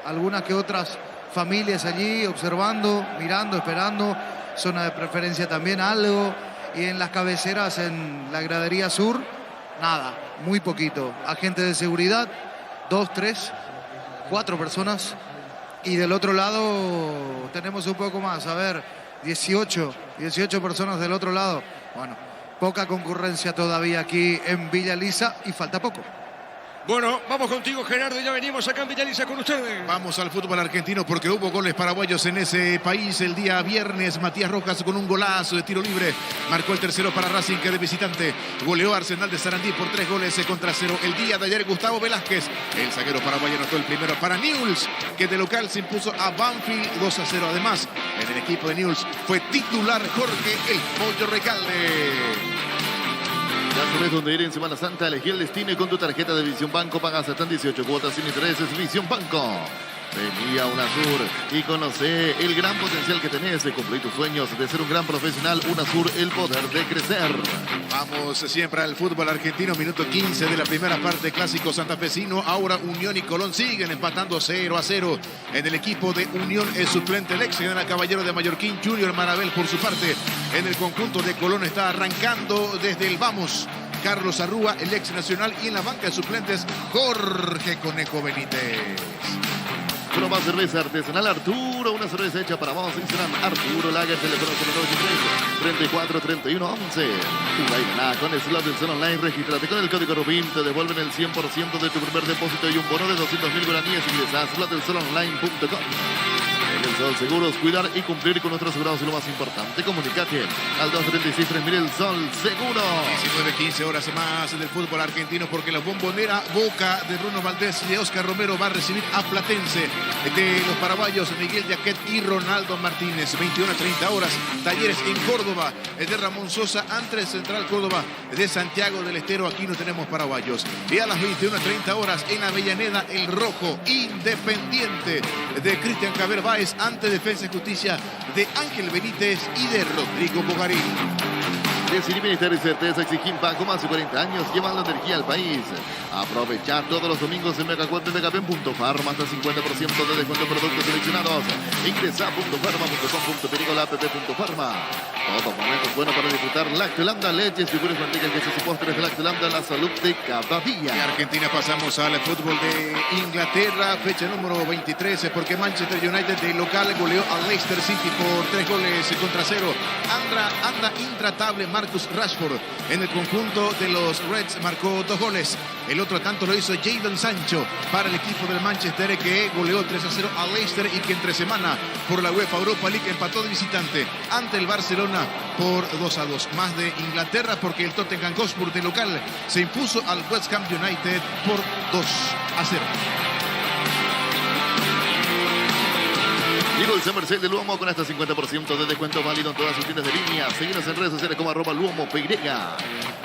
algunas que otras familias allí observando, mirando, esperando. Zona de preferencia también algo. Y en las cabeceras, en la gradería sur, nada, muy poquito. Agentes de seguridad, 2, 3, 4 personas. Y del otro lado tenemos un poco más, a ver, 18 personas del otro lado. Bueno, poca concurrencia todavía aquí en Villa Elisa y falta poco. Bueno, vamos contigo, Gerardo, ya venimos acá en Villa Elisa con ustedes. Vamos al fútbol argentino porque hubo goles paraguayos en ese país el día viernes. Matías Rojas con un golazo de tiro libre marcó el tercero para Racing, que de visitante goleó a Arsenal de Sarandí por 3 goles contra 0. El día de ayer Gustavo Velázquez, el zaguero paraguayo, anotó el primero para Newell's, que de local se impuso a Banfield 2-0. Además, en el equipo de Newell's fue titular Jorge El Pollo Recalde. Ya sabes dónde ir en Semana Santa. Elegí el destino y con tu tarjeta de Visión Banco pagas hasta en 18 cuotas sin intereses. Visión Banco. Vení a UNASUR y conoce el gran potencial que tenés de cumplir tus sueños de ser un gran profesional. UNASUR, el poder de crecer. Vamos siempre al fútbol argentino. Minuto 15 de la primera parte, clásico santafesino. Ahora Unión y Colón siguen empatando 0-0. En el equipo de Unión es suplente el ex general Caballero de Mallorquín, Junior Marabel, por su parte. En el conjunto de Colón está arrancando desde el vamos Carlos Arrúa, el ex nacional, y en la banca de suplentes Jorge Conejo Benítez. Proba cerveza artesanal Arturo, una cerveza hecha para vos. Instagram Arturo Lager, teléfono 34 31 11. Juega y ganá con Slot del Sol Online. Regístrate con el código Rubín, te devuelven el 100% de tu primer depósito y un bono de 200.000 guaraníes. Ingresa a slotdelsolonline.com. En el Sol Seguros, cuidar y cumplir con nuestros asegurados es lo más importante. Comunicate al 236-3000. El Sol Seguro. 19-15 horas más del fútbol argentino, porque la bombonera Boca de Bruno Valdés y de Oscar Romero va a recibir a Platense de los paraguayos Miguel Yaquet y Ronaldo Martínez. 21-30 horas. Talleres en Córdoba de Ramón Sosa ante el Central Córdoba de Santiago del Estero. Aquí no tenemos paraguayos. Y a las 21-30 horas en Avellaneda, el Rojo Independiente de Cristian Javier Báez ante Defensa y Justicia de Ángel Benítez y de Rodrigo Bogarín. Decidir bienestar y certeza exigir Banco, más de 40 años llevando energía al país. Aprovechar todos los domingos en Megacuento y Megapen.farma hasta 50% de descuento en productos seleccionados. Ingresa a .farma.com.perigo.app.farma. Todos momentos buenos para disfrutar Lactolanda, leches, figuras, manteca, quesos y postres de Lactolanda, la salud de cada día. De Argentina pasamos al fútbol de Inglaterra, fecha número 23, porque Manchester United de local goleó al Leicester City por 3 goles contra 0. Anda intratable Marcus Rashford. En el conjunto de los Reds marcó 2 goles. El otro tanto lo hizo Jadon Sancho para el equipo del Manchester, que goleó 3-0 al Leicester y que entre semana por la UEFA Europa League empató de visitante ante el Barcelona por 2-2. Más de Inglaterra, porque el Tottenham Hotspur de local se impuso al West Ham United por 2-0. Llegó el Summer de Luomo con hasta 50% de descuento válido en todas sus tiendas de línea. Seguinos en redes sociales como @LuomoPY.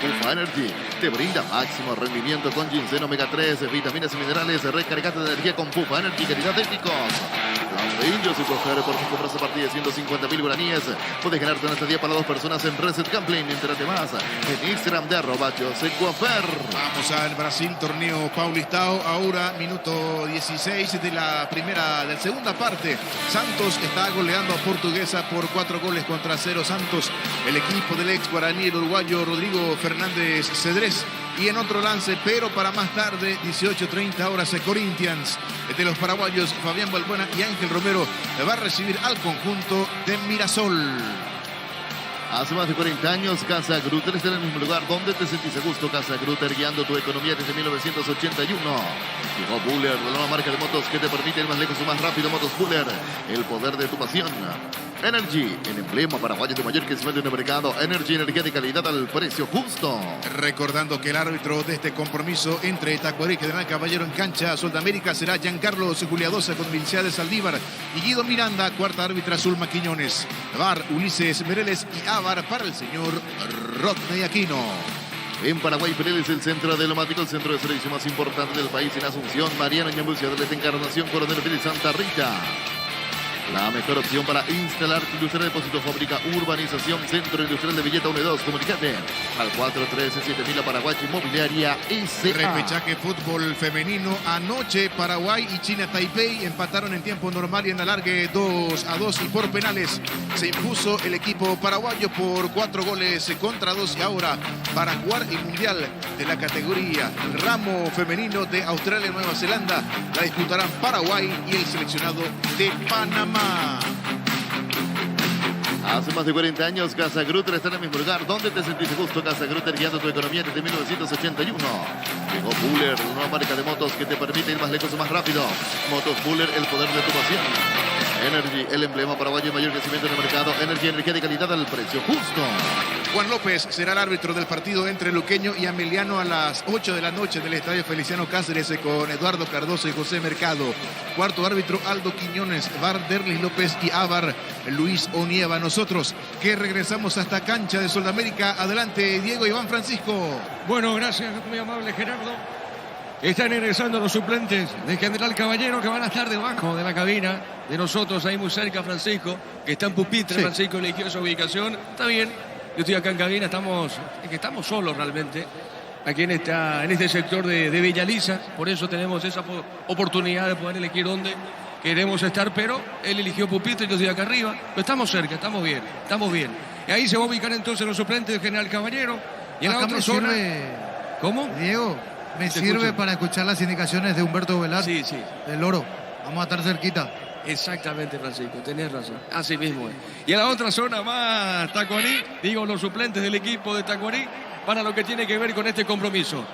Ufa Energy te brinda máximo rendimiento con ginseng omega 3, vitaminas y minerales. Recargate de energía con Pufa Energy, calidad éticos. Yo soy Cofer, por si compras a partir de 150.000 guaraníes. Puedes ganarte en este día para 2 personas en Reset Gambling. Entérate más en Instagram de @YoSeyCofer. Vamos al Brasil, torneo Paulistao. Ahora minuto 16 de la segunda parte. Santos está goleando a Portuguesa por 4 goles contra 0. Santos, el equipo del ex guaraní, el uruguayo Rodrigo Fernández Cedrés. Y en otro lance, pero para más tarde, 18:30 horas, Corinthians de los paraguayos Fabián Balbuena y Ángel Romero va a recibir al conjunto de Mirasol. Hace más de 40 años, Casa Grutter está en el mismo lugar donde te sentís a gusto. Casa Grutter, guiando tu economía desde 1981. Llegó Buller, la nueva marca de motos que te permite ir más lejos y más rápido. Motos Buller, el poder de tu pasión. Energy, el emblema paraguayo de mayor crecimiento en el mercado. Energy, energía de calidad al precio justo. Recordando que el árbitro de este compromiso entre Tacuarí y General Caballero en cancha Sudamérica será Giancarlo Juliadosa con Milciades Saldívar y Guido Miranda, cuarta árbitra Zulma Quiñones. VAR, Ulises Mereles y AVAR para el señor Rodney Aquino. En Paraguay, Pereles, el centro de Lomático, el centro de servicio más importante del país en Asunción. Mariano Ñambucia de la Encarnación, Coronel Pérez Santa Rita. La mejor opción para instalar tu industria, depósito, fábrica, urbanización, centro industrial de Villeta 1 y 2. Comunicate al 413-7000 Paraguay Inmobiliaria S.A. Repechaje fútbol femenino. Anoche Paraguay y China Taipei empataron en tiempo normal y en alargue 2-2 y por penales se impuso el equipo paraguayo por 4 goles contra 2 y ahora para jugar el mundial de la categoría el ramo femenino de Australia y Nueva Zelanda la disputarán Paraguay y el seleccionado de Panamá. Hace más de 40 años, Casa Grutter está en el mismo lugar. ¿Dónde te sentiste justo? Casa Grutter, guiando tu economía desde 1981. Llegó Buller, una nueva marca de motos que te permite ir más lejos o más rápido. Motos Buller, el poder de tu pasión. Energy, el emblema paraguayo de mayor crecimiento en el mercado. Energy, energía de calidad al precio justo. Juan López será el árbitro del partido entre Luqueño y Ameliano a las 8 de la noche del Estadio Feliciano Cáceres con Eduardo Cardoso y José Mercado. Cuarto árbitro Aldo Quiñones, VAR Derlis López y AVAR Luis Onieva. Nosotros que regresamos a esta cancha de Sudamérica. Adelante Diego Iván Francisco. Bueno, gracias, muy amable Gerardo. Están ingresando los suplentes de General Caballero que van a estar debajo de la cabina de nosotros, ahí muy cerca, Francisco, que está en pupitre. Sí. Francisco eligió esa ubicación. Está bien, yo estoy acá en cabina, estamos solos realmente, aquí en este sector de Villa Lisa. Por eso tenemos esa oportunidad de poder elegir dónde queremos estar, pero él eligió pupitre, yo estoy acá arriba. Pero estamos cerca, estamos bien. Y ahí se va a ubicar entonces los suplentes de General Caballero. Y en la otra zona... ¿Cómo? Diego, me sirve para escuchar las indicaciones de Humberto Velar. Sí. Del Oro. Vamos a estar cerquita. Exactamente, Francisco, tenés razón. Así mismo es. Y a la otra zona va Tacuarí, digo, los suplentes del equipo de Tacuarí, para lo que tiene que ver con este compromiso.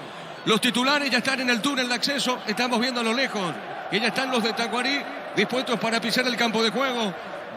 Los titulares ya están en el túnel de acceso, estamos viendo a lo lejos, que ya están los de Tacuarí dispuestos para pisar el campo de juego.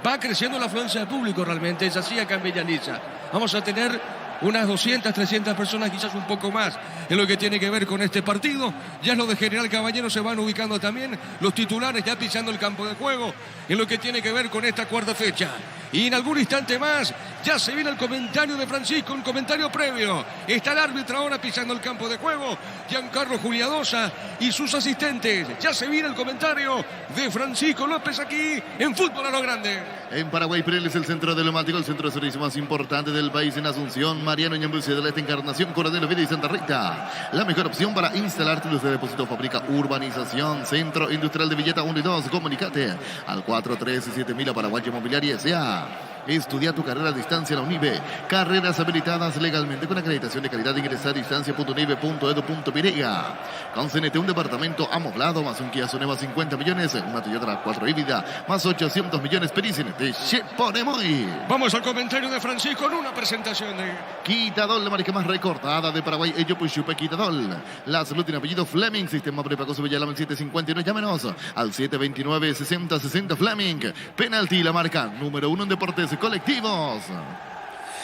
Va creciendo la afluencia de público realmente, es así acá en Villa Lisa. Vamos a tener unas 200, 300 personas, quizás un poco más, en lo que tiene que ver con este partido. Ya los de General Caballero se van ubicando también, los titulares ya pisando el campo de juego, en lo que tiene que ver con esta cuarta fecha. Y en algún instante más, ya se viene el comentario de Francisco, un comentario previo. Está el árbitro ahora pisando el campo de juego, Giancarlo Juliadosa y sus asistentes. Ya se viene el comentario de Francisco López aquí en Fútbol a lo Grande. En Paraguay, Pirelli es el centro diplomático, el centro de servicio más importante del país en Asunción, Mariano Ñambuce de la Encarnación, Coronel Oviedo y Santa Rita. La mejor opción para instalar tu de depósito, fábrica, urbanización, centro industrial de Villeta 1 y 2. Comunicate al 413-7000 Paraguay Inmobiliaria S.A. Estudia tu carrera a distancia en la UNIBE. Carreras habilitadas legalmente con acreditación de calidad. Ingresa a distancia.unibe.edu.pirega. Con CNT, un departamento amoblado, más un Kia Soneva 50 millones, una Toyota 4 híbrida, más 800 millones. Pedí CNT, ponemos. Vamos al comentario de Francisco en una presentación de Quitadol, la marca más recordada de Paraguay. Ello Puchupe Quitadol. La salud tiene apellido Fleming. Sistema prepago Villalamén 751. Llámenos al 729-6060 Fleming. Penalti, la marca número 1 en deportes colectivos.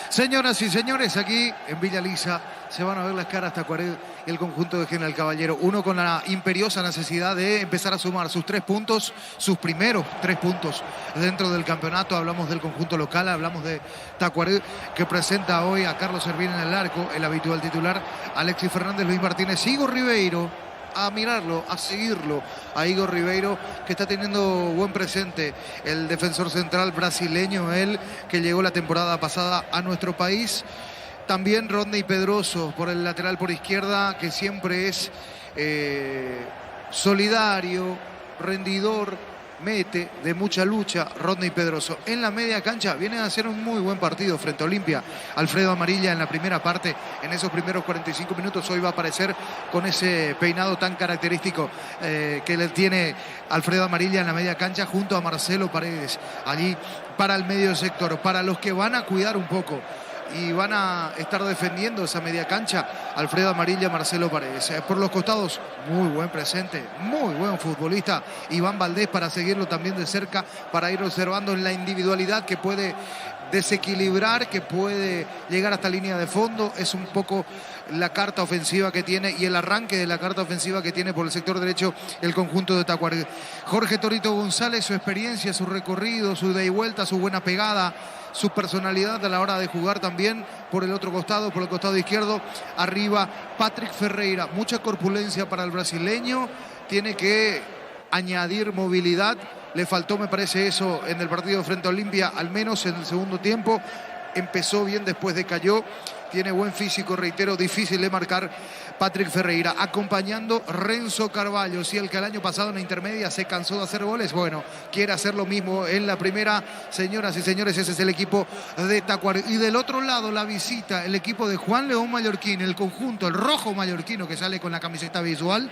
Señoras y señores, aquí en Villa Lisa se van a ver las caras Tacuarí y el conjunto de General Caballero. Uno con la imperiosa necesidad de empezar a sumar sus 3 puntos, sus primeros 3 puntos dentro del campeonato. Hablamos del conjunto local, hablamos de Tacuarí, que presenta hoy a Carlos Servín en el arco, el habitual titular, Alexis Fernández, Luis Martínez, Igor Ribeiro. A mirarlo, a seguirlo, a Igor Ribeiro, que está teniendo buen presente, el defensor central brasileño, él que llegó la temporada pasada a nuestro país. También Rodney Pedroso por el lateral por izquierda, que siempre es solidario, rendidor, mete de mucha lucha. Rodney Pedroso en la media cancha viene a hacer un muy buen partido frente a Olimpia. Alfredo Amarilla en la primera parte, en esos primeros 45 minutos, hoy va a aparecer con ese peinado tan característico que le tiene Alfredo Amarilla en la media cancha junto a Marcelo Paredes allí para el medio sector, para los que van a cuidar un poco y van a estar defendiendo esa media cancha, Alfredo Amarilla, Marcelo Paredes. Por los costados, muy buen presente, muy buen futbolista Iván Valdés, para seguirlo también de cerca, para ir observando en la individualidad que puede desequilibrar, que puede llegar hasta línea de fondo. Es un poco la carta ofensiva que tiene y el arranque de la carta ofensiva que tiene por el sector derecho el conjunto de Tacuarí. Jorge Torito González, su experiencia, su recorrido, su ida y vuelta, su buena pegada, su personalidad a la hora de jugar también por el otro costado, por el costado izquierdo. Arriba Patrick Ferreira, mucha corpulencia para el brasileño, tiene que añadir movilidad Le faltó, me parece, eso en el partido frente a Olimpia, al menos en el segundo tiempo. Empezó bien, después decayó. Tiene buen físico, reitero, difícil de marcar Patrick Ferreira. Acompañando Renzo Carvalho. Si el que el año pasado en la intermedia se cansó de hacer goles, bueno, quiere hacer lo mismo en la primera. Señoras y señores, ese es el equipo de Tacuary. Y del otro lado, la visita, el equipo de Juan León Mallorquín, el conjunto, el rojo mallorquino que sale con la camiseta visual.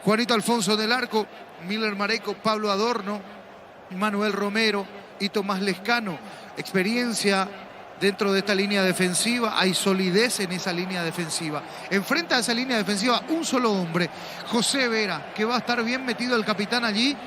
Juanito Alfonso del Arco, Miller Mareco, Pablo Adorno, Manuel Romero y Tomás Lescano. Experiencia dentro de esta línea defensiva, hay solidez en esa línea defensiva. Enfrenta a esa línea defensiva un solo hombre, José Vera, que va a estar bien metido el capitán allí,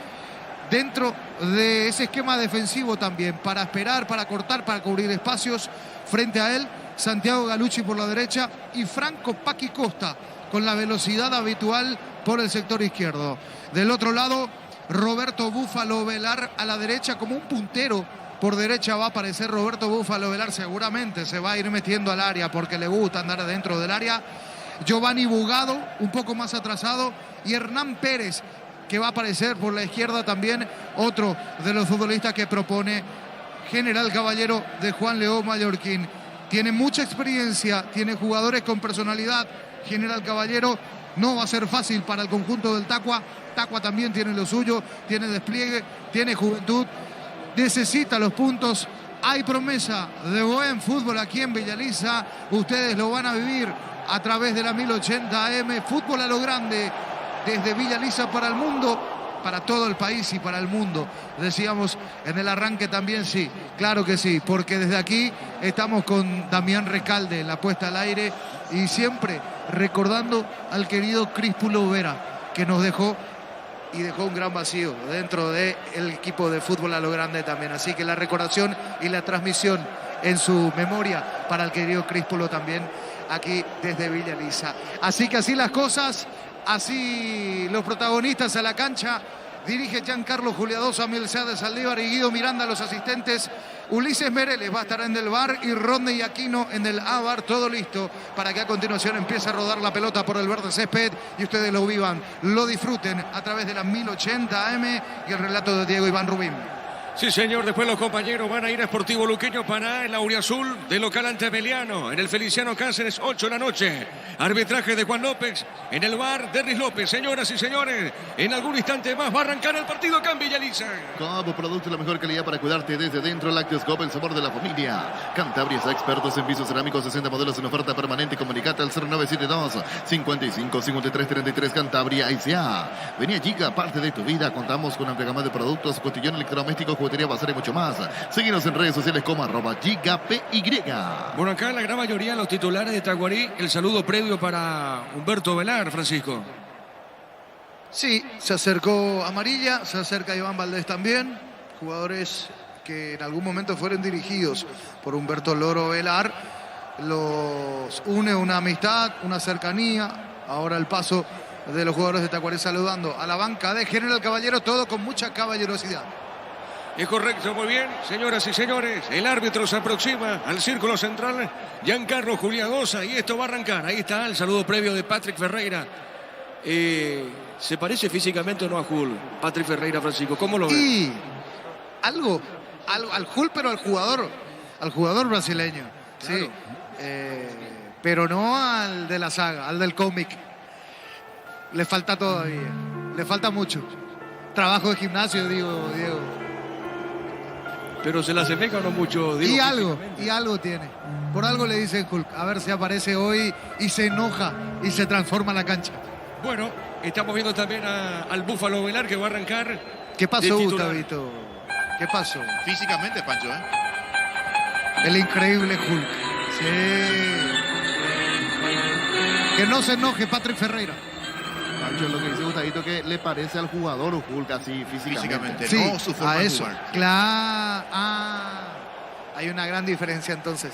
dentro de ese esquema defensivo también, para esperar, para cortar, para cubrir espacios. Frente a él, Santiago Galucci por la derecha y Franco Paqui Costa, con la velocidad habitual por el sector izquierdo. Del otro lado, Roberto Búfalo Velar a la derecha como un puntero. Por derecha va a aparecer Roberto Búfalo Velar, seguramente se va a ir metiendo al área porque le gusta andar dentro del área. Giovanni Bugado, un poco más atrasado, y Hernán Pérez, que va a aparecer por la izquierda también, otro de los futbolistas que propone General Caballero de Juan León Mallorquín. Tiene mucha experiencia, tiene jugadores con personalidad. General Caballero no va a ser fácil para el conjunto del Tacua. Tacua también tiene lo suyo, tiene despliegue, tiene juventud, necesita los puntos. Hay promesa de buen fútbol aquí en Villaliza. Ustedes lo van a vivir a través de la 1080 AM. Fútbol a lo grande desde Villaliza para el mundo, para todo el país y para el mundo. Decíamos en el arranque también, sí, claro que sí, porque desde aquí estamos con Damián Recalde en la puesta al aire y siempre recordando al querido Críspulo Vera, que nos dejó y dejó un gran vacío dentro del equipo de fútbol a lo grande también. Así que la recordación y la transmisión en su memoria para el querido Críspulo también aquí desde Villaliza. Así que así las cosas, así los protagonistas a la cancha. Dirige Giancarlo Juliadosa, Milcea Saldívar y Guido Miranda, los asistentes. Ulises Mereles va a estar en el VAR y Rodney Aquino en el A-VAR. Todo listo para que a continuación empiece a rodar la pelota por el verde césped y ustedes lo vivan, lo disfruten a través de la 1080 AM y el relato de Diego Iván Rubín. Sí, señor, después los compañeros van a ir a Sportivo Luqueño para el Auriazul de local ante Beliano, en el Feliciano Cáceres, 8 de la noche. Arbitraje de Juan López, en el VAR, Derris López. Señoras y señores, en algún instante más va a arrancar el partido acá en Villaliza. Como producto de la mejor calidad para cuidarte desde dentro, Lácteos Copa, el sabor de la familia. Cantabria es expertos en pisos cerámicos, 60 modelos en oferta permanente. Comunicate al 0972 55 53 33. Cantabria S.A. Venía Giga, parte de tu vida. Contamos con amplia gama de productos, cotillón electrodoméstico, juguetería, bazar y mucho más. Síguenos en redes sociales como @GigaPY. Bueno, acá la gran mayoría de los titulares de Tacuary, el saludo previo para Humberto Velar, Francisco. Sí, se acercó Amarilla, se acerca Iván Valdés también, jugadores que en algún momento fueron dirigidos por Humberto Loro Velar. Los une una amistad, una cercanía. Ahora el paso de los jugadores de Tacuary saludando a la banca de General Caballero, todo con mucha caballerosidad. Es correcto, muy bien, señoras y señores. El árbitro se aproxima al círculo central, Giancarlo Juliadosa, y esto va a arrancar. Ahí está el saludo previo de Patrick Ferreira. ¿Se parece físicamente o no a Jul? Patrick Ferreira, Francisco, ¿cómo lo ves? Y algo al Jul, pero al jugador brasileño. Claro. Sí, pero no al de la saga, al del cómic. Le falta todavía, le falta mucho. Trabajo de gimnasio, digo, Diego. Pero se le asemeja o no mucho, digo, Y algo tiene. Por algo le dicen Hulk. A ver si aparece hoy y se enoja y se transforma la cancha. Bueno, estamos viendo también al Búfalo Velar que va a arrancar. ¿Qué pasó, de titular. Gustavito? ¿Qué pasó? Físicamente, Pancho, ¿eh? El increíble Hulk. Sí. Que no se enoje Patrick Ferreira. Pancho, lo que dice Gustavito, que le parece al jugador Hulk así físicamente. Sí, no su forma a de eso. jugar. Claro. Hay una gran diferencia entonces.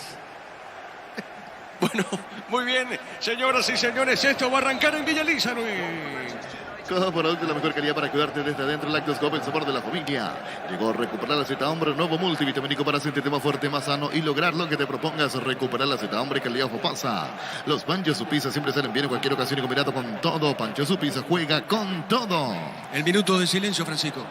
Bueno, muy bien, señoras y señores, esto va a arrancar en Villaliza, Luis. Como producto de la mejor calidad para cuidarte desde adentro, Lácteos Copa, el sabor de la familia. Llegó a recuperar la Z Hombre, nuevo multivitamínico para sentirte más fuerte, más sano y lograr lo que te propongas. Recuperar la Z Hombre, calidad pasa. Los Panchos Supisa siempre salen bien en cualquier ocasión y combinado con todo. Pancho Supisa juega con todo. El minuto de silencio, Francisco.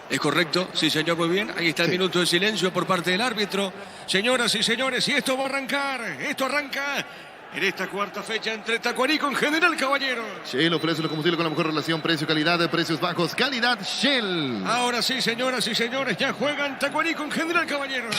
Es correcto, sí señor, muy bien. Ahí está el minuto de silencio por parte del árbitro. Señoras y señores, y esto va a arrancar. Esto arranca en esta cuarta fecha entre Tacuarí con General Caballero. Shell ofrece los combustibles con la mejor relación precio-calidad, de precios bajos, calidad Shell. Ahora sí, señoras y señores, ya juegan Tacuarí con General Caballero.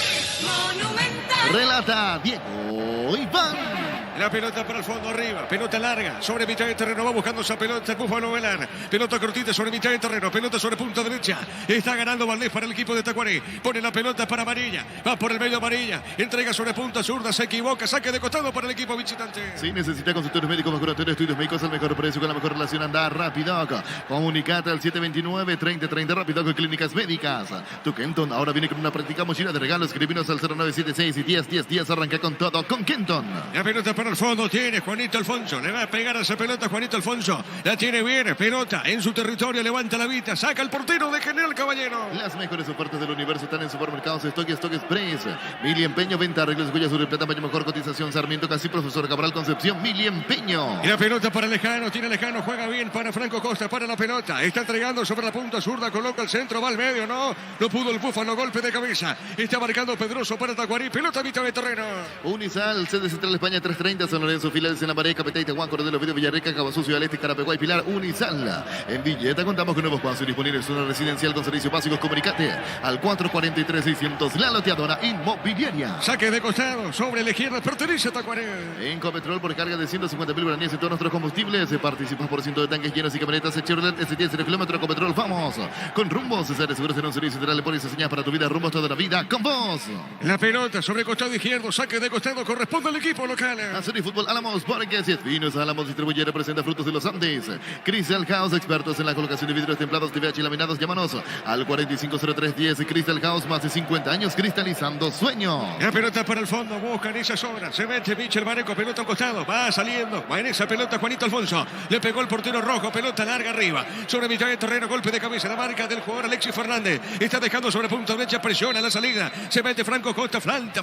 Monumental. Relata Diego Iván. La pelota para el fondo arriba, pelota larga, sobre mitad de terreno, va buscando esa pelota el Búfalo Velar. Pelota cortita sobre mitad de terreno, pelota sobre punta derecha. Está ganando Valdés para el equipo de Tacuarí. Pone la pelota para Amarilla, va por el medio Amarilla. Entrega sobre punta zurda, se equivoca, saque de costado para el equipo visitante. Si necesita consultorios médicos, mejoratorio, estudios médicos al mejor precio, con la mejor relación, anda rápido. Comunicate al 729-3030 rápido con Clínicas Médicas. Tu Kenton ahora viene con una práctica mochila de regalos. Escribinos al 0976 y 10. Arranca con todo con Kenton. La pelota para el fondo tiene Juanito Alfonso. Le va a pegar a esa pelota Juanito Alfonso. La tiene bien. Pelota en su territorio. Levanta la vista. Saca el portero de General Caballero. Las mejores ofertas del universo están en supermercados Stock y Stock Express. Mili Empeño, venta, arreglos, joyas sobre plata, mayor mejor cotización. Sarmiento Casi, Profesor Cabral Concepción, Mili Empeño. Y la pelota para Lejano. Tiene Lejano. Juega bien para Franco Costa. Para la pelota. Está entregando sobre la punta zurda. Coloca el centro. Va al medio. No pudo el Búfalo. Golpe de cabeza. Está marcando Pedroso para Tacuarí. Pelota a mitad de terreno. Unisal, sede Central España 330, San Lorenzo, Filiales en La Pared, Capetá, Tehuán, Cordero, Video, Villarrica, Cabazú, Ciudad Este, Carapeguá y Pilar. Unisal. En Villeta contamos con nuevos espacios disponibles, zona residencial con servicios básicos. Comunicate al 443-600. La Loteadora Inmobiliaria. Saque de costado sobre la izquierda. Pertenece a Tacuarí. En Copetrol, por carga de 150.000 guaraníes en todos nuestros combustibles, participas por ciento de tanques llenos y camionetas Chevrolet S10 0 kilómetros. Copetrol, vamos con Rumbos. César Seguros en un servicio central. Le pones señas para tu vida. Rumbos toda la vida con vos. La pelota sobre costado izquierdo. Saque de costado. Corresponde al equipo local. Hacer y fútbol Álamos, porque si es finos, Álamos distribuye y representa frutos de los Andes. Crystal House, expertos en la colocación de vidrios templados, TVH y laminados. Llámanos al 450310. Crystal House, más de 50 años cristalizando sueños. La pelota para el fondo, buscan esa zona. Se mete Michel Mareco, pelota al costado. Va saliendo, va en esa pelota Juanito Alfonso. Le pegó el portero rojo, pelota larga arriba. Sobre mitad de terreno, golpe de cabeza. La marca del jugador Alexis Fernández. Está dejando sobre punta derecha, presiona la salida. Se mete Franco Costa, falta.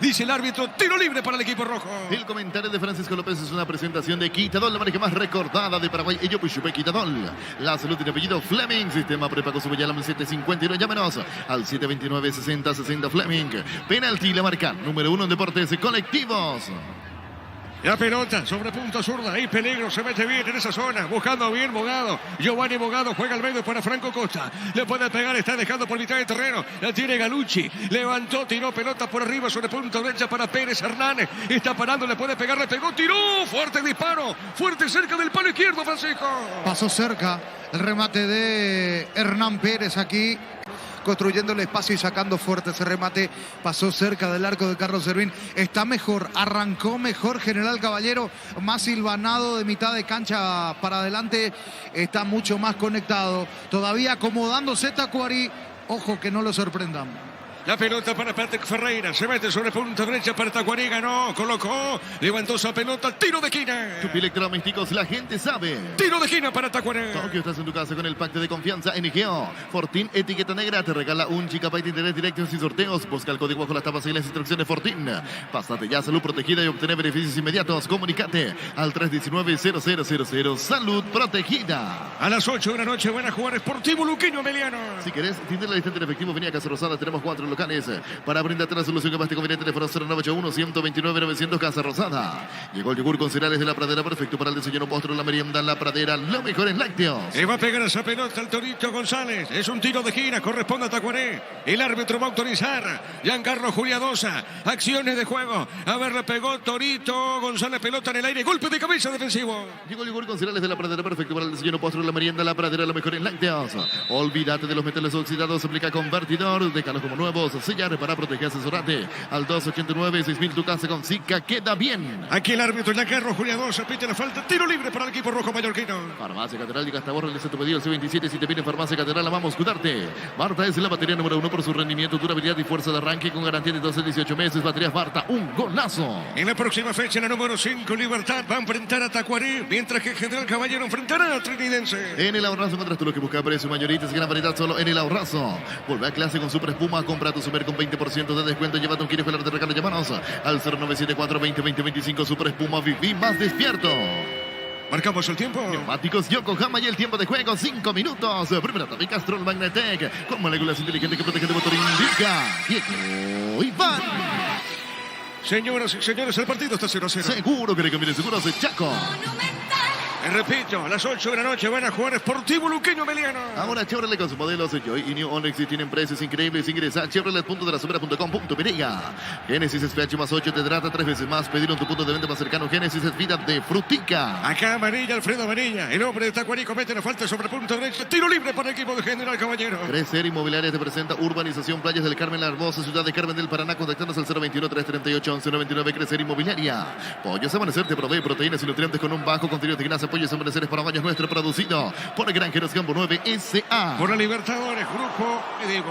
Dice el árbitro, tiro libre para el equipo rojo. El comentario de Francisco López es una presentación de Quitadol, la marca más recordada de Paraguay. Ello Puchupe Quitadol. La salud tiene apellido Fleming. Sistema prepago Subayalam 751. Llámenos al 729-6060 Fleming. Penalti, la marca número 1 en deportes colectivos. La pelota sobre punta zurda. Hay peligro. Se mete bien en esa zona. Buscando bien Bogado. Giovanni Bogado juega al medio para Franco Costa. Le puede pegar. Está dejando por mitad de terreno. La tiene Galucci. Levantó. Tiró pelota por arriba sobre punta derecha para Pérez Hernández. Está parando. Le puede pegar. Le pegó. Tiró. Fuerte disparo. Fuerte cerca del palo izquierdo, Francisco. Pasó cerca el remate de Hernán Pérez aquí, construyendo el espacio y sacando fuerte ese remate. Pasó cerca del arco de Carlos Servín. Está mejor, arrancó mejor General Caballero, más silvanado de mitad de cancha para adelante. Está mucho más conectado. Todavía acomodándose Tacuarí. Ojo que no lo sorprendan. La pelota para Patrick Ferreira. Se mete sobre punta derecha para Tacuarí. Ganó, colocó, levantó esa pelota. Tiro de esquina. Tupi Electrodomésticos, la gente sabe. Tiro de esquina para Tacuarí. Tokio, estás en tu casa con el pacto de confianza NGO. Fortín, etiqueta negra, te regala un gigabyte de internet directo sin sorteos. Busca el código bajo las tapas y las instrucciones Fortín. Pásate ya, salud protegida y obtener beneficios inmediatos. Comunicate al 319-0000. Salud protegida. A las 8 de la noche van a jugar Sportivo Luqueño Emiliano. Si querés, tiene la listante en efectivo, venía a Casa Rosada. Tenemos 4 locales para brindarte la solución que más te conviene. Teléfono 0981-129-900 Casa Rosada. Llegó el yogur con cereales de La Pradera, perfecto para el desayuno, postre, la merienda, La Pradera, lo mejor en lácteos. Le va a pegar esa pelota al Torito González. Es un tiro de gira, corresponde a Tacuarí. El árbitro va a autorizar. Giancarlo Juliadosa. Acciones de juego. A ver, le pegó Torito González, pelota en el aire. Golpe de cabeza defensivo. Llegó el yogur con cereales de La Pradera, perfecto para el desayuno, postre, la merienda, La Pradera, lo mejor en lácteos. Olvídate de los metales oxidados, aplica convertidor, déjalos como nuevos. Para proteger, asesorate al 289-6000. Tu casa con Zika queda bien. Aquí el árbitro Giancarlo Juliadosa pide la falta. Tiro libre para el equipo rojo mallorquino. Farmacia Catedral y Gastaborro le hace tu pedido al C27. Si te pide Farmacia Catedral, amamos cuidarte. Marta es la batería número 1 por su rendimiento, durabilidad y fuerza de arranque con garantía de 12 a 18 meses. Baterías Marta, un golazo. En la próxima fecha, la número 5, Libertad va a enfrentar a Tacuarí, mientras que General Caballero enfrentará a Trinidense. En el Ahorrazo encuentras tú lo que busca, precio mayoritas, gran variedad solo en el Ahorrazo. Vuelve a clase con Super Espuma, compra tu Super con 20% de descuento, llévate un kilo de regalo, llámanos al 0974-2020-25. Super Espuma, viví más despierto. Marcamos el tiempo. Neumáticos Yokohama y el tiempo de juego, 5 minutos. Primera Topic Castrol Magnetec. Con moléculas inteligentes que protegen de motor indica. Diego Iván. Señoras y señores, el partido está 0-0. Seguro que le conviene seguros de Chaco. Repito, a las 8 de la noche van a jugar Sportivo Luqueño Meliano. Ahora Chevrolet con sus modelos Joy y New Onix tienen precios increíbles. Ingresa a chevrolet.delasubera.com.py. Génesis SPH más 8 te trata 3 veces más. Pedir en tu punto de venta más cercano. Génesis es vida de frutica. Acá Amarilla, Alfredo Amarilla. El hombre de Tacuarí comete la falta sobre punto derecho. Tiro libre para el equipo de General Caballero. Crecer Inmobiliaria te presenta Urbanización Playas del Carmen, la hermosa ciudad de Carmen del Paraná. Contactanos al 021-338-1199. Crecer Inmobiliaria. Pollos Amanecer te provee proteínas y nutrientes con un bajo contenido de grasa. Pollos Amanecer para baños nuestro, producido por Granjeros Campo 9 S.A. Por la Libertadores, grupo,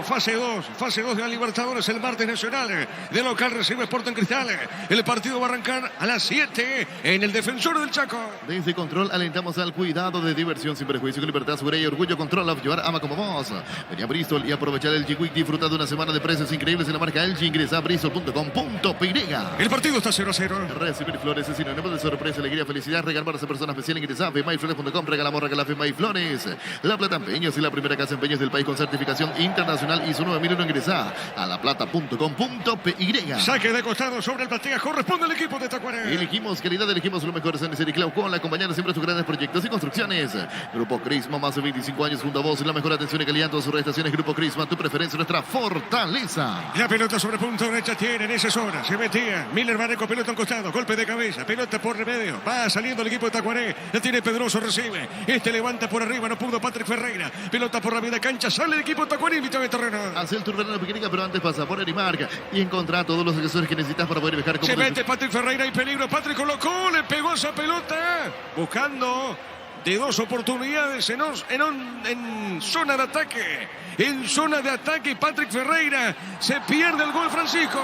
fase 2 de la Libertadores, el martes nacional. De local recibe Sporting Cristal. El partido va a arrancar a las 7 en el Defensor del Chaco. Desde Control alentamos al cuidado de diversión sin perjuicio, con libertad, seguridad y orgullo. Control of llevar ama como vos. Venía a Bristol y aprovechar el G-Week. Disfruta de una semana de precios increíbles en la marca LG. Ingresa a bristol.com.py. El partido está 0-0. Recibir flores es sinónimo de sorpresa, alegría, felicidad. Regalarse a persona especial. Ingresa a myflores.com. Regalamos regala Femay Flores. La Plata Empeños y la primera casa empeños del país con certificación internacional ISO 9001. Ingresa a laplata.com.py. Saque de costado sobre el platea. Corresponde al equipo de Tacuaré. Elegimos calidad, elegimos lo mejor. San Isidro y Claucón, acompañando siempre sus grandes proyectos y construcciones. Grupo Crisma, más de 25 años junto a vos. La mejor atención y calidad en todas sus estaciones. Grupo Crisma, tu preferencia, nuestra fortaleza. La pelota sobre punto derecha tiene en esa zona. Se metía. Miller Barreco, pelota a un costado. Golpe de cabeza. Pelota por remedio. Va saliendo el equipo de Tacuaré. La tiene Pedroso, recibe. Este levanta por arriba. No pudo Patrick Ferreira. Pelota por la media cancha. Sale el equipo de Tacuaré. Mitad de terreno. Hace el turno pequeña, pero antes pasa por Erimark y encontra todos los accesorios que necesitas para poder viajar. Se mete Patrick Ferreira y peligro. Patrick colocó. Le pegó esa pelota. Buscando de dos oportunidades en zona de ataque. En zona de ataque, Patrick Ferreira se pierde el gol, Francisco.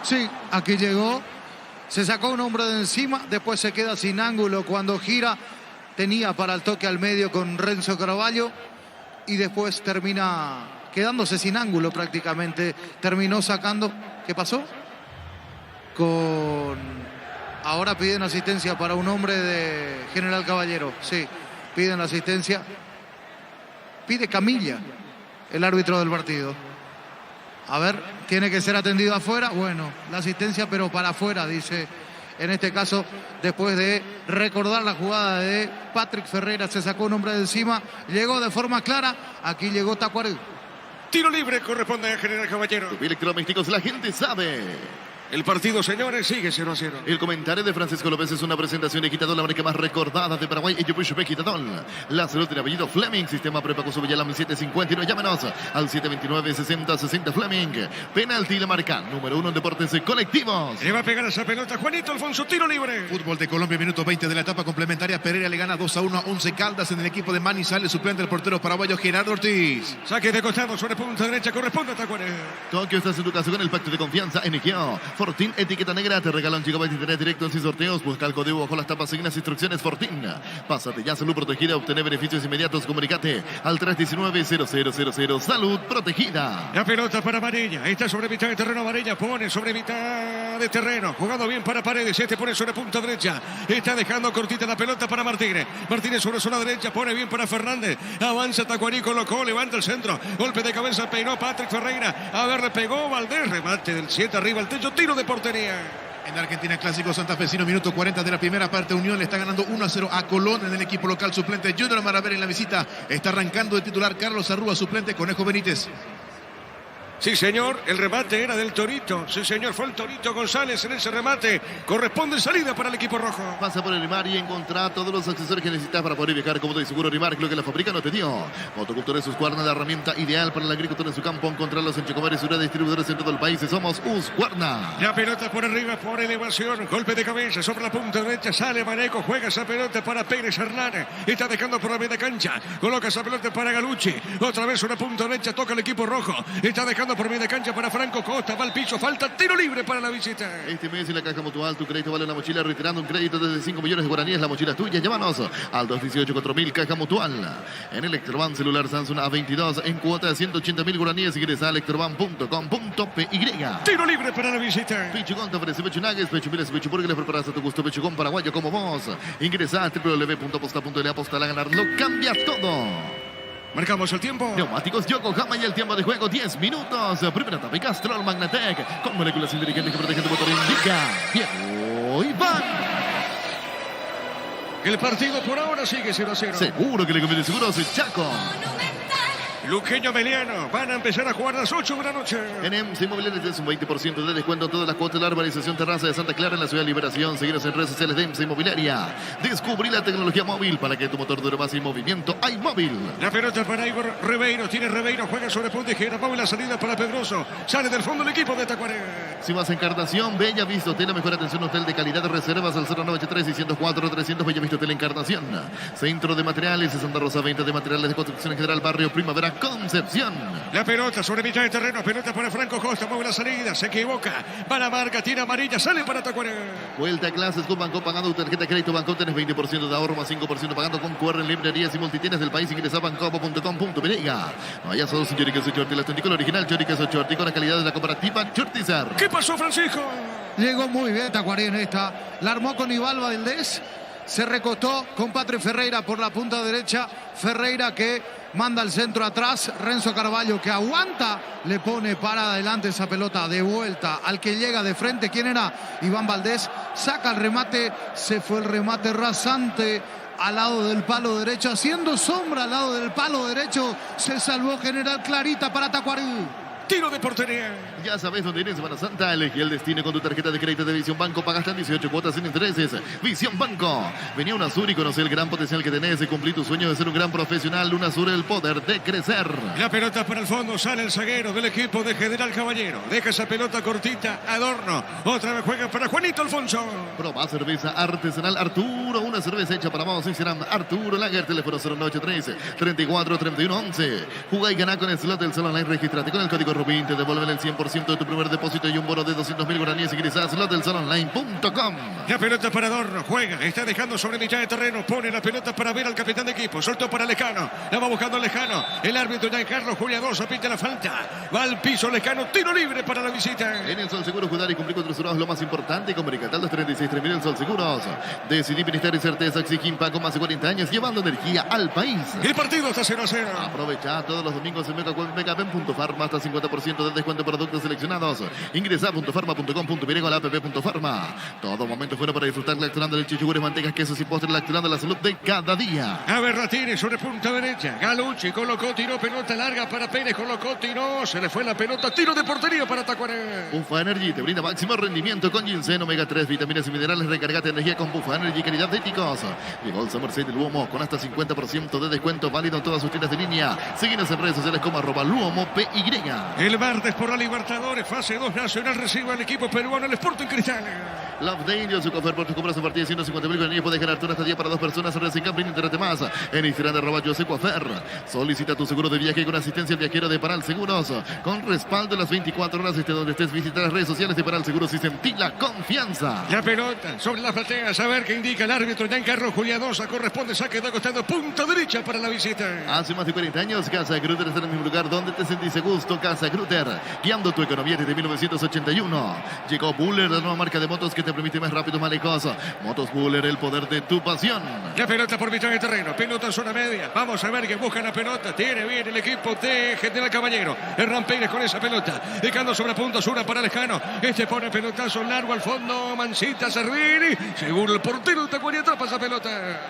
Sí, aquí llegó, se sacó un hombre de encima, después se queda sin ángulo cuando gira. Tenía para el toque al medio con Renzo Carvalho y después termina quedándose sin ángulo prácticamente. Terminó sacando. ¿Qué pasó? Ahora piden asistencia para un hombre de General Caballero. Sí, piden asistencia. Pide Camilla, el árbitro del partido. A ver, tiene que ser atendido afuera. Bueno, la asistencia, pero para afuera, dice. En este caso, después de recordar la jugada de Patrick Ferreira, se sacó un hombre de encima. Llegó de forma clara. Aquí llegó Tacuaré. Tiro libre corresponde a General Caballero. Electrodomésticos, la gente sabe. El partido, señores, sigue 0-0. El comentario de Francisco López es una presentación de Quitadol, la marca más recordada de Paraguay. Y Yupushupé Quitadol. La salud del apellido Fleming. Sistema prepago Subillalam 759. Llámenos al 729-6060 Fleming. Penalti, la marca número 1 en deportes colectivos. Le va a pegar esa pelota Juanito Alfonso. Tiro libre. Fútbol de Colombia, minuto 20 de la etapa complementaria. Pereira le gana 2-1 a 11 Caldas en el equipo de Manizales. Suplente el portero paraguayo Gerardo Ortiz. Saque de costado sobre punta derecha. Corresponde a Tacuaré. Tokio, estás en tu casa con el pacto de confianza en Ikeo. Fortín, etiqueta negra, te regala un GB de internet directo sin sorteos. Busca el código bajo las tapas, siguen las instrucciones. Fortín, pásate ya, salud protegida, obtener beneficios inmediatos. Comunicate al 319-0000. Salud protegida. La pelota para Amarilla, está sobre mitad de terreno. Amarilla pone sobre mitad de terreno, jugando bien para Paredes. Este pone sobre punta derecha, está dejando cortita la pelota para Martínez. Martínez sobre zona derecha, pone bien para Fernández. Avanza Tacuarí, colocó, levanta el centro. Golpe de cabeza, peinó Patrick Ferreira. A ver, le pegó Valdés, remate del 7 arriba al techo, tiro de portería. En Argentina, clásico santafesino, minuto 40 de la primera parte. Unión le está ganando 1-0 a Colón en el equipo local. Suplente Junior Maravera en la visita. Está arrancando de titular Carlos Arrúa, suplente Conejo Benítez. Sí, señor, el remate era del Torito. Sí, señor, fue el Torito González en ese remate. Corresponde salida para el equipo rojo. Pasa por el Rimar y encontrá todos los accesorios que necesitas para poder viajar cómodo y seguro. Rimar, lo que la fábrica no te dio. Motocultores Husqvarna, la herramienta ideal para el agricultor en su campo. Encontrarlos en Chocomar y Sura, distribuidores en todo el país. Somos Husqvarna. La pelota por arriba, por elevación. Golpe de cabeza sobre la punta derecha. Sale Maneco, juega esa pelota para Pérez Hernán. Está dejando por la media cancha. Coloca esa pelota para Galucci. Otra vez una punta derecha, toca el equipo rojo. Está dejando tocando por media cancha para Franco Costa. Va al piso, falta, tiro libre para la visita. Este mes en la Caja Mutual, tu crédito vale una mochila, retirando un crédito desde 5 millones de guaraníes. La mochila es tuya. Llámanos al 218-4000 Caja Mutual. En Electroban celular Samsung A22 en cuota de 180.000 guaraníes. Ingresa a electroban.com.py. Tiro libre para la visita. Pichugón te ofrece pecho nuggets, pecho miles, pecho burger. Les preparas a tu gusto. Pichugón paraguayo como vos. Ingresa a www.aposta.l. Aposta a ganar. Lo cambia todo. Marcamos el tiempo. Neumáticos Yokohama y el tiempo de juego 10 minutos. Primera etapa y Castrol Magnatec con moléculas inteligentes que protegen tu motor. Indica Diego Iván. El partido por ahora sigue 0-0. Seguro que le conviene seguros Chaco. Luqueño Meliano van a empezar a jugar a las 8 de la noche. En EMSA Inmobiliarias es un 20% de descuento en todas las cuotas de la urbanización Terraza de Santa Clara en la ciudad de Liberación. Seguinos en redes sociales de EMSA Inmobiliaria. Descubrí la tecnología móvil para que tu motor dure más en movimiento. Hay móvil. La pelota para Igor Ribeiro. Tiene Ribeiro, juega sobre punta izquierda. Móvil la salida para Pedroso. Sale del fondo el equipo de Tacuaré. Si vas a Encarnación, Bella Vista Hotel, la mejor atención, hotel de calidad. Reservas al 093-604-300. Bella Vista Hotel Encarnación. Centro de Materiales de Santa Rosa, venta de materiales de construcción en general. Barrio Primavera, Concepción. La pelota sobre mitad de terreno. Pelota para Franco Costa. Mueve la salida. Se equivoca. Va la marca. Tira amarilla. Sale para Tacuaré. Vuelta a clases con Banco pagando tu tarjeta de crédito. Banco tenés 20% de ahorro más 5% pagando con QR en librerías y multitiendas del país. Ingresa a bancopo.com.py. No hayas solo sin Choriqueso Shorty. El auténtico, el original Choriqueso Shorty con la calidad de la cooperativa Chortizar. ¿Qué pasó, Francisco? Llegó muy bien Tacuaré en esta. La armó con Iván Valdés. Se recostó con Patri Ferreira por la punta derecha. Ferreira que manda el centro atrás. Renzo Carvalho que aguanta. Le pone para adelante esa pelota de vuelta al que llega de frente. ¿Quién era? Iván Valdés. Saca el remate. Se fue el remate rasante al lado del palo derecho. Haciendo sombra al lado del palo derecho. Se salvó General Clarita para Tacuaré. Tiro de portería. Ya sabes dónde ir en Semana Santa. Elegí el destino con tu tarjeta de crédito de Visión Banco. Pagas hasta 18 cuotas sin intereses. Visión Banco. Venía UNASUR y conoce el gran potencial que tenés. Cumplí tu sueño de ser un gran profesional. UNASUR, el poder de crecer. La pelota para el fondo. Sale el zaguero del equipo de General Caballero. Deja esa pelota cortita. Adorno. Otra vez juega para Juanito Alfonso. Proba cerveza artesanal Arturo. Una cerveza hecha para vos. Serán Arturo Lager. Teléfono 0983-343111. Jugá y ganá con el slot del Salón Online. Registrate con el código Rubín. Te devuelven el 100% de tu primer depósito y un bono de 200.000 guaraníes. Ingresa a slotdelsalonline.com. La pelota para Adorno. Juega. Está dejando sobre mitad de terreno. Pone la pelota para ver al capitán de equipo. Soltó para Lejano. La va buscando Lejano. El árbitro Giancarlo Juliadoso pita la falta. Va al piso Lejano. Tiro libre para la visita. En el Sol Seguros, cuidar y cumplir con tus jurados lo más importante. Comunicate al 236-3000 el Sol Seguros. Decidí, bienestar y certeza. Exigim Paco, más de 40 años llevando energía al país. El partido está 0-0. Aprovecha todos los domingos en Megapen.farma hasta 50% de descuento en productos seleccionados. Ingresa a .farma.com.py con la app.farma. Todo momento fuera para disfrutar lactando el chichugures, mantecas, quesos y postres, lactando la salud de cada día. A ver, la tiene sobre punta derecha. Galucci colocó, tiró pelota larga para Pérez, colocó, tiró, se le fue la pelota, tiro de portería para Tacuaré. Buffa Energy te brinda máximo rendimiento con ginseng, omega 3, vitaminas y minerales. Recargate energía con Buffa Energy, calidad de éticos. Llegó el Summer Sale del Luomo con hasta 50% de descuento válido en todas sus tiendas de línea. Síguenos en redes sociales como @luomopy. El martes por la Libertadores, fase 2, Nacional recibe al equipo peruano, el Sporting Cristal. Love Day, su cofer por tu compra su partida de 150.000 guaraníes. Puedes ganar una estadía para 2 personas. Recién Camping, entérate más en Instagram @josecofer. Solicita tu seguro de viaje con asistencia al viajero de Paral Seguros. Con respaldo las 24 horas desde donde estés. Visita las redes sociales de Paral Seguros y sentí la confianza. La pelota sobre la platea, a ver qué indica el árbitro Giancarlo Juliadosa. Corresponde saque de costado, punta derecha para la visita. Hace más de 40 años, Casa Grutter está en el mismo lugar donde te sentís a gusto. Casa Grutter, guiando tu economía desde 1981. Llegó Buller, la nueva marca de motos que te permite más rápido, más lejos. Motos Buller, el poder de tu pasión. La pelota por mitad de terreno, pelota en zona media. Vamos a ver que busca la pelota. Tiene bien el equipo de General Caballero. Hernán Pérez con esa pelota. Dejando sobre punto Sura para Lejano. Este pone pelotazo largo al fondo. Mancita Servini. Seguro el portero de Tacuaré atrapa esa pelota.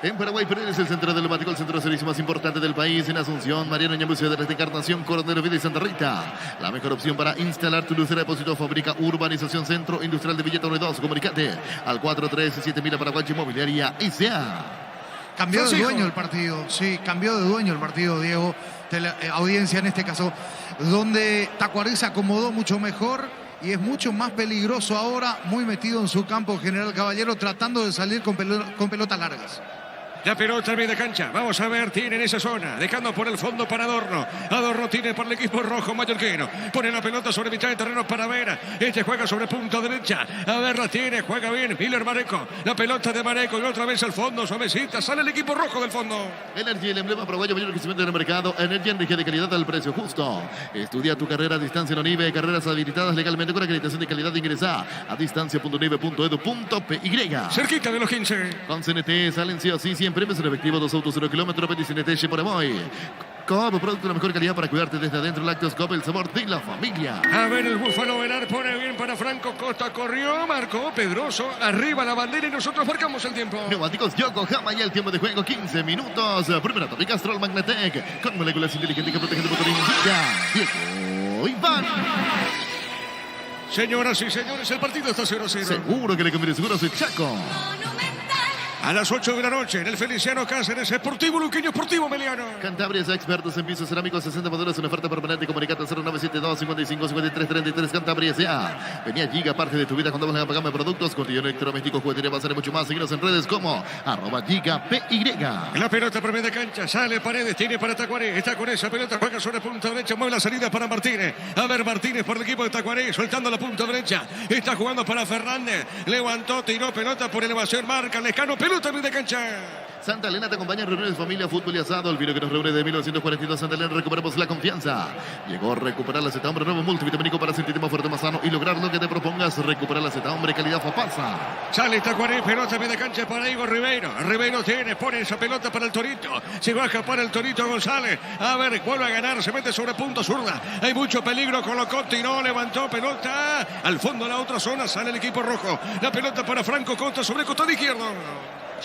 En Paraguay, Pereira es el centro del neumático, el centro de servicio más importante del país. En Asunción, Mariano Ñamucio de la Encarnación, Coronel Vida y Santa Rita. La mejor opción para instalar tu lucera de depósito. Fábrica Urbanización Centro Industrial de Villa Torre 2. Comunicate al 437.000 Paraguay Inmobiliaria ICA. Cambió de Francisco. dueño el partido, sí, cambió de dueño el partido, Diego. Audiencia en este caso, donde Tacuaré se acomodó mucho mejor y es mucho más peligroso ahora, muy metido en su campo General Caballero, tratando de salir con pelotas largas. La pelota en media cancha. Vamos a ver, tiene en esa zona. Dejando por el fondo para Adorno. Adorno tiene para el equipo rojo mallorquino. Pone la pelota sobre mitad de terreno para Vera. Este juega sobre punta derecha. A ver, la tiene. Juega bien. Miller Mareco. La pelota de Mareco. Y otra vez al fondo. Suavecita. Sale el equipo rojo del fondo. Energy, el emblema paraguayo mayor crecimiento en el mercado. Energy, energía de calidad al precio justo. Estudia tu carrera a distancia en ONIVE. Carreras habilitadas legalmente con acreditación de calidad. Ingresa a distancia.unive.edu.py. Cerquita de los 15. Con CNT salen sí o sí 100 premios en efectivo, 2 autos 0 kilómetros. Pedí CNT Cheporemoy. Coop, producto de la mejor calidad para cuidarte desde adentro. Lácteos Coop, el sabor de la familia. A ver, el Búfalo Velar pone bien para Franco Costa. Corrió, marcó Pedroso. Arriba la bandera y nosotros marcamos el tiempo. Neumáticos Yokohama y el tiempo de juego 15 minutos. Primera tópica Stroll Magnetec con moléculas inteligentes que protegen tu motor. Diego Iván. Señoras y señores, el partido está 0-0. Seguro que le conviene, seguro soy Chaco. Monumental. A las 8 de la noche en el Feliciano Cáceres, Sportivo Luqueño, Sportivo Meliano. Cantabria es expertos en pisos cerámicos, 60 modelos en oferta permanente. Comunicate 0972 55 53 33. Cantabria S.A. Venía Giga, parte de tu vida. Contamos la gama de productos, contenido electrodoméstico, juguetería, basar y mucho más. Seguinos en redes como @GigaPY. La pelota por media cancha, sale Paredes, tiene para Tacuaré. Está con esa pelota, juega sobre punta derecha, mueve la salida para Martínez. A ver, Martínez por el equipo de Tacuaré, soltando la punta derecha. Está jugando para Fernández. Levantó, tiró pelota por elevación, marca Lescano, pelota en media cancha. Santa Elena te acompaña en reuniones, familia, fútbol y asado. El vino que nos reúne de 1942. Santa Elena, recuperamos la confianza. Llegó a recuperar la Z, hombre nuevo multivitamínico para sentirte más fuerte, más sano y lograr lo que te propongas. Recuperar la Z, hombre, calidad Fapasa. Sale Tacuaré, pelota en media cancha para Igor Ribeiro. Ribeiro tiene, pone esa pelota para el Torito. Se va a escapar el Torito González. A ver, vuelve a ganar, se mete sobre punto zurda. Hay mucho peligro, colocó, tiró, levantó, pelota. Al fondo de la otra zona sale el equipo rojo. La pelota para Franco Costa sobre costado izquierdo.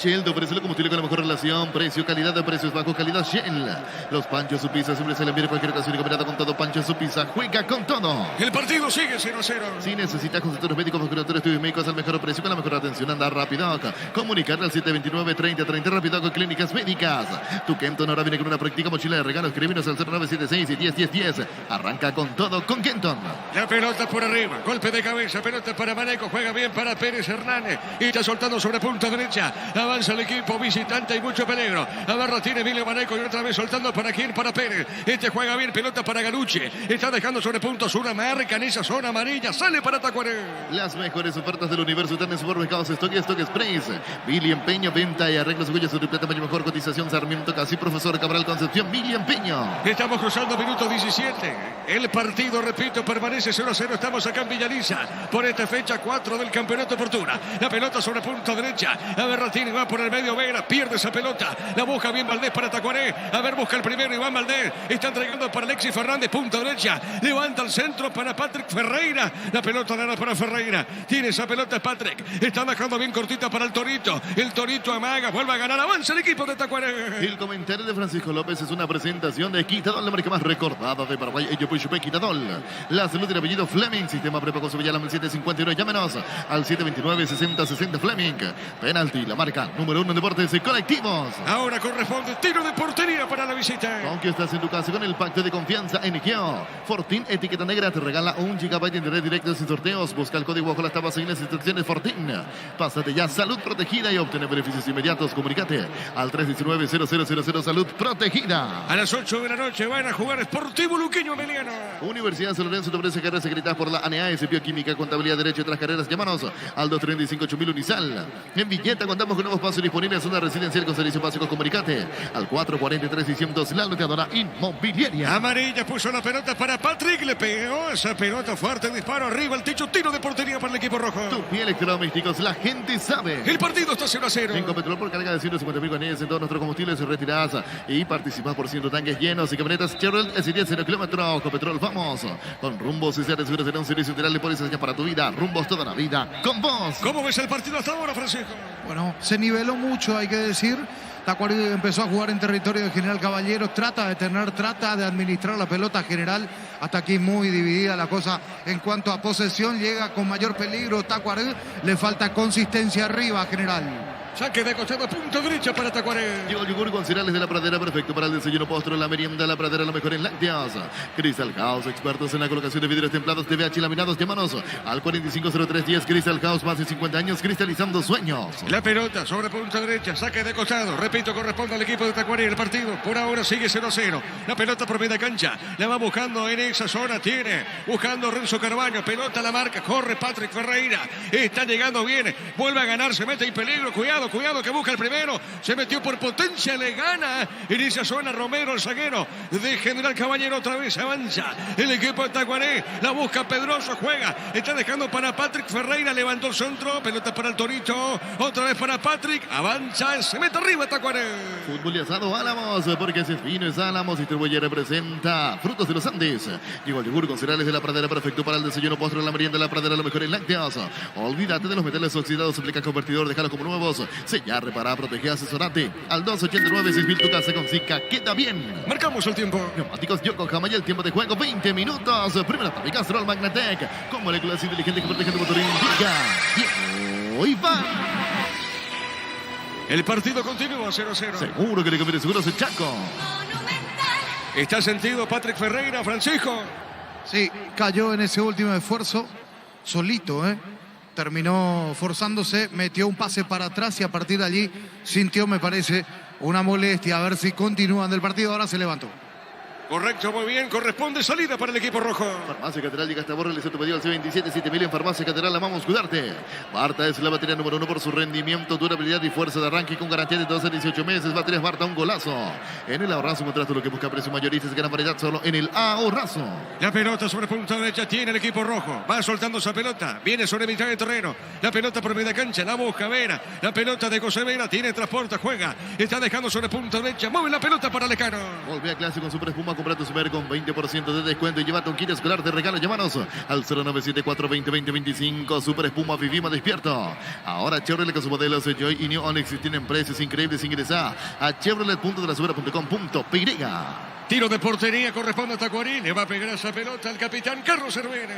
Shell te ofrece el combustible con la mejor relación, precio, calidad de precios bajos, calidad Shell. Los Panchos su pizza siempre se le envía cualquier ocasión y combinada con todo. Pancho su pizza, juega con todo. El partido sigue 0-0. Si necesitas consultores médicos, vacunatorios, estudios médicos al mejor precio con la mejor atención, anda rápido. Comunicarle al 729-3030 rápido con Clínicas Médicas. Tu Kenton ahora viene con una práctica mochila de regalos. Escríbenos al 0976 y 101010. Arranca con todo con Kenton. La pelota por arriba, golpe de cabeza, pelota para Maneco, juega bien para Pérez Hernández y está soltando sobre punta derecha. Avanza el equipo visitante, hay mucho peligro. A ver, la tiene Emilio Maneco y otra vez soltando para quién, para Pérez. Este juega bien, pelota para Galuche. Está dejando sobre punto sur, marca en esa zona amarilla, sale para Tacuaré. Las mejores ofertas del universo están en supermercados Stock y Stock Express. Billy Empeño, venta y arreglos huellas, su triple tamaño, mejor cotización, Sarmiento Casi, Profesor Cabral Concepción, Billy Empeño. Estamos cruzando minuto 17. El partido, repito, permanece 0-0. Estamos acá en Villaliza por esta fecha 4 del Campeonato Apertura. La pelota sobre punta derecha. A ver, Ratini va por el medio, Vera pierde esa pelota. La busca bien Valdés para Tacuaré. A ver, busca el primero Iván Valdés. Está entregando para Alexis Fernández, punta derecha. Levanta el centro para Patrick Ferreira. La pelota la da para Ferreira. Tiene esa pelota Patrick. Está dejando bien cortita para el Torito. El Torito amaga, vuelve a ganar. Avanza el equipo de Tacuaré. El comentario de Francisco López es una presentación de Quitadol, la marca más recordada de Paraguay. Ello Puchupe Quitadol. La salud del apellido Fleming. Sistema prepago Subillalam 751. Llámenos al 729-6060 Fleming. Penalti, la marca número 1 en deportes y colectivos. Ahora corresponde tiro de portería para la visita. Aunque estás en tu casa con el pacto de confianza en Geo. Fortin, etiqueta negra, te regala 1 GB de internet directo sin sorteos. Busca el código bajo las tablas y las instrucciones Fortin. Pásate ya, salud protegida y obtener beneficios inmediatos. Comunícate al 319-0000 Salud Protegida. A las 8 de la noche van a jugar Sportivo Luqueño Meliano. Universidad San Lorenzo te ofrece carreras secretadas por la ANEAS, Bioquímica, Contabilidad, Derecho y otras carreras. Llámanos al 235-8000 Unisal. En Villeta contamos con nuevos espacios disponibles, zona residencial con servicios básicos. Comunicate al 443-600. La loteadora inmobiliaria. Amarilla puso la pelota para Patrick, le pegó esa pelota fuerte, disparo arriba al techo, tiro de portería para el equipo rojo. Tu piel electrodomésticos, la gente sabe. El partido está 0-0. En Copetrol por carga de 150.000 guaneses en todos nuestros combustibles retiradas y participas por 100 tanques llenos y camionetas Chevrolet S10 0 kilómetros. Copetrol, vamos con Rumbos y Seres Seguros, será un servicio integral de pólizas para tu vida. Rumbos toda la vida con vos. ¿Cómo ves el partido hasta ahora, Francisco? Bueno, se niveló mucho, hay que decir. Tacuaré empezó a jugar en territorio de General Caballeros, trata de administrar la pelota general. Hasta aquí muy dividida la cosa en cuanto a posesión, llega con mayor peligro Tacuaré, le falta consistencia arriba, General. Saque de costado, punto derecha para Tacuaré. Llegó el yogur con cereales de la Pradera, perfecto para el desayuno, postre, la merienda. La Pradera, lo mejor en lácteos. Crystal House, expertos en la colocación de vidrios templados de VH laminados. Llámanos al 450310. Crystal House, más de 50 años cristalizando sueños. La pelota sobre punta derecha, saque de costado. Repito, corresponde al equipo de Tacuaré. El partido por ahora sigue 0-0. La pelota por media cancha, la va buscando en esa zona. Tiene, buscando Renzo Carvalho. Pelota a la marca, corre Patrick Ferreira. Está llegando bien, vuelve a ganar, se mete en peligro. Cuidado que busca el primero. Se metió por potencia, le gana en esa zona Romero, el zaguero de General Caballero. Otra vez avanza el equipo de Tacuaré. La busca Pedroso, juega. Está dejando para Patrick Ferreira. Levantó el centro. Pelota para el Torito. Otra vez para Patrick. Avanza. Se mete arriba Tacuaré. Fútbol y asado Álamos, porque ese fino es Álamos. Distribuye, representa Frutos de los Andes. Llegó el yogur con cereales de la Pradera, perfecto para el desayuno, postre, la merienda. La Pradera, lo mejor en lácteos. Olvídate de los metales oxidados. Aplica convertidor, déjalo como nuevos. Sellar, reparar, proteger, asesorate. Al 289-6000 tu casa con Zika. Queda bien. Marcamos el tiempo. Neumáticos Yokohama y el tiempo de juego 20 minutos. Primera parte Castrol Magnatec con moléculas inteligentes que protegen tu motor. Indica Diego Iván. El partido continúa 0-0. Seguro que le conviene seguros el Chaco. Monumental. Está sentido Patrick Ferreira, Francisco. Sí, cayó en ese último esfuerzo solito, ¿eh? Terminó forzándose, metió un pase para atrás y a partir de allí sintió, me parece, una molestia. A ver si continúan del partido. Ahora se levantó. Correcto, muy bien. Corresponde salida para el equipo rojo. Farmacia Catedral, llega hasta Borre, tu pedido al C27 7000 en Farmacia Catedral. Amamos cuidarte. Marta es la batería número 1 por su rendimiento, durabilidad y fuerza de arranque con garantía de 12 a 18 meses. Baterías Marta, un golazo. En el ahorrazo encontrás todo lo que busca precio mayoristas, gran variedad solo en el ahorrazo. La pelota sobre punta derecha tiene el equipo rojo. Va soltando esa pelota. Viene sobre mitad de terreno. La pelota por media cancha. La busca Vera. La pelota de José Vera. Tiene transporte. Juega. Está dejando sobre punta derecha. Mueve la pelota para Lecano. Volve a clase con Super Espuma. Compra tu Super con 20% de descuento y llévate un kit escolar de regalo. Llámanos al 0974-2020-25. Super Espuma Vivima despierto. Ahora Chevrolet con sus modelos Joy y New Onix tienen precios increíbles. Ingresa a chevrolet.delasubera.com.py. Tiro de portería corresponde a Tacuarí. Le va a pegar esa pelota al capitán Carlos Cervera.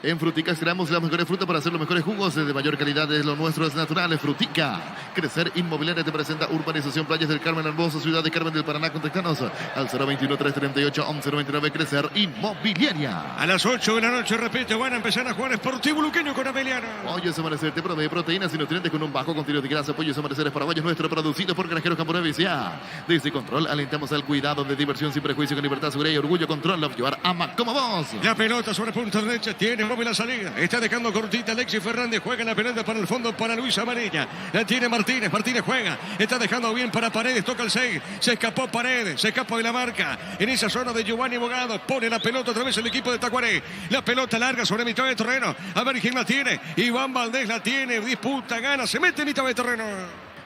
En Fruticas creamos las mejores frutas para hacer los mejores jugos de mayor calidad. Es lo nuestro, es natural. Frutica. Crecer Inmobiliaria te presenta Urbanización Playas del Carmen Hermoso, Ciudad de Carmen del Paraná. Contactanos al 021-338-1199. Crecer Inmobiliaria. A las 8 de la noche, repito, van a empezar a jugar Sportivo Luqueño con Ameliano. Pollos Amanecer te provee proteínas y nutrientes con un bajo contenido de grasa. Pollos Amaneceres Paraguayos, nuestro producido por Granjeros Campo Nuevo S.A. Desde Control alentamos al cuidado de diversión sin prejuicio, con libertad, seguridad y orgullo. Control, Love Llevar ama como vos. La pelota sobre punta derecha tiene móvil la salida. Está dejando cortita Alexis Fernández. Juega la pelota para el fondo para Luis Amarilla. La tiene Martínez. Martínez juega. Está dejando bien para Paredes. Toca el 6. Se escapó Paredes. Se escapa de la marca. En esa zona de Giovanni Bogado. Pone la pelota otra vez el equipo de Tacuaré. La pelota larga sobre mitad de terreno. A ver quién la tiene. Iván Valdés la tiene. Disputa, gana. Se mete en mitad de terreno.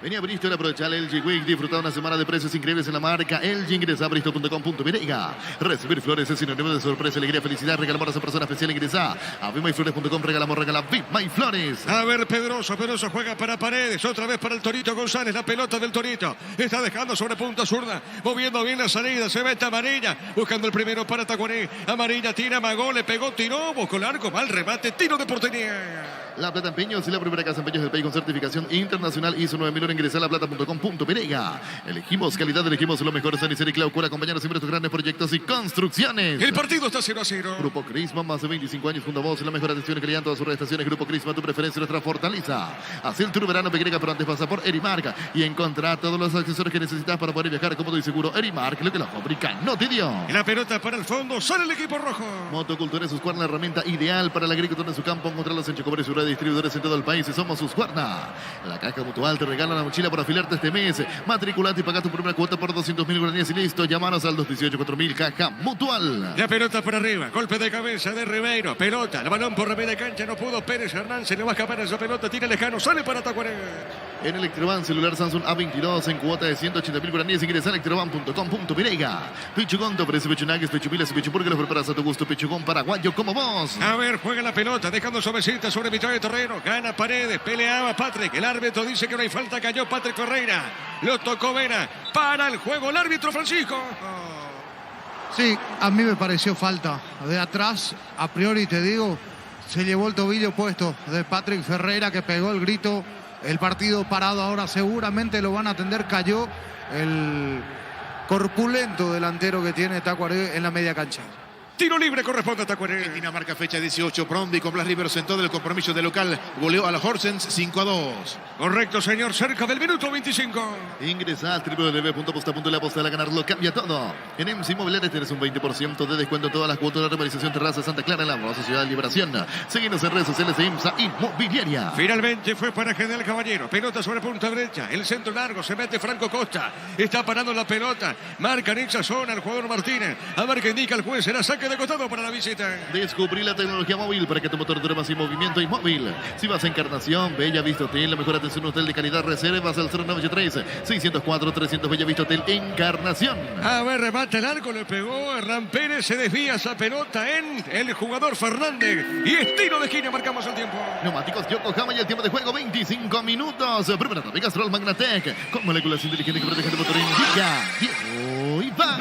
Venía a Bristol a aprovechar el LG Week. Disfrutar una semana de precios increíbles en la marca LG. Ingresa a bristol.com.py. Recibir flores es sinónimo de sorpresa, alegría, felicidad. Regalamos a esa persona especial. Ingresa a vimayflores.com. Regalamos, regala Vimay Flores. A ver, Pedroso juega para Paredes. Otra vez para el Torito González. La pelota del Torito. Está dejando sobre punta zurda. Moviendo bien la salida. Se mete Amarilla. Buscando el primero para Tacuaré. Amarilla tira, amagó, le pegó, tiró. Buscó el arco. Mal remate. Tiro de portería. La Plata Empeños y la primera casa de empeños del país con certificación internacional ISO 9000. Ingresa a laplata.com.py. Elegimos calidad, elegimos lo mejor. San Isidro y Claucura, acompañados siempre de tus grandes proyectos y construcciones. El partido está 0-0. Grupo Crisma, más de 25 años junto a vos. La mejor atención y calidad en todas sus estaciones. Grupo Crisma, tu preferencia, nuestra fortaleza. Así el tour verano Pegrega, pero antes pasa por Erimark y encontrar todos los accesorios que necesitas para poder viajar cómodo y seguro. Erimark, lo que la fábrica no te dio. La pelota para el fondo, sale el equipo rojo. Motocultura es Husqvarna, la herramienta ideal para la agricultura en su campo. Encontrarlos en Chocobres y distribuidores en todo el país. Y somos Husqvarna. La Caja Mutual te regala una mochila por afiliarte este mes. Matriculate y paga tu primera cuota por 200.000 guaraníes y listo. Llámanos al 218-4000. Caja Mutual. La pelota para arriba. Golpe de cabeza de Ribeiro. Pelota. El balón por media cancha. No pudo Pérez Hernán. Se le va a escapar esa pelota. Tira lejano. Sale para Tacuaré. En Electroban celular Samsung A22 en cuota de 180.000 guaraníes. Ingresa a electroban.com.py. Pichugón te ofrece pechunagues, pechupilas y pichupurgue. Los preparas a tu gusto. Pichugón paraguayo como vos. A ver, juega la pelota. Dejando suavecita sobre mitad de terreno. Gana Paredes. Peleaba Patrick. El árbitro dice que no hay falta. Cayó Patrick Ferreira. Lo tocó Vera. Para el juego el árbitro Francisco. Sí, a mí me pareció falta. De atrás, a priori te digo, se llevó el tobillo puesto de Patrick Ferreira, que pegó el grito el partido parado ahora seguramente lo van a atender. Cayó el corpulento delantero que tiene Tacuaré en la media cancha. Tiro libre corresponde a Tacuaré. Dinamarca, fecha 18. Brondby con Blas Rivers en todo el compromiso de local. Goleó a los Horsens 5-2. Correcto, señor. Cerca del minuto 25. Ingresa al www.aposta.la, aposta a ganarlo, cambia todo. En EMSA Inmobiliaria tienes un 20% de descuento en todas las cuotas de la remodelación Terraza Santa Clara en la hermosa ciudad de Liberación. Seguimos en redes sociales de EMSA Inmobiliaria. Finalmente fue para General Caballero. Pelota sobre punta derecha. El centro largo. Se mete Franco Costa. Está parando la pelota. Marca en esa zona el jugador Martínez. A ver qué indica el juez. Será saque de costado para la visita. Descubrí la tecnología móvil para que tu motor dure más en movimiento y móvil. Si vas a Encarnación, Bella Vista Hotel, la mejor atención, hotel de calidad, reservas al 0983-604-300 Bella Vista Hotel Encarnación. A ver, remate el arco, le pegó Hernán Pérez, se desvía esa pelota en el jugador Fernández. Y es tiro de esquina, marcamos el tiempo. Neumáticos Yokohama y el tiempo de juego 25 minutos. Primera etapa, Castrol Magnatec con moléculas inteligentes que protegen tu motor. Indica, Diego y va.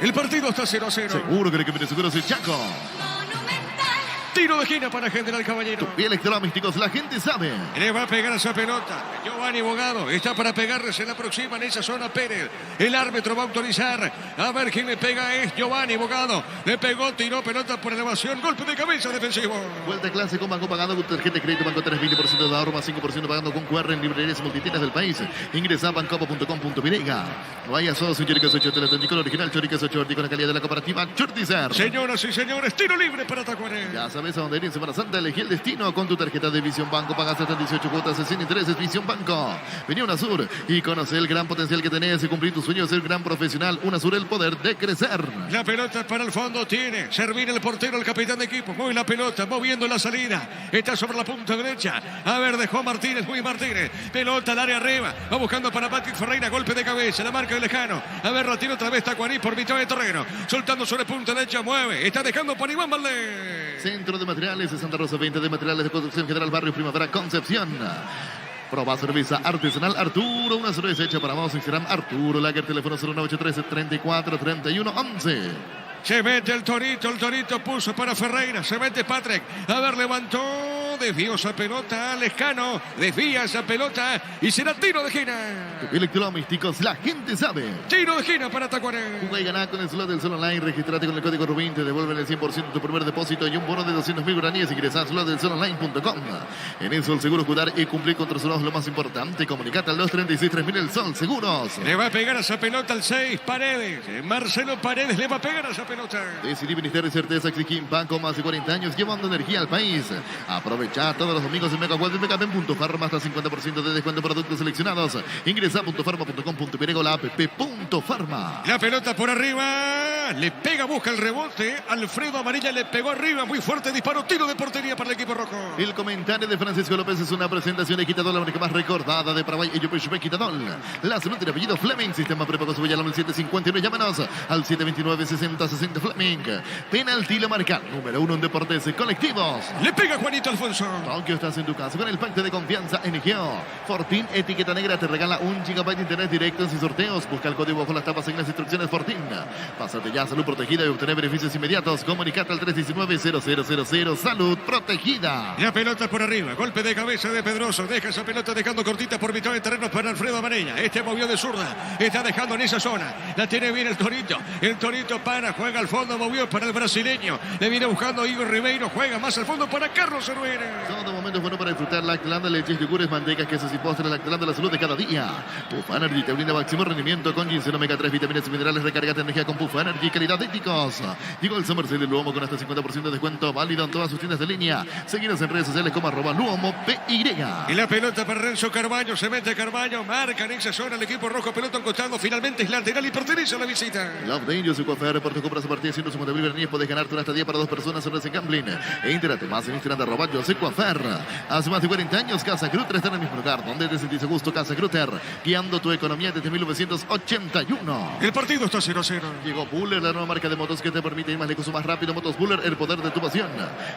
El partido está 0-0. Seguro que viene seguro es el Chaco. Monumental. Tiro de esquina para General Caballero. Y electrodomésticos, la gente sabe. Le va a pegar esa pelota. Giovanni Bogado está para pegarle. Se la aproxima en esa zona Pérez. El árbitro va a autorizar. A ver quién le pega. Es Giovanni Bogado. Le pegó, tiró pelota por elevación. Golpe de cabeza defensivo. Vuelta a clase con banco pagando con tarjeta de crédito. Banco 3, 20% de ahorro más 5% pagando con QR en librerías multitiendas del país. Ingresa a bancopo.com.pirega. No vaya solo su Choricas 8 Teletónico, original Choricas 8 con la calidad de la cooperativa Chortizer. Señoras y señores, tiro libre para Tacuaré. Ya sabes a dónde ir en Semana Santa. Elegí el destino con tu tarjeta de Visión Banco. Pagas hasta 18 cuotas sin intereses. Visión Banco. Vení a UNASUR y conoce el gran potencial que tenés y cumplir tu sueño de ser gran profesional. UNASUR, el poder de crecer. La pelota para el fondo tiene. Servir el portero, el capitán de equipo. Mueve la pelota, moviendo la salida. Está sobre la punta derecha. A ver, dejó Martínez, muy Martínez. Pelota al área arriba. Va buscando para Patrick Ferreira. Golpe de cabeza. La marca de Lejano. A ver, retira otra vez Tacuarí por mitad de terreno. Soltando sobre punta derecha. Mueve. Está dejando para Iván Valdés. Centro de Materiales de Santa Rosa, 20 de materiales de construcción general, barrio Primavera, Concepción. Proba cerveza artesanal Arturo, una cerveza hecha para vos, Instagram Arturo Lager, teléfono 0983-34-31-11. Se mete el Torito puso para Ferreira, se mete Patrick, a ver, levantó, desvió esa pelota, Lescano, desvía esa pelota y será tiro de esquina. Electrodomésticos, la gente sabe. Tiro de esquina para Tacuaré. Juega y gana con el slot del Sol Online, registrate con el código Rubín, te devuelven el 100% de tu primer depósito y un bono de 200.000 guaraníes. Ingresa a slotdelsolonline.com. En el Sol Seguros, cuidar y cumplir con tus solos lo más importante. Comunicate al 236-3000 el Sol Seguros. Le va a pegar a esa pelota al 6, Paredes. Marcelo Paredes le va a pegar a esa pelota. Decidí Ministerio de Certeza Xiquín, banco más de 40 años llevando energía al país. Aprovecha todos los domingos en Mega Web de Megapen.farma hasta 50% de descuento en productos seleccionados. Ingresa a .farma.com.pirego, la app .farma. La pelota por arriba, le pega, busca el rebote. Alfredo Amarilla le pegó arriba, muy fuerte disparo, tiro de portería para el equipo rojo. El comentario de Francisco López es una presentación de Quitadol, la única más recordada de Paraguay. Ello Peshbe Quitadol. La salud del apellido Fleming, sistema prepago su Villalón 759. Llámanos al 729-6060 Fleming. Penalti la marca número 1 en deportes colectivos. Le pega Juanito Alfonso. Tokio, estás en tu casa con el pacto de confianza en Geo. Fortín, etiqueta negra, te regala 1 GB de internet directo en sus sorteos. Busca el código bajo las tapas en las instrucciones Fortín. Pásate ya a Salud Protegida y obtener beneficios inmediatos. Comunicate al 319-0000 Salud Protegida. La pelota por arriba, golpe de cabeza de Pedroso. Deja esa pelota dejando cortita por mitad de terreno para Alfredo Amarella. Este movió de zurda, está dejando en esa zona. La tiene bien el Torito. El Torito para, juega al fondo, movió para el brasileño. Le viene buscando Igor Ribeiro, juega más al fondo para Carlos Cervera. Todo momento es bueno para disfrutar Lactalanda, leches, yogures, mantecas, quesos y postres. Lactalanda, la salud de cada día. Puff Energy te brinda máximo rendimiento con ginseng, omega 3, vitaminas y minerales. Recargate energía con Puff Energy, calidad de éticos. Llegó el Summer Sale de Luomo con hasta 50% de descuento válido en todas sus tiendas de línea. Seguinos en redes sociales como @LuomoPY. Y la pelota para Renzo Carballo, se mete Carballo, marca en esa zona el equipo rojo, pelota en costado, finalmente es lateral y pertenece a la visita. Love Danger, su cofer, por tu compras a partir de 150.000 guaraníes, podés ganarte una estadía para 2 personas en Racing Gambling. E entérate más en Instagram @ José Coafer. Hace más de 40 años, Casa Grutter está en el mismo lugar donde te sentís a gusto. Casa Grutter, guiando tu economía desde 1981. El partido está 0-0. Llegó Buller, la nueva marca de motos que te permite ir más lejos o más rápido. Motos Buller, el poder de tu pasión.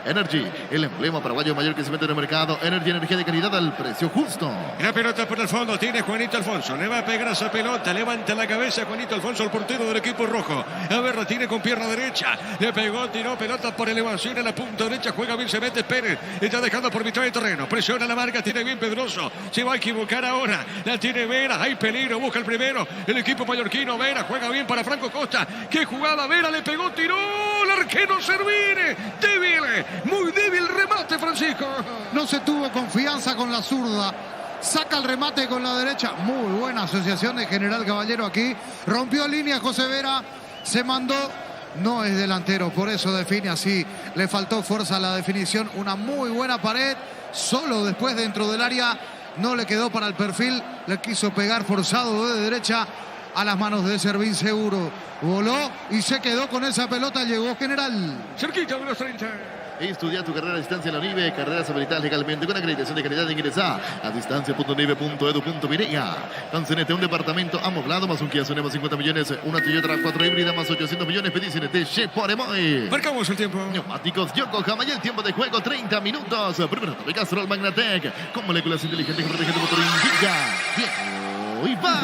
Energy, el emblema paraguayo mayor que se mete en el mercado. Energy, energía de calidad al precio justo. La pelota por el fondo, tiene Juanito Alfonso. Le va a pegar a esa pelota, levanta la cabeza Juanito Alfonso, el portero del equipo rojo. A ver, la tiene con pierna derecha. Le pegó, tiró pelota por elevación a la punta derecha. Juega bien, se mete Pérez. Está dejando por mitad de terreno. Presiona la marca. Tiene bien Pedroso. Se va a equivocar ahora. La tiene Vera. Hay peligro. Busca el primero. El equipo mallorquino. Vera juega bien para Franco Costa. ¡Qué jugada! Vera le pegó. Tiró. El arquero Servine. Débil. Muy débil remate, Francisco. No se tuvo confianza con la zurda. Saca el remate con la derecha. Muy buena asociación de General Caballero aquí. Rompió línea José Vera. Se mandó. No es delantero, por eso define así. Le faltó fuerza a la definición. Una muy buena pared. Solo después dentro del área. No le quedó para el perfil. Le quiso pegar forzado de derecha a las manos de Servín Seguro. Voló y se quedó con esa pelota. Llegó General. Cerquita de los 30. Estudia tu carrera a distancia en la UNIVE, carreras habilitadas legalmente con acreditación de calidad. Ingresa a distancia.unive.edu.vireya. Con CNT, un departamento amoblado más un Kia Sonema 50 millones, una Toyota RAV4 híbrida más 800 millones. Pedí CNT Chevrolet Emoy. Marcamos el tiempo. Neumáticos Yokohama y el tiempo de juego 30 minutos. Primero de Castrol Magnatec con moléculas inteligentes que protegen tu motor. Indica Diego Iván.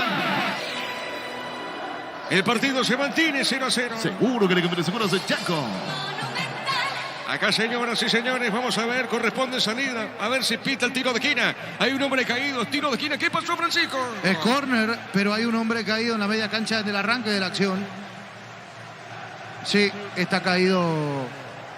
El partido se mantiene 0-0. Seguro que le conviene seguros de Chaco. Acá, señoras y señores, vamos a ver, corresponde salida. A ver si pita el tiro de esquina. Hay un hombre caído, tiro de esquina. ¿Qué pasó, Francisco? Es córner, pero hay un hombre caído en la media cancha desde el arranque de la acción. Sí, está caído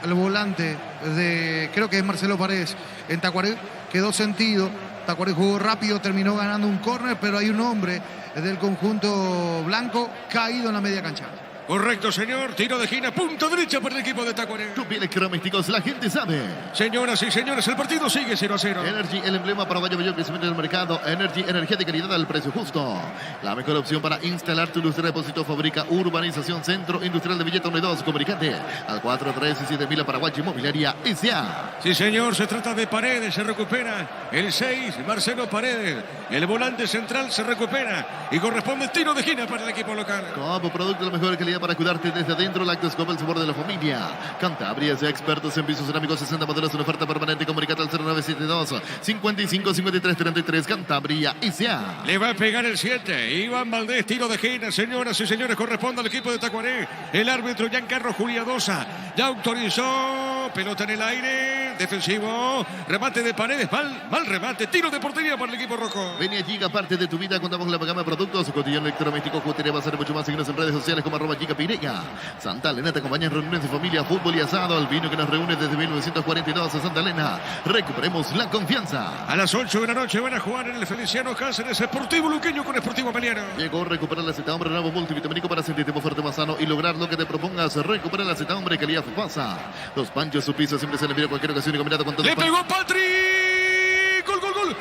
el volante de, creo que es Marcelo Paredes, en Tacuaré. Quedó sentido. Tacuaré jugó rápido, terminó ganando un córner, pero hay un hombre del conjunto blanco caído en la media cancha. Correcto, señor. Tiro de esquina, punta derecha para el equipo de Tacuaré. Tu piel electrodomésticos, la gente sabe. Señoras y señores, el partido sigue 0-0. Energy, el emblema para mayor crecimiento del mercado. Energy, energía de calidad al precio justo. La mejor opción para instalar tu luz de depósito. Fabrica Urbanización Centro Industrial de Villeta 1 y 2. Comunicate al 437.000 a Paraguay Inmobiliaria S.A. Sí, señor, se trata de Paredes. Se recupera el 6, Marcelo Paredes. El volante central se recupera. Y corresponde tiro de esquina para el equipo local. Como producto de la mejor calidad para cuidarte desde adentro, Lactoscope, el sabor de la familia. Cantabria es expertos en pisos cerámicos, 60 modelos, una oferta permanente. Comunicate al 0972 55 53 33. Cantabria S.A. Le va a pegar el 7. Iván Valdés, tiro de esquina. Señoras y señores, corresponde al equipo de Tacuaré. El árbitro Giancarlo Juliadosa ya autorizó. Pelota en el aire. Defensivo. Remate de Paredes. Mal remate. Tiro de portería para el equipo rojo. Ven y Giga, parte de tu vida. Contamos con la gama de productos. Cotillón electrodoméstico. Juguetería va a ser mucho más. Síguenos en redes sociales como @Giga Pireya. Santa Elena te acompaña en reuniones de familia, fútbol y asado. El vino que nos reúne desde 1942 a Santa Elena. Recuperemos la confianza. A las 8 de la noche van a jugar en el Feliciano Cáceres, Sportivo Luqueño con Sportivo Meliano. Llegó a recuperar la Hombre nuevo multivitamínico para sentirte más fuerte, más sano y lograr lo que te propongas. Recupera la Hombre calidad FUPASA. Los panchos, su piso siempre se le envía cualquier ocasión y combinado con todo. Le pegó Patrick. Gol.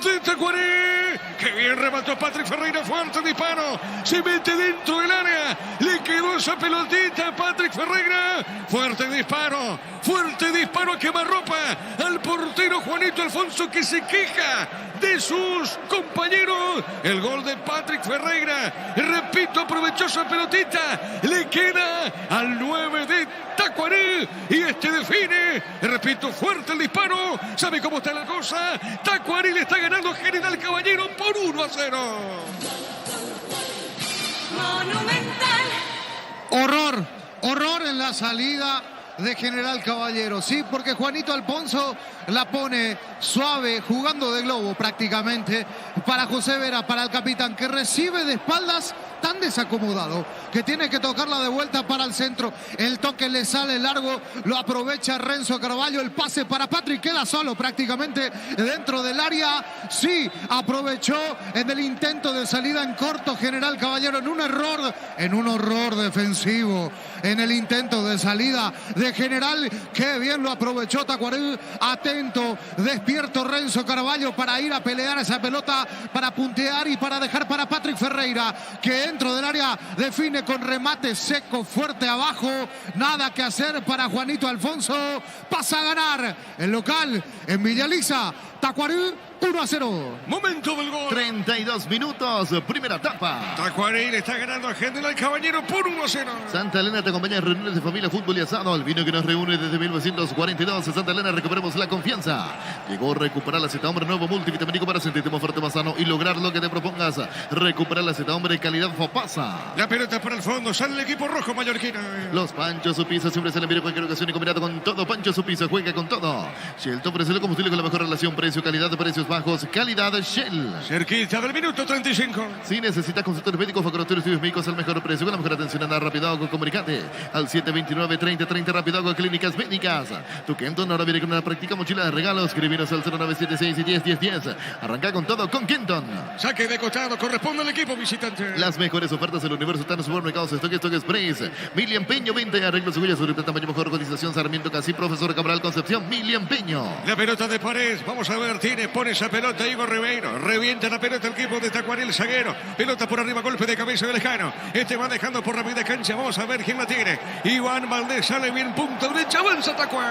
De Tacuaré. Qué bien remató Patrick Ferreira. Fuerte disparo. Se mete dentro del área. Le quedó esa pelotita a Patrick Ferreira. Fuerte disparo. A quemarropa al portero Juanito Alfonso, que se queja de sus compañeros. El gol de Patrick Ferreira. Repito, aprovechó esa pelotita. Le queda al 9 de Tacuaré. Y este define. Repito, fuerte el disparo. ¿Sabe cómo está la cosa? Tacuaré le está ganando General Caballero por 1-0. Monumental. Horror en la salida de General Caballero. Sí, porque Juanito Alfonso la pone suave, jugando de globo prácticamente, para José Vera, para el capitán, que recibe de espaldas, tan desacomodado que tiene que tocarla de vuelta para el centro. El toque le sale largo, lo aprovecha Renzo Carvalho. El pase para Patrick, queda solo prácticamente dentro del área. Sí, aprovechó en el intento de salida en corto General Caballero, en un horror defensivo, en el intento de salida de General. Qué bien lo aprovechó Tacuaré. Atento, despierto Renzo Carvalho para ir a pelear esa pelota, para puntear y para dejar para Patrick Ferreira, que dentro del área define con remate seco, fuerte abajo. Nada que hacer para Juanito Alfonso. Pasa a ganar el local en Villa Elisa Tacuarí 1-0. Momento del gol. 32 minutos, primera etapa. Tacuarí le está ganando a General Caballero por 1-0. Santa Elena te acompaña en reuniones de familia, fútbol y asado. El vino que nos reúne desde 1942. En Santa Elena recuperemos la confianza. Llegó a recuperar la Z-Hombre nuevo multivitamínico para sentirte más fuerte, más sano y lograr lo que te propongas. Recuperar la Z-Hombre calidad Fopasa. La pelota para el fondo, sale el equipo rojo mallorquino. Los Pancho Supiza siempre se le envía cualquier ocasión y combinado con todo. Pancho Supiza juega con todo. Shell te ofrece el combustible con la mejor relación precio-calidad de precios bajos. Calidad Shell. Cerquita del minuto 35. Si necesitas consultores médicos, facturatorios, estudios médicos al mejor precio, con la mejor atención, anda Rapidago, comunicate al 729-3030 Rapidago Clínicas Médicas. Tu Kenton ahora viene con una práctica mochila de regalos. Escribinos al 0976 y 101010. Arranca con todo con Kenton. Saque de costado, corresponde al equipo visitante. Las mejores ofertas del universo están en los supermercados Stock Express. Mili Empeño, venta y arreglo de sobre tamaño, mejor cotización. Sarmiento Casi, Profesor Cabral Concepción, Mili Empeño. La pelota de Paredes, vamos a ver, pone esa pelota Igor Ribeiro, revienta la pelota el equipo de Tacuarí, el zaguero, pelota por arriba, golpe de cabeza de Lejano, va dejando por la media cancha, vamos a ver quién la tiene, Iván Valdés sale bien, punta derecha, avanza Tacuarí.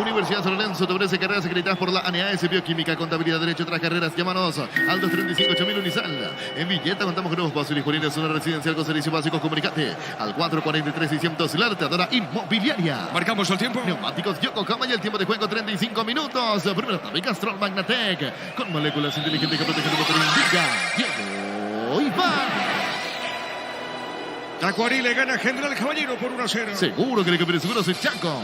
Universidad San Lorenzo te ofrece carreras acreditadas por la ANAS, Bioquímica, Contabilidad, Derecho, otras carreras, llámanos al 235-8000 Unisal. En Villeta contamos con nuevos pasos disponibles, zona residencial con servicios básicos, comunicate al 443-600, la arteadora inmobiliaria. Marcamos el tiempo. Neumáticos Yokohama y el tiempo de juego 35 minutos. Primero también Castrol Magnatec con moléculas inteligentes que protegen el motor. Indica Diego Iván. Tacuarí le gana a General Caballero por 1-0. Seguro que el seguro es Chaco.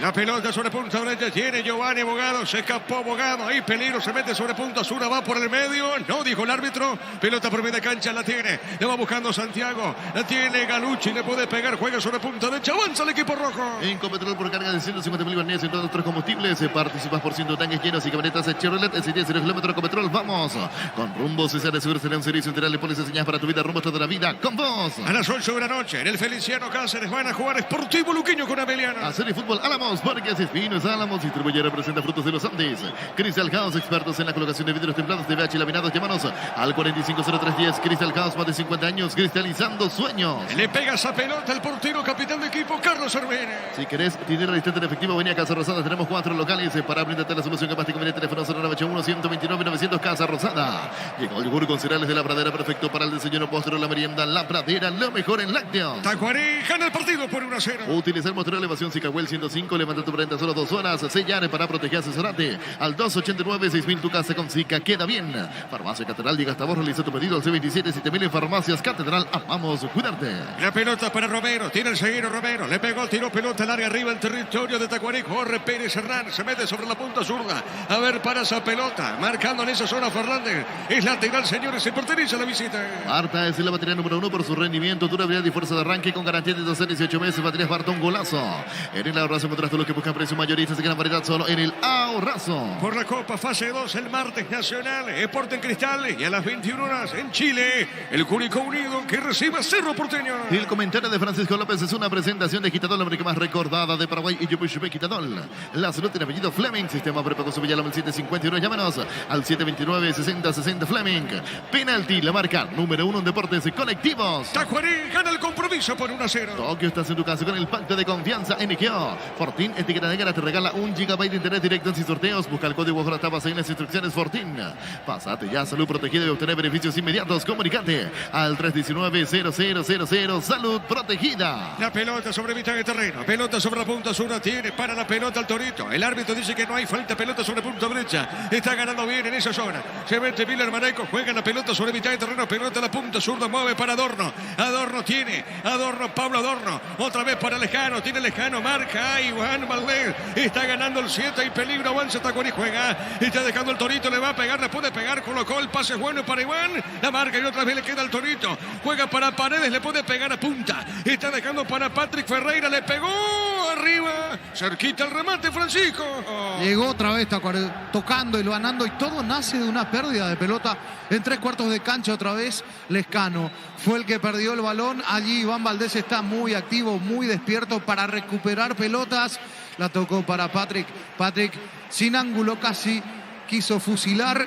La pelota sobre punta derecha tiene Giovanni Bogado, se escapó Bogado, hay peligro, se mete sobre punta sur, va por el medio, no dijo el árbitro, pelota por media cancha, la tiene, le va buscando Santiago, la tiene Galucci, le puede pegar, juega sobre punta derecha, avanza el equipo rojo. En Copetrol por carga de 150.000 barnices en todos nuestros combustibles, participas por 100 tanques llenos y camionetas Chevrolet, S10 0 kilómetros Copetrol, vamos, con Rumbo César de Seguro será un servicio integral, le pones enseñanzas para tu vida, rumbo toda la vida, con vos. A las 8 de la noche, en el Feliciano Cáceres van a jugar Sportivo Luqueño con Abeliano. Hacer y fútbol Álamos, Parques Espinos Álamos, distribuye representa frutos de los Andes. Crystal House, expertos en la colocación de vidrios templados de VH laminados, llámanos al 450310. Crystal House, más de 50 años, cristalizando sueños. Le pega esa pelota el portero, capitán de equipo, Carlos Cervera. Si querés dinero distante en efectivo, venía a Casa Rosada. Tenemos 4 locales para brindarte la solución capaz de convenir. Teléfono 0981-129-900, Casa Rosada. Llegó el yogur con cereales de La Pradera, perfecto para el desayuno, postre, la merienda. La Pradera, lo mejor en lácteos. Tacuarí gana el partido por 1-0. Utiliza el motor de elevación Cicahuel 105. Levanta tu prenda solo 2 horas. Sellar para proteger, asesorate al 289-6000. Tu casa con Cica queda bien. Farmacia Catedral, llega hasta vos, realiza tu pedido al C27-7000 en Farmacias Catedral. Amamos cuidarte. La pelota para Romero, tiene el seguero Romero, le pegó, tiró pelota larga arriba en territorio de Tacuarí, corre Pérez Hernán, se mete sobre la punta zurda, a ver para esa pelota, marcando en esa zona Fernández, es lateral señores, se pertenece a la visita. Marta es la batería número 1 por su rendimiento, durabilidad y fuerza de arranque con garantía de 12 a 18 meses, baterías Bartón Golazo. En el ahorrazo encontrás todo lo que buscan precio mayorista, se gran variedad solo en el ahorrazo. Por la Copa Fase 2 el martes Nacional, Sport en Cristal y a las 21 horas en Chile, el Curicó Unido que recibe a Cerro Porteño. El comentario de Francisco López es una presentación de Quitadol, la marca más recordada de Paraguay y Yupushpe Quitadol. La salud tiene apellido Fleming, sistema prepago su Villaloma el 751, llámanos al 729-6060 Fleming. Penalti, la marca número 1 en deportes colectivos. Tacuarí gana el compromiso por 1-0. Tokio estás en tu casa con el pacto de confianza NGO. Fortín, etiqueta negra, te regala 1 GB de internet directo sin sorteos. Busca el código bajo la tapa en las instrucciones Fortín. Pásate ya, salud protegida y obtener beneficios inmediatos. Comunicate al 319-0000, salud protegida. La pelota sobre mitad de terreno, pelota sobre la punta sur, tiene para la pelota al Torito. El árbitro dice que no hay falta, pelota sobre punta derecha. Está ganando bien en esa zona. Se mete Miller Mareco, juega la pelota sobre mitad de terreno, pelota a la punta zurda, mueve para Adorno. Adorno tiene, Adorno, Pablo Adorno. Otra vez para Lejano, tiene Lejano, marca Iván Valdés. Está ganando el 7 y peligro, avanza Tacuarí, juega. Está dejando el Torito, le va a pegar, le puede pegar, colocó el pase bueno para Iván. La marca y otra vez le queda al Torito. Juega para Paredes, le puede pegar a punta. Está dejando para Patrick Ferreira, le pegó arriba. Cerquita el remate, Francisco. Llegó otra vez Tacuarí, tocando y ganando, y todo nace de una pérdida de pelota en 3/4 de cancha. Otra vez Lescano fue el que perdió el balón. Allí Iván Valdés está muy activo, muy despierto para recuperar pelotas. La tocó para Patrick. Patrick sin ángulo casi quiso fusilar.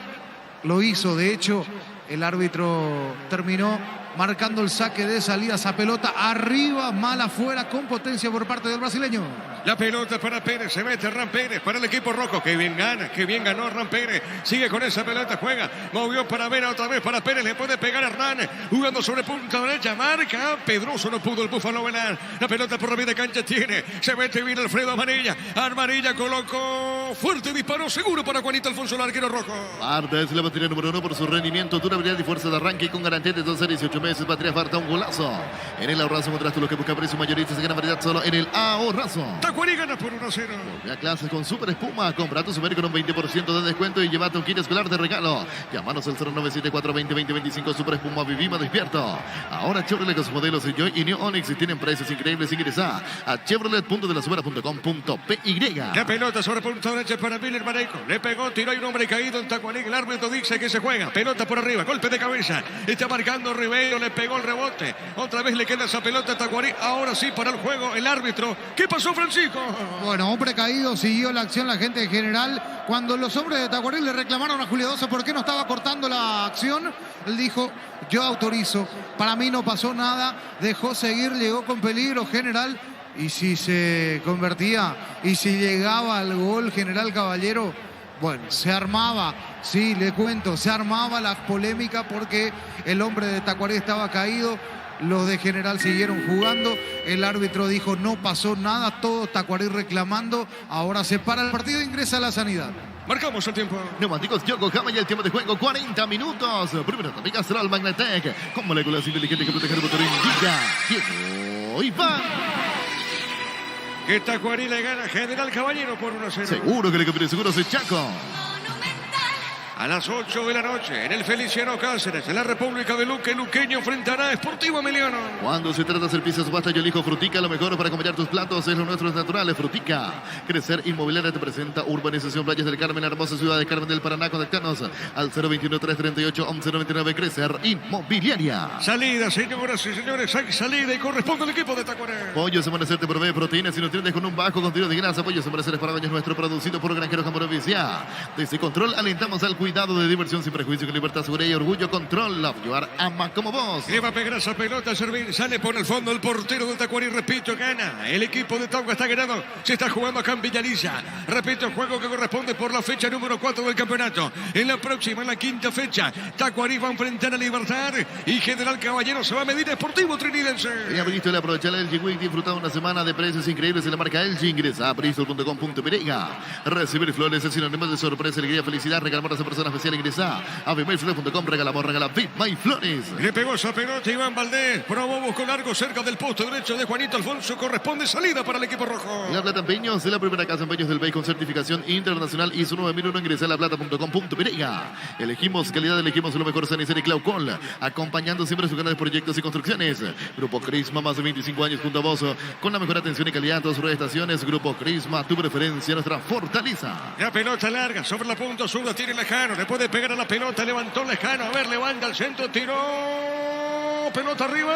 Lo hizo, de hecho, el árbitro terminó marcando el saque de salida. Esa pelota arriba, mal afuera, con potencia por parte del brasileño. La pelota para Pérez, se mete Hernán Pérez para el equipo rojo. Que bien gana, que bien ganó Hernán Pérez. Sigue con esa pelota, juega. Movió para Vera otra vez para Pérez. Le puede pegar a Hernán. Jugando sobre punta derecha, marca. Pedroso no pudo el Búfalo Velar. La pelota por la media cancha tiene. Se mete bien Alfredo Amarilla. Amarilla colocó fuerte disparo seguro para Juanito Alfonso, el arquero rojo. Marta es la batería número 1 por su rendimiento, durabilidad y fuerza de arranque con garantía de 12 a 18 meses. Patria Farta un golazo. En el ahorrazo contrasto lo que busca precio mayorista. Se gana variedad solo en el ahorrazo. Tacuarí gana por 1-0. Ya clases con Super Espuma. Compra tu Super con un 20% de descuento y llévate un kit escolar de regalo. Llámanos al 0974-20-2025. Super Espuma, vivimos despierto. Ahora Chevrolet con sus modelos Joy y New Onix tienen precios increíbles. Ingresa a chevrolet.delasubera.com.py. La pelota sobre punta derecha para Miller Mareico. Le pegó, tiró, hay un hombre caído en Tacuarí. El árbitro dice que se juega. Pelota por arriba, golpe de cabeza. Está marcando Ribeiro, le pegó el rebote. Otra vez le queda esa pelota a Tacuarí. Ahora sí para el juego el árbitro. ¿Qué pasó, Francisco? Bueno, hombre caído, siguió la acción la gente de General. Cuando los hombres de Tacuarí le reclamaron a Julio Dosa por qué no estaba cortando la acción, él dijo, yo autorizo. Para mí no pasó nada, dejó seguir, llegó con peligro General. Y si se convertía, y si llegaba al gol General Caballero, bueno, se armaba, sí, le cuento, se armaba la polémica porque el hombre de Tacuarí estaba caído. Los de General siguieron jugando. El árbitro dijo no pasó nada. Todo Tacuarí reclamando. Ahora se para el partido e ingresa a la sanidad. Marcamos el tiempo. Neumáticos Yokohama y el tiempo de juego 40 minutos. Primero también Astral Magnatec con moléculas inteligentes que protegen el motor indica. Diego Iván. Que Tacuarí le gana General Caballero por 1-0. Seguro que le campeón seguro es Chaco. A las 8 de la noche, en el Feliciano Cáceres, en la República de Luque, Luqueño enfrentará a Sportivo Emiliano. Cuando se trata de hacer pizzas basta, yo elijo Frutica. Lo mejor para acompañar tus platos es lo nuestro, es natural, es Frutica. Crecer Inmobiliaria te presenta Urbanización Playas del Carmen, la hermosa ciudad de Carmen del Paraná. Contactanos al 021-338-1199. Crecer Inmobiliaria. Salida, señoras y señores, hay salida y corresponde al equipo de Tacuarí. Pollos Amanecer te provee proteínas y nutrientes con un bajo contenido de grasa. Pollos Amanecer para baños nuestro, producido por Granjeros Camorovicia. Desde Control alentamos al cuidado de diversión sin prejuicio, con libertad, seguridad y orgullo. Control, Love You Are, ama como vos. Le va a pegar esa pelota a Servín, sale por el fondo el portero de Tacuarí, repito, gana. El equipo de Tauca está ganando, se está jugando acá en Villarilla. Repito, el juego que corresponde por la fecha número 4 del campeonato. En la próxima, en la quinta fecha, Tacuarí va a enfrentar a Libertad y General Caballero se va a medir a Sportivo Trinidense. Ya visto el aprovechar el LG Week, disfrutado una semana de precios increíbles en la marca LG. Ingresa a bristol.com.py. Recibir flores es sinónimo de sorpresa, alegría, felicidad. Regalamos a esa persona especial. Ingresa a bmayflores.com. Regalamos, regala Bit My Flores. Le pegó esa pelota Iván Valdés. Probó, buscó largo cerca del poste derecho de Juanito Alfonso. Corresponde salida para el equipo rojo. La Plata Empeños es la primera casa empeños del país con certificación internacional ISO 9001. Ingresa a laplata.com.py. Elegimos calidad, elegimos lo mejor. Sanicer y Claucol, acompañando siempre sus grandes proyectos y construcciones. Grupo Crisma, más de 25 años junto a vos, con la mejor atención y calidad en todas sus estaciones. Grupo Crisma, tu preferencia, nuestra fortaleza. La pelota larga sobre la punta zurda, tiene Lejano, le puede pegar a la pelota, levantó Lejano, a ver, levanta al centro, tiró, pelota arriba,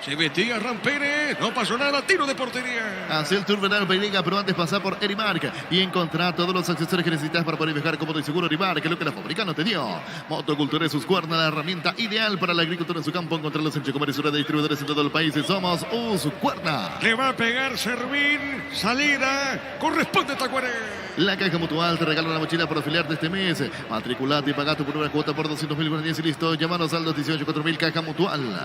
se metía Hernán Pérez, no pasó nada, tiro de portería. Hace el tour Renal Peiriga, pero antes pasar por Erimark y encontrar todos los accesorios que necesitas para poder viajar cómodo y seguro. Erimark, que es lo que la fábrica no te dio. Motocultura y sus cuernas, la herramienta ideal para la agricultura en su campo. Encontrarlos en Checomer y Sura de distribuidores en todo el país. Somos Uscuerna. Le va a pegar Servín, salida, corresponde a Tacuarí. La Caja Mutual te regala una mochila para afiliarte este mes. Matriculate y paga tu primera cuota por 200.000 guaraníes y listo. Llámanos al 218-4000 Caja Mutual.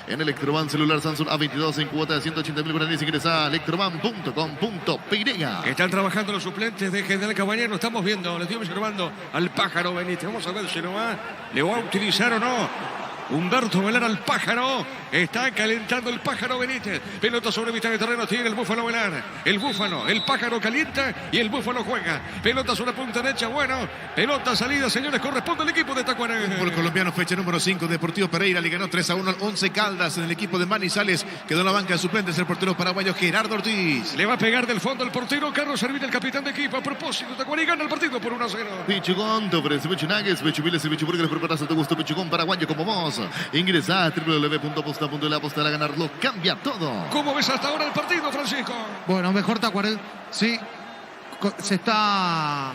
En Electroban celular Samsung A22 en cuota de 180.000 guaraníes. Ingresa a electroban.com.py. Están trabajando los suplentes de General Caballero. Estamos viendo, le estoy observando al Pájaro Benítez. Vamos a ver si le va a utilizar o no. Humberto Velar al Pájaro. Está calentando el Pájaro Benítez. Pelota sobre mitad de terreno. Tiene el Búfalo Velar. El Búfalo. El Pájaro calienta y el Búfalo juega. Pelota sobre punta derecha. Bueno. Pelota salida, señores. Corresponde al equipo de Tacuarí. Fútbol colombiano, fecha número 5. Deportivo Pereira le ganó 3-1 al 11 Caldas. En el equipo de Manizales quedó en la banca de suplentes el portero paraguayo Gerardo Ortiz. Le va a pegar del fondo el portero Carlos Servín, el capitán de equipo. A propósito, Tacuarí gana el partido por 1-0. Pichugón, te ofrece Pichunagues, Pichubiles y Pichuburgues. Preparas a tu gusto. Pichugón paraguayo como vos. Ingresa a www.aposta.la. Apostar a ganarlo cambia todo. ¿Cómo ves hasta ahora el partido, Francisco? Bueno, mejor Tacuarí. Sí, se está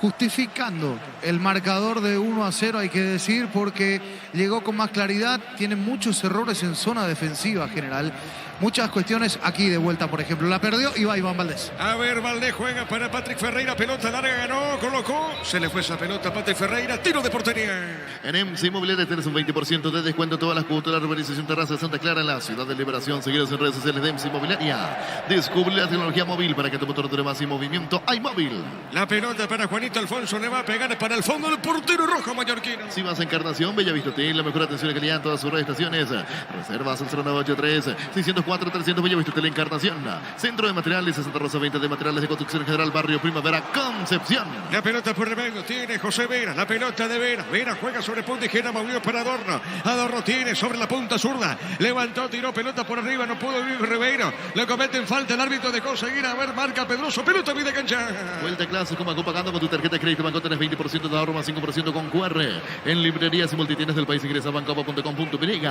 justificando el marcador de 1-0, hay que decir, porque llegó con más claridad, tiene muchos errores en zona defensiva general, muchas cuestiones aquí de vuelta, por ejemplo, la perdió y va Iván Valdés. A ver, Valdés juega para Patrick Ferreira, pelota larga, ganó, colocó, se le fue esa pelota a Patrick Ferreira, tiro de portería. En MC Inmobiliaria tenés un 20% de descuento en todas las cuotas de la urbanización Terraza de Santa Clara en la ciudad de Liberación. Seguidos en redes sociales de MC Inmobiliaria. Descubre la tecnología móvil para que tu motor dure más y movimiento. Hay móvil. La pelota para Juanito Alfonso, le va a pegar para el fondo del portero rojo mallorquino. Si vas a Encarnación, Bellavista Hotel, la mejor atención y calidad en todas sus estaciones. Reservas al 0983-604-300 Bellavista Hotel Encarnación. Centro de Materiales de Santa Rosa, venta de materiales de construcción general, barrio Primavera, Concepción. La pelota por Remedio tiene José Vera, la pelota de Vera. Vera juega sobre punta izquierda, movido para Adorno. Adorno tiene sobre la punta zurda. Levantó, tiró pelota por arriba, no pudo vivir Ribeiro. Le cometen falta, el árbitro dejó seguir. A ver, marca Pedroso, pelota vida cancha. Vuelta a clase como Banco pagando con tu tarjeta de crédito. Banco tenés 20% de ahorro más 5% con QR. En librerías y multitiendas del país ingresa a bancopa.com.py.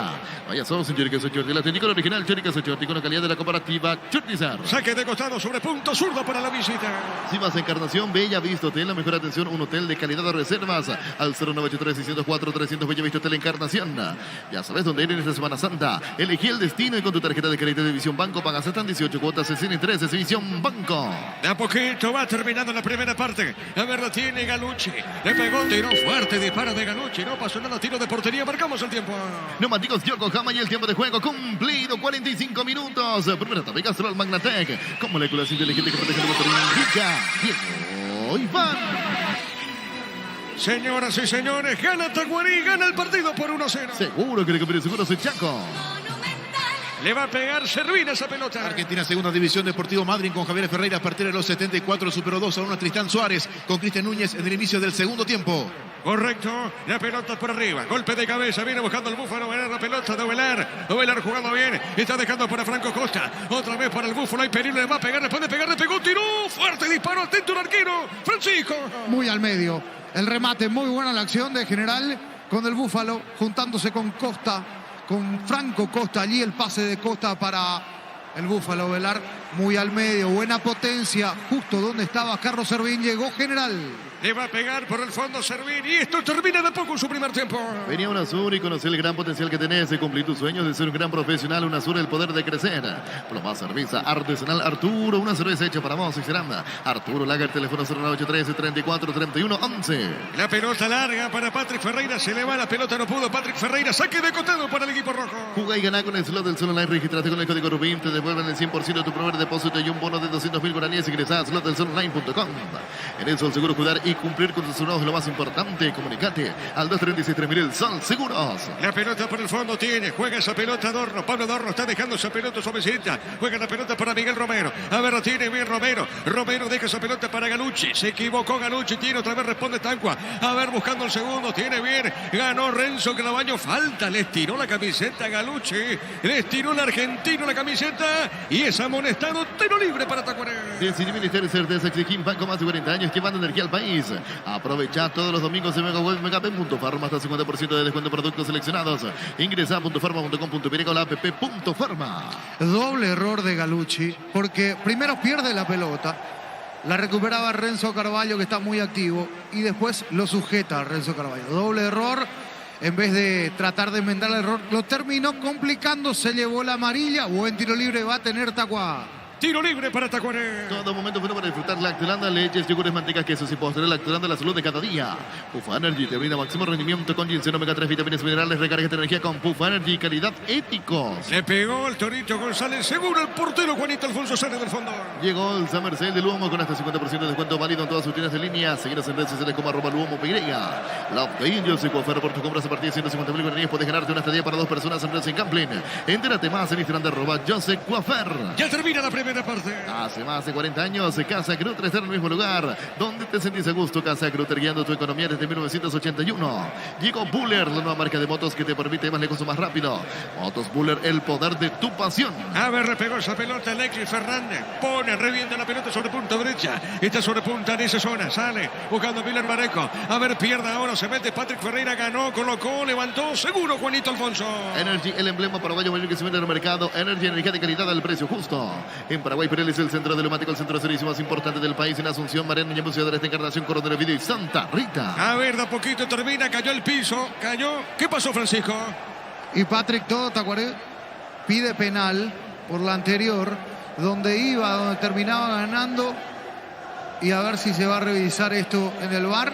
Vaya, somos en Chorica Sochorti, el auténtico original Chorica Sochorti con la calidad de la comparativa Chortizar. Saque de costado sobre punto zurdo para la visita. Si vas a Encarnación, Bellavista Hotel, la mejor atención, un hotel de calidad de reservas al 0983-604-300 Bellavista Hotel Encarnación. Ya sabes dónde ir en esta Semana Santa. Elegí el destino y con tu tarjeta de crédito de División Banco pagas hasta 18 cuotas, 63 es División Banco. De a poquito va terminando la primera parte. A ver, la tiene Galucci. Le pegó, tiró fuerte, disparo de Galucci. No pasó nada, tiro de portería. Marcamos el tiempo. Neumáticos Yokohama y el tiempo de juego cumplido, 45 minutos. Primera etapa, Castrol Magnatec, con moléculas inteligentes que protegen el motor. Indica Diego Iván. Señoras y señores, gana Tacuarí, gana el partido por 1-0. Seguro que le conviene, seguro soy Chaco. Le va a pegar Servina esa pelota. Argentina, segunda división, Deportivo Madryn con Javier Ferreira a partir de los 74, superó 2-1 a Tristán Suárez con Cristian Núñez en el inicio del segundo tiempo. Correcto, la pelota por arriba, golpe de cabeza, viene buscando el Búfalo, ganar la pelota de Ovelar. Ovelar jugando bien, está dejando para Franco Costa, otra vez para el Búfalo, hay peligro, le va a pegar, le puede pegar, le pegó, tiró, fuerte disparo, atento el arquero, Francisco. Muy al medio, el remate, muy buena la acción de General con el Búfalo, juntándose con Costa, con Franco Costa, allí el pase de Costa para el Búfalo Velar, muy al medio, buena potencia, justo donde estaba Carlos Servín, llegó General. Le va a pegar por el fondo Servín y esto termina de poco su primer tiempo. Venía UNASUR y conocer el gran potencial que tenés de cumplir tus sueños de ser un gran profesional. UNASUR, el poder de crecer. Ploma cerveza artesanal Arturo, una cerveza hecha para vos y Ceranda. Arturo Lager, teléfono 0983-34-31-11. La pelota larga para Patrick Ferreira, se le va la pelota, no pudo Patrick Ferreira, saque de costado para el equipo rojo. Juga y gana con el slot del Sol Online, registrate con el código RUBIM, te devuelven el 100% de tu primer depósito y un bono de 200.000 guaraníes ingresada a slotdelsolonline.com. En el Sol Seguro, cuidar y cumplir con tus seguros es lo más importante. Comunicate al 236-3000 Sol Seguros. La pelota por el fondo tiene, juega esa pelota Adorno, Pablo Adorno está dejando esa pelota suavecita, juega la pelota para Miguel Romero, a ver, la tiene bien Romero, Romero deja esa pelota para Galucci, se equivocó Galucci, tiene otra vez, responde Tancua, a ver, buscando el segundo, tiene bien, ganó Renzo Clavaño, falta, le estiró la camiseta a Galucci, le estiró el argentino la camiseta y es amonestado, tiro libre para Tacuaré. Decidí Ministerio de Certeza, Exigim, Banco más de 40 años que manda energía al país. Aprovecha todos los domingos en MegaWeb, Megapen.farma, hasta 50% de descuento en productos seleccionados. Ingresa a .farma.com.py con la app .farma. Doble error de Galucci, porque primero pierde la pelota, la recuperaba Renzo Carvalho, que está muy activo, y después lo sujeta a Renzo Carvalho. Doble error, en vez de tratar de enmendar el error, lo terminó complicando, se llevó la amarilla. Buen tiro libre va a tener Tacuá. Tiro libre para Tacuaré. Todo momento bueno para disfrutar Lactolanda, leches, yogures, mantecas, quesos y postres. Lactolanda, la salud de cada día. Pufa Energy te brinda máximo rendimiento con ginseng, omega 3, vitaminas minerales. Recarga de energía con Pufa Energy, calidad éticos. Le pegó el Torito González, seguro el portero Juanito Alfonso sale del fondo. Llegó el San Marcel del Humo con hasta 50% de descuento válido en todas sus tiendas de línea. Seguinos en redes sociales como @Humo-PY. Love the Angels y Coafer por tus compras a partir de 150.000 guaraníes. Puedes ganarte una estadía para 2 personas en Racing Gambling. Entérate más en Instagram de @Joseph Coafer. Ya termina la primera parte. Hace más de 40 años, Casa Grutter está en el mismo lugar donde te sentís a gusto. Casa Grutter guiando tu economía desde 1981. Llegó Buller, la nueva marca de motos que te permite ir más lejos o más rápido. Motos Buller, el poder de tu pasión. A ver, repegó esa pelota Alexis Fernández. Pone, revienta la pelota sobre punta derecha. Está sobre punta en esa zona. Sale buscando a Miller Bareco. A ver, pierde ahora. Se mete Patrick Ferreira. Ganó, colocó, levantó. Seguro Juanito Alfonso. Energy, el emblema paraguayo mayor que se vende en el mercado. Energy, energía de calidad al precio justo. En En Paraguay, Pereles, el centro diplomático, el centro de servicio más importante del país. En Asunción, Marén, Niña Museo de esta Encarnación, Coronel Video y Santa Rita. A ver, de a poquito termina, cayó el piso, cayó. ¿Qué pasó, Francisco? Y Patrick Todo Tacuaré pide penal por la anterior, donde iba, donde terminaba ganando. Y a ver si se va a revisar esto en el VAR.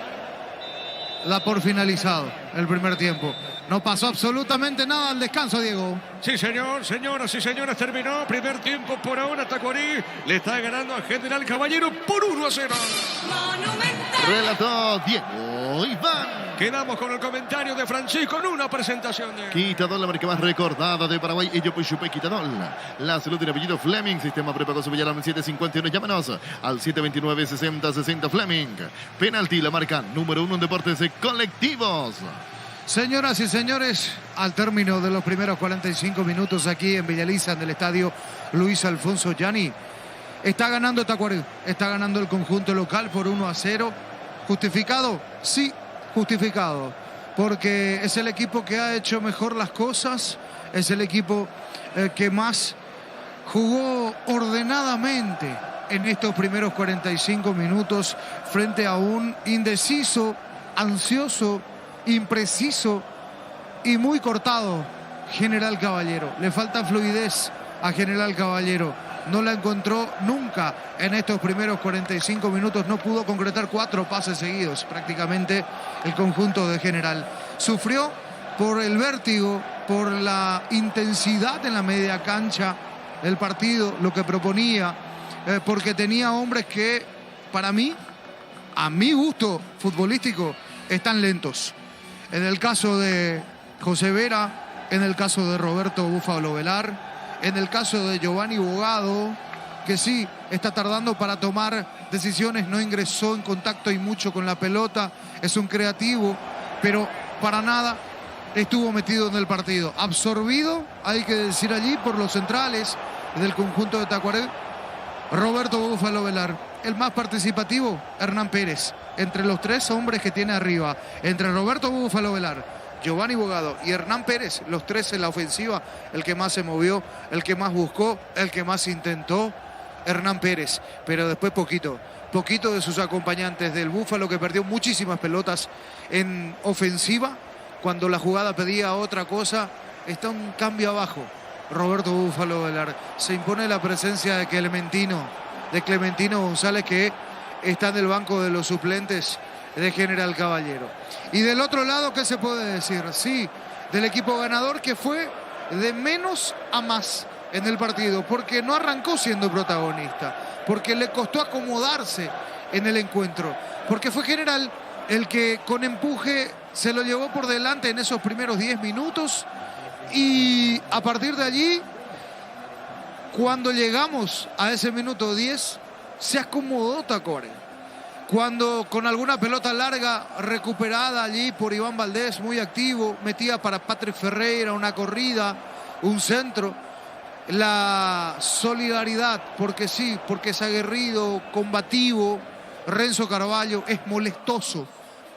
Da por finalizado el primer tiempo. No pasó absolutamente nada al descanso, Diego. Sí, señor, señoras y señores, terminó. Primer tiempo por ahora, Tacuarí le está ganando a General Caballero por 1-0. Monumental. Relató Diego Iván. Quedamos con el comentario de Francisco en una presentación de... Quitadol, la marca más recordada de Paraguay. Y yo, pues, Chupé Quitadol. La salud del apellido Fleming. Sistema prepago Villarán 751. Llámanos al 729-6060 Fleming. Penalti, la marca número 1 en deportes colectivos. Señoras y señores, al término de los primeros 45 minutos aquí en Villaliza, en el estadio Luis Alfonso Gianni, está ganando Tacuaré, está ganando el conjunto local por 1-0. ¿Justificado? Sí, justificado, porque es el equipo que ha hecho mejor las cosas, es el equipo que más jugó ordenadamente en estos primeros 45 minutos frente a un indeciso, ansioso, impreciso y muy cortado General Caballero. Le falta fluidez a General Caballero. No la encontró nunca en estos primeros 45 minutos. No pudo concretar 4 pases seguidos prácticamente el conjunto de General. Sufrió por el vértigo, por la intensidad en la media cancha del partido, lo que proponía, porque tenía hombres que, para mí, a mi gusto futbolístico, están lentos. En el caso de José Vera, en el caso de Roberto Búfalo Velar, en el caso de Giovanni Bogado, que sí, está tardando para tomar decisiones, no ingresó en contacto y mucho con la pelota, es un creativo, pero para nada estuvo metido en el partido. Absorbido, hay que decir allí, por los centrales del conjunto de Tacuaré, Roberto Búfalo Velar. El más participativo, Hernán Pérez. Entre los 3 hombres que tiene arriba, entre Roberto Búfalo Velar, Giovanni Bogado y Hernán Pérez, los 3 en la ofensiva, el que más se movió, el que más buscó, el que más intentó, Hernán Pérez. Pero después poquito de sus acompañantes del Búfalo, que perdió muchísimas pelotas en ofensiva. Cuando la jugada pedía otra cosa, está un cambio abajo. Roberto Búfalo Velar. Se impone la presencia de Clementino González, que está en el banco de los suplentes de General Caballero. Y del otro lado, ¿qué se puede decir? Sí, del equipo ganador, que fue de menos a más en el partido, porque no arrancó siendo protagonista, porque le costó acomodarse en el encuentro, porque fue General el que con empuje se lo llevó por delante en esos primeros 10 minutos, y a partir de allí, cuando llegamos a ese minuto 10, se acomodó Tacuaré. Cuando con alguna pelota larga recuperada allí por Iván Valdés, muy activo, metía para Patrick Ferreira una corrida, un centro. La solidaridad, porque sí, porque es aguerrido, combativo, Renzo Carvalho, es molestoso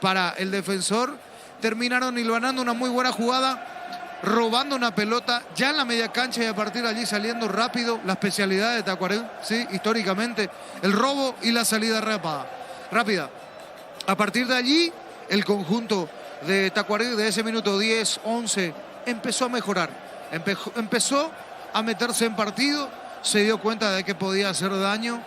para el defensor. Terminaron hilvanando una muy buena jugada, robando una pelota ya en la media cancha y a partir de allí saliendo rápido. La especialidad de Tacuaré, sí, históricamente, el robo y la salida rápida. A partir de allí, el conjunto de Tacuaré, de ese minuto 10, 11, empezó a mejorar. Empezó a meterse en partido, se dio cuenta de que podía hacer daño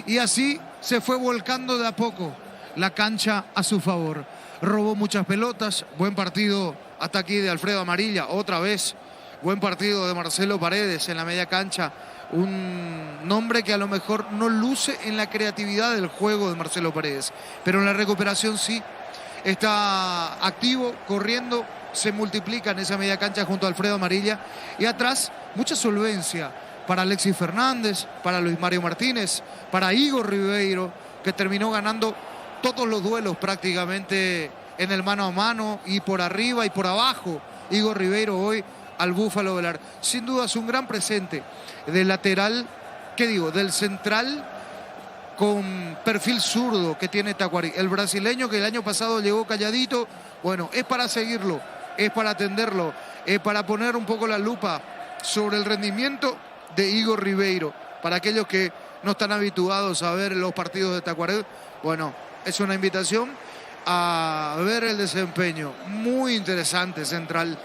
y así se fue volcando de a poco la cancha a su favor. Robó muchas pelotas, buen partido hasta aquí de Alfredo Amarilla, otra vez buen partido de Marcelo Paredes en la media cancha, un nombre que a lo mejor no luce en la creatividad del juego de Marcelo Paredes, pero en la recuperación sí, está activo, corriendo, se multiplica en esa media cancha junto a Alfredo Amarilla, y atrás mucha solvencia para Alexis Fernández, para Luis Mario Martínez, para Igor Ribeiro, que terminó ganando todos los duelos prácticamente en el mano a mano y por arriba y por abajo. Igor Ribeiro hoy al Búfalo Velar. Sin duda es un gran presente del lateral, del central con perfil zurdo que tiene Tacuaré. El brasileño, que el año pasado llegó calladito, bueno, es para seguirlo, es para atenderlo, es para poner un poco la lupa sobre el rendimiento de Igor Ribeiro. Para aquellos que no están habituados a ver los partidos de Tacuarembó, bueno, es una invitación a ver el desempeño. Muy interesante Central.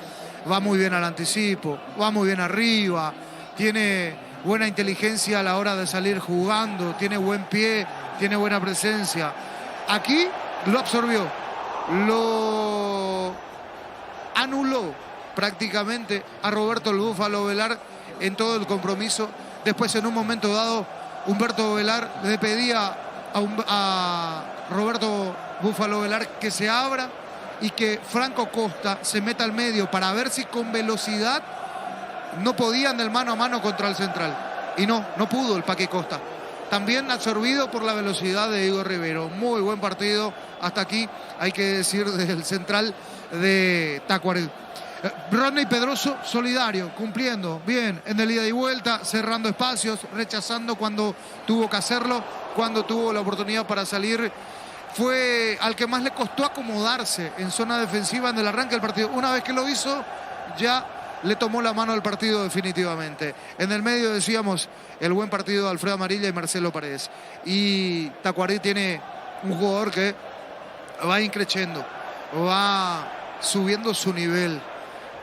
Va muy bien al anticipo, va muy bien arriba, tiene buena inteligencia a la hora de salir jugando, tiene buen pie, tiene buena presencia. Aquí lo absorbió, lo anuló prácticamente a Roberto el Búfalo Velar en todo el compromiso. Después, en un momento dado, Humberto Velar le pedía a Roberto Búfalo Velar que se abra y que Franco Costa se meta al medio para ver si con velocidad no podían del mano a mano contra el Central. Y no pudo el Paqui Costa. También absorbido por la velocidad de Igor Rivero. Muy buen partido hasta aquí, hay que decir, del Central de Tacuarembó. Rodney Pedroso, solidario, cumpliendo bien en el ida y vuelta, cerrando espacios, rechazando cuando tuvo que hacerlo, cuando tuvo la oportunidad para salir. Fue al que más le costó acomodarse en zona defensiva en el arranque del partido. Una vez que lo hizo, ya le tomó la mano al partido definitivamente. En el medio decíamos el buen partido de Alfredo Amarilla y Marcelo Paredes. Y Tacuarembó tiene un jugador que va increciendo, va subiendo su nivel.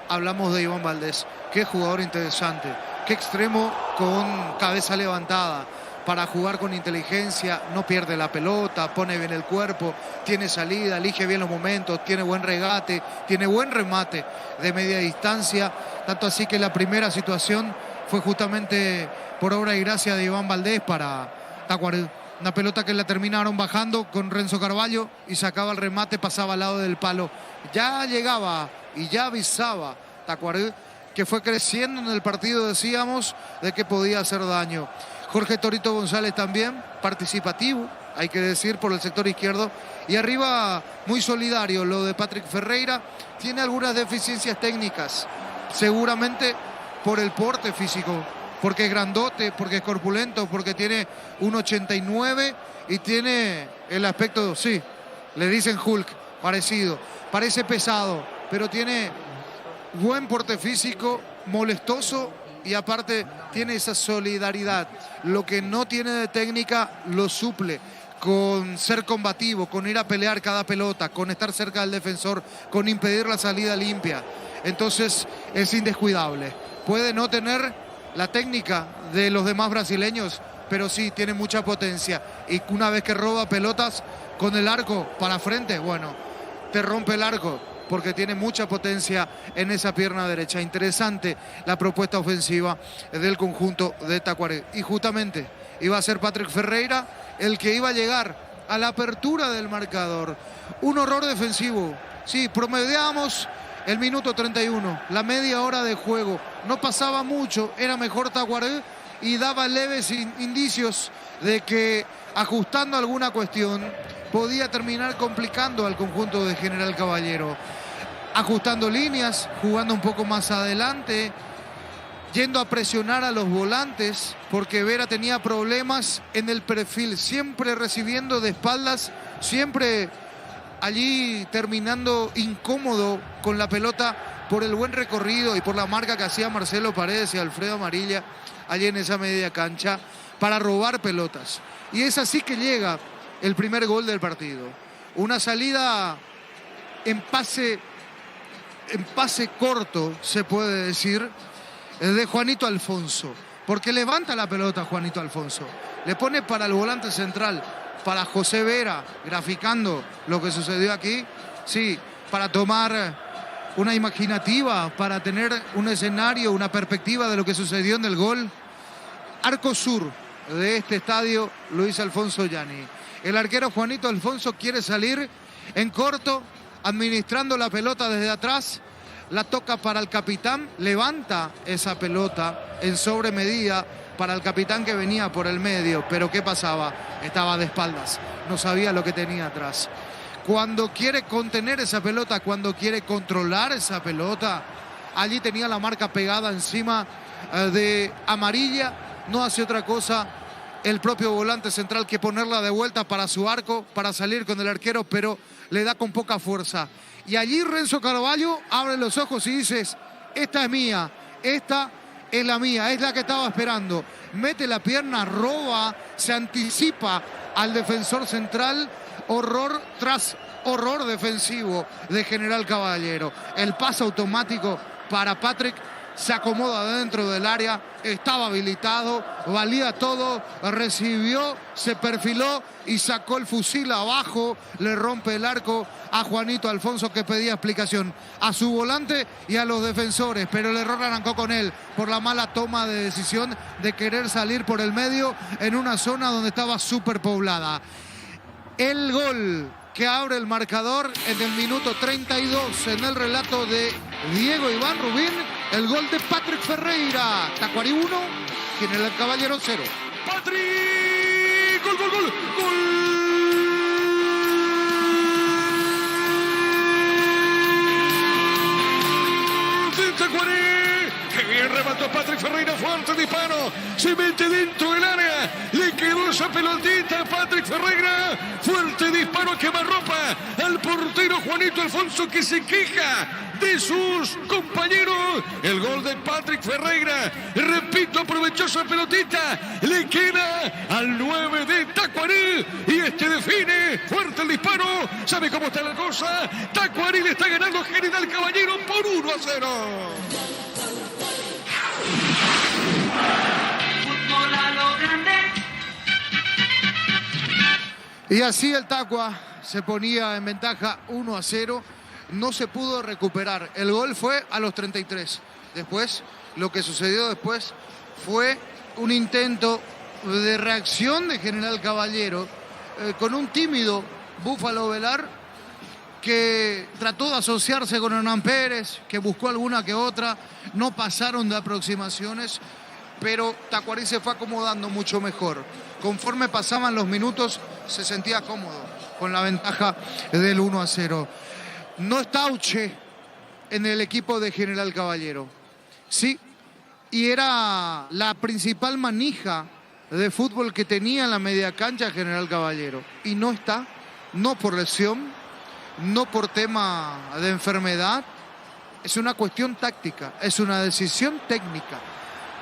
Hablamos de Iván Valdés. Qué jugador interesante, qué extremo con cabeza levantada para jugar con inteligencia, no pierde la pelota, pone bien el cuerpo, tiene salida, elige bien los momentos, tiene buen regate, tiene buen remate de media distancia, tanto así que la primera situación fue justamente por obra y gracia de Iván Valdés para Tacuarembó. Una pelota que la terminaron bajando con Renzo Carvalho y sacaba el remate, pasaba al lado del palo. Ya llegaba y ya avisaba Tacuarembó que fue creciendo en el partido, decíamos, de que podía hacer daño. Jorge Torito González también, participativo, hay que decir, por el sector izquierdo. Y arriba, muy solidario, lo de Patrick Ferreira. Tiene algunas deficiencias técnicas, seguramente por el porte físico, porque es grandote, porque es corpulento, porque tiene 1,89 y tiene el aspecto, sí, le dicen Hulk, parecido. Parece pesado, pero tiene buen porte físico, molestoso, y aparte tiene esa solidaridad. Lo que no tiene de técnica lo suple con ser combativo, con ir a pelear cada pelota, con estar cerca del defensor, con impedir la salida limpia. Entonces es indescuidable. Puede no tener la técnica de los demás brasileños, pero sí tiene mucha potencia. Y una vez que roba pelotas con el arco para frente, bueno, te rompe el arco, porque tiene mucha potencia en esa pierna derecha. Interesante la propuesta ofensiva del conjunto de Tacuarembó. Y justamente iba a ser Patrick Ferreira el que iba a llegar a la apertura del marcador. Un horror defensivo. Sí, promediamos el minuto 31, la media hora de juego. No pasaba mucho, era mejor Tacuarembó y daba leves indicios de que, ajustando alguna cuestión, podía terminar complicando al conjunto de General Caballero. Ajustando líneas, jugando un poco más adelante, yendo a presionar a los volantes, porque Vera tenía problemas en el perfil, siempre recibiendo de espaldas, siempre allí terminando incómodo con la pelota por el buen recorrido y por la marca que hacía Marcelo Paredes y Alfredo Amarilla allí en esa media cancha para robar pelotas. Y es así que llega el primer gol del partido. Una salida en pase corto, se puede decir, de Juanito Alfonso, porque levanta la pelota Juanito Alfonso, le pone para el volante central, para José Vera, graficando lo que sucedió aquí, sí, para tomar una imaginativa, para tener un escenario, una perspectiva de lo que sucedió en el gol. Arco sur de este estadio, Luis Alfonso Gianni. El arquero Juanito Alfonso quiere salir en corto, administrando la pelota desde atrás, la toca para el capitán, levanta esa pelota en sobremedida para el capitán que venía por el medio, pero ¿qué pasaba? Estaba de espaldas, no sabía lo que tenía atrás. Cuando quiere contener esa pelota, cuando quiere controlar esa pelota, allí tenía la marca pegada encima de Amarilla, no hace otra cosa el propio volante central que ponerla de vuelta para su arco, para salir con el arquero, pero le da con poca fuerza. Y allí Renzo Carvalho abre los ojos y dice, esta es mía, esta es la mía, es la que estaba esperando. Mete la pierna, roba, se anticipa al defensor central. Horror tras horror defensivo de General Caballero. El pase automático para Patrick. Se acomoda dentro del área, estaba habilitado, valía todo, recibió, se perfiló y sacó el fusil abajo, le rompe el arco a Juanito Alfonso, que pedía explicación a su volante y a los defensores, pero el error arrancó con él por la mala toma de decisión de querer salir por el medio en una zona donde estaba superpoblada. El gol que abre el marcador en el minuto 32 en el relato de Diego Iván Rubín, el gol de Patrick Ferreira. Tacuarí 1, General Caballero 0. Patrick, gol, gol, gol, gol. De Tacuarí. Qué bien remató Patrick Ferreira, fuerte disparo, se mete dentro del área, le quedó esa pelotita a Patrick Ferreira, fuerte disparo, quemarropa al portero Juanito Alfonso, que se queja de sus compañeros. El gol de Patrick Ferreira, repito, aprovechó esa pelotita, le queda al 9 de Tacuarí y este define, fuerte el disparo, sabe cómo está la cosa, Tacuarí le está ganando General Caballero por 1-0. Fútbol a lo grande. Y así el Tacua se ponía en ventaja 1-0. No se pudo recuperar. El gol fue a los 33. Después, lo que sucedió después fue un intento de reacción de General Caballero con un tímido Búfalo Velar que trató de asociarse con Hernán Pérez, que buscó alguna que otra, no pasaron de aproximaciones, pero Tacuarí se fue acomodando mucho mejor. Conforme pasaban los minutos, se sentía cómodo con la ventaja del 1-0. No está Auche en el equipo de General Caballero. Sí, y era la principal manija de fútbol que tenía en la media cancha General Caballero. Y no está, no por lesión, no por tema de enfermedad, es una cuestión táctica, es una decisión técnica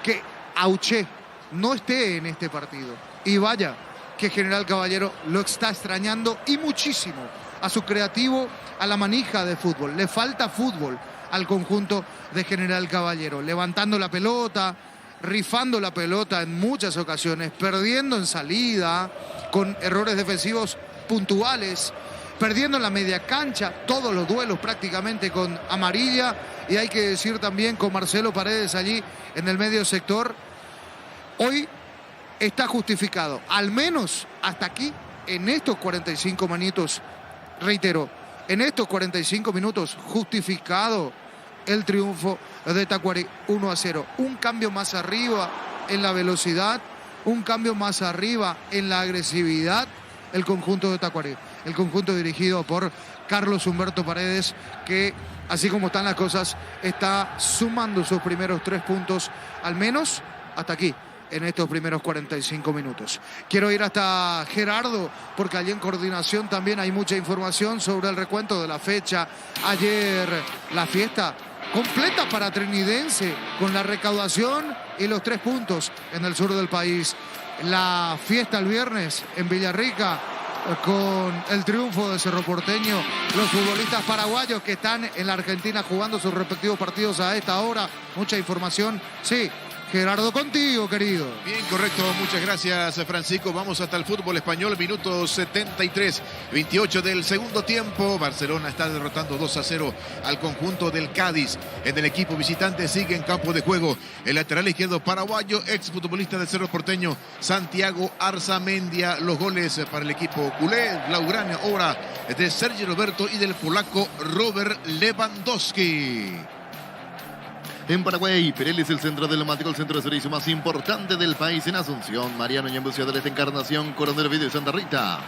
que Auche no esté en este partido. Y vaya que General Caballero lo está extrañando y muchísimo a su creativo, a la manija de fútbol. Le falta fútbol al conjunto de General Caballero, levantando la pelota, rifando la pelota en muchas ocasiones, perdiendo en salida, con errores defensivos puntuales, perdiendo en la media cancha, todos los duelos prácticamente con amarilla, y hay que decir también con Marcelo Paredes allí en el medio sector. Hoy está justificado, al menos hasta aquí, en estos 45 minutos, reitero, en estos 45 minutos justificado el triunfo de Tacuarí 1-0. Un cambio más arriba en la velocidad, un cambio más arriba en la agresividad, el conjunto de Tacuarí. El conjunto dirigido por Carlos Humberto Paredes, que así como están las cosas, está sumando sus primeros 3 puntos, al menos hasta aquí, en estos primeros 45 minutos. Quiero ir hasta Gerardo, porque allí en coordinación también hay mucha información sobre el recuento de la fecha. Ayer la fiesta completa para Trinidense, con la recaudación y los 3 puntos en el sur del país. La fiesta el viernes en Villarrica, con el triunfo de Cerro Porteño. Los futbolistas paraguayos que están en la Argentina jugando sus respectivos partidos a esta hora. Mucha información. Sí, Gerardo, contigo, querido. Bien, correcto. Muchas gracias, Francisco. Vamos hasta el fútbol español. Minuto 73, 28 del segundo tiempo. Barcelona está derrotando 2-0 al conjunto del Cádiz. En el equipo visitante sigue en campo de juego el lateral izquierdo paraguayo, exfutbolista del Cerro Porteño, Santiago Arzamendia. Los goles para el equipo culé, blaugrana, obra de Sergio Roberto y del polaco Robert Lewandowski. En Paraguay, Pirelli es el centro diplomático, el centro de servicio más importante del país. En Asunción, Mariano Ñembucio de la Encarnación, Coronel Video y Santa Rita.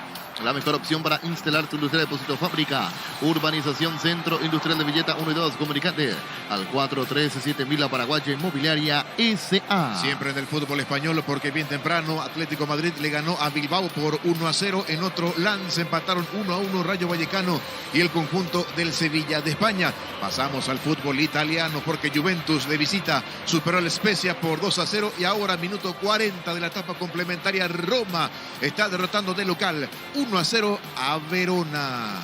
La mejor opción para instalar tu industria de depósito fábrica. Urbanización Centro Industrial de Villeta 1 y 2. Comunicate al 437.000 La Paraguaya Inmobiliaria S.A. Siempre en el fútbol español, porque bien temprano Atlético Madrid le ganó a Bilbao por 1-0. En otro lance empataron 1-1 Rayo Vallecano y el conjunto del Sevilla de España. Pasamos al fútbol italiano, porque Juventus de visita superó al Spezia por 2-0 y ahora minuto 40 de la etapa complementaria Roma está derrotando de local 1-0 a Verona.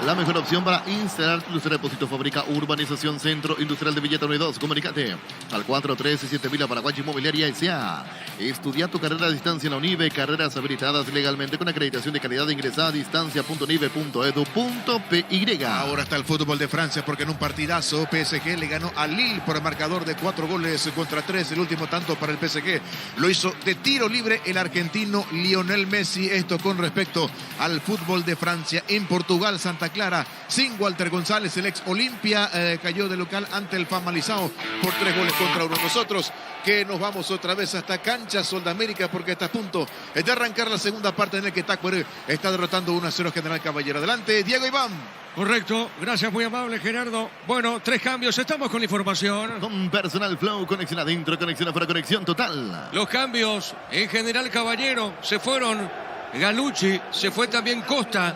La mejor opción para instalar tu industria de depósito fábrica. Urbanización Centro Industrial de Villeta 1 y 2. Comunicate al 437.000 La Paraguaya Inmobiliaria S.A. Estudia tu carrera a distancia en la UNIVE. Carreras habilitadas legalmente con acreditación de calidad. Ingresa a distancia.unive.edu.py. Ahora está el fútbol de Francia, porque en un partidazo PSG le ganó a Lille por el marcador de 4-3. El último tanto para el PSG lo hizo de tiro libre el argentino Lionel Messi. Esto con respecto al fútbol de Francia. En Portugal, Santa Clara, sin Walter González, el ex Olimpia cayó de local ante el Famalicão por 3-1. Nosotros que nos vamos otra vez hasta Cancha Sol de América, porque está a punto de arrancar la segunda parte en el que Tacuarembó está derrotando 1-0 General Caballero. Adelante, Diego Iván. Correcto, gracias, muy amable Gerardo. Bueno, 3 cambios, estamos con la información. Con Personal Flow, conexión adentro, conexión afuera, conexión total. Los cambios en General Caballero: se fueron Galucci, se fue también Costa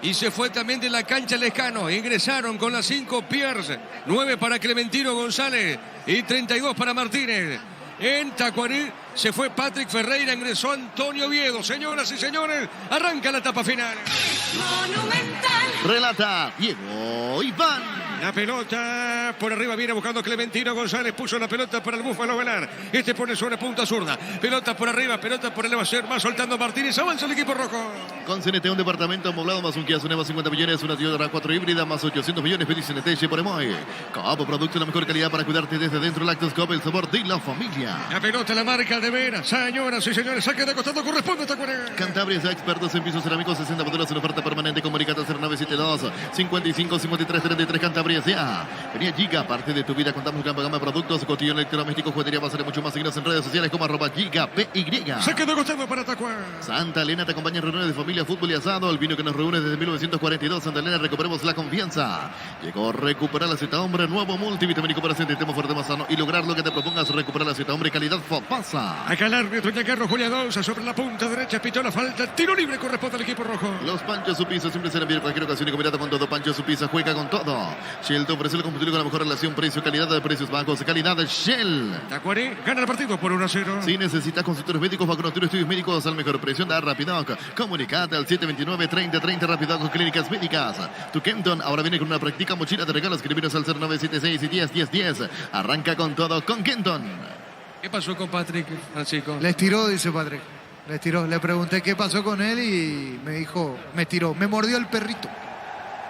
y se fue también de la cancha Lescano. Ingresaron con las 5 Pierce, 9 para Clementino González y 32 para Martínez. En Tacuarí se fue Patrick Ferreira, ingresó Antonio Oviedo. Señoras y señores, arranca la etapa final. Monumental. Relata Diego Iván. La pelota por arriba viene buscando Clementino González. Puso la pelota para el Búfalo Velar. Este pone sobre punta zurda. Pelota por arriba, pelota por elevación. Va soltando Martínez. Avanza el equipo rojo. Con CNT, un departamento amoblado más un Kia Soneva 50 millones, una Toyota 4 híbrida más 800 millones. Pedí CNT por Emoy. Como producto de la mejor calidad para cuidarte desde dentro. Lactoscope, el sabor de la familia. La pelota la marca de Vera. Señoras y señores, saque de costado, corresponde a Tacuarí. Cantabria es expertos en pisos cerámicos, 60 modelos en oferta permanente. Comunicate 0972 55 53 33. Cantabria S.A. Venía Giga, aparte de tu vida, contamos con gama de productos, cotillón electrodoméstico, juguetería, va a ser mucho más. Seguidos en redes sociales como @GigaPY. Saque de costado para Tacuarí. Santa Elena te acompaña en reuniones de familia, fútbol y asado. El vino que nos reúne desde 1942. Santa Elena, recuperemos la confianza. Llegó a recuperar la Z Hombre, nuevo multivitamínico para sentirte tema fuerte, más sano y lograr lo que te propongas. Recuperar la Z Hombre, calidad pasa. Acá el árbitro Carlos Julia Donza sobre la punta derecha, pitó la falta, tiro libre, corresponde al equipo rojo. Los Panchos Supiza siempre serán bien en cualquier ocasión y combinado con todo. Pancho Supiza juega con todo. Shell te ofrece el combustible con la mejor relación precio-calidad, de precios bajos, calidad de Shell. Tacuarí gana el partido por 1-0. Si necesitas consultores médicos, vacunatorios, estudios médicos al mejor precio, da Rapidoc. Comunicate al 729-3030 Rapidoc Clínicas Médicas. Tu Kenton ahora viene con una práctica mochila de regalos. Escribiros al 0976 y 101010. Arranca con todo con Kenton. ¿Qué pasó con Patrick, Francisco? Les tiró, dice Patrick. Les tiró. Le pregunté qué pasó con él y me dijo, me tiró. Me mordió el perrito.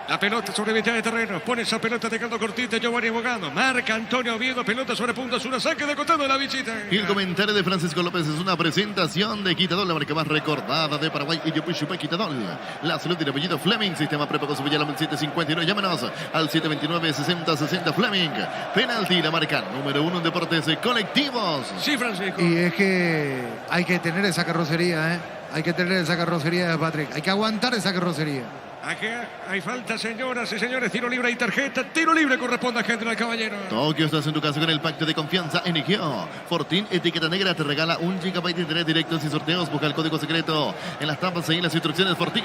La pelota sobre mitad de terreno. Pone esa pelota dejando cortita Giovanni Bogado. Marca Antonio Oviedo. Pelota sobre punta sur. Saque de costado de la visita. Y el comentario de Francisco López es una presentación de Quitadol, la marca más recordada de Paraguay. Y yo Chupa Quitadol. La salud y el apellido Fleming. Sistema prepago su Villalón 759. Llámanos al 729-6060 Fleming. Penalti, la marca número 1 en deportes colectivos. Sí, Francisco. Y es que hay que tener esa carrocería, ¿eh? Hay que tener esa carrocería de Patrick. Hay que aguantar esa carrocería. Aquí hay falta, señoras y señores. Tiro libre y tarjeta. Tiro libre corresponde a General Caballero. Tokio, estás en tu casa con el pacto de confianza NGO. Fortín, etiqueta negra, te regala 1 GB de internet directos y sorteos. Busca el código secreto en las tapas y en las instrucciones Fortín.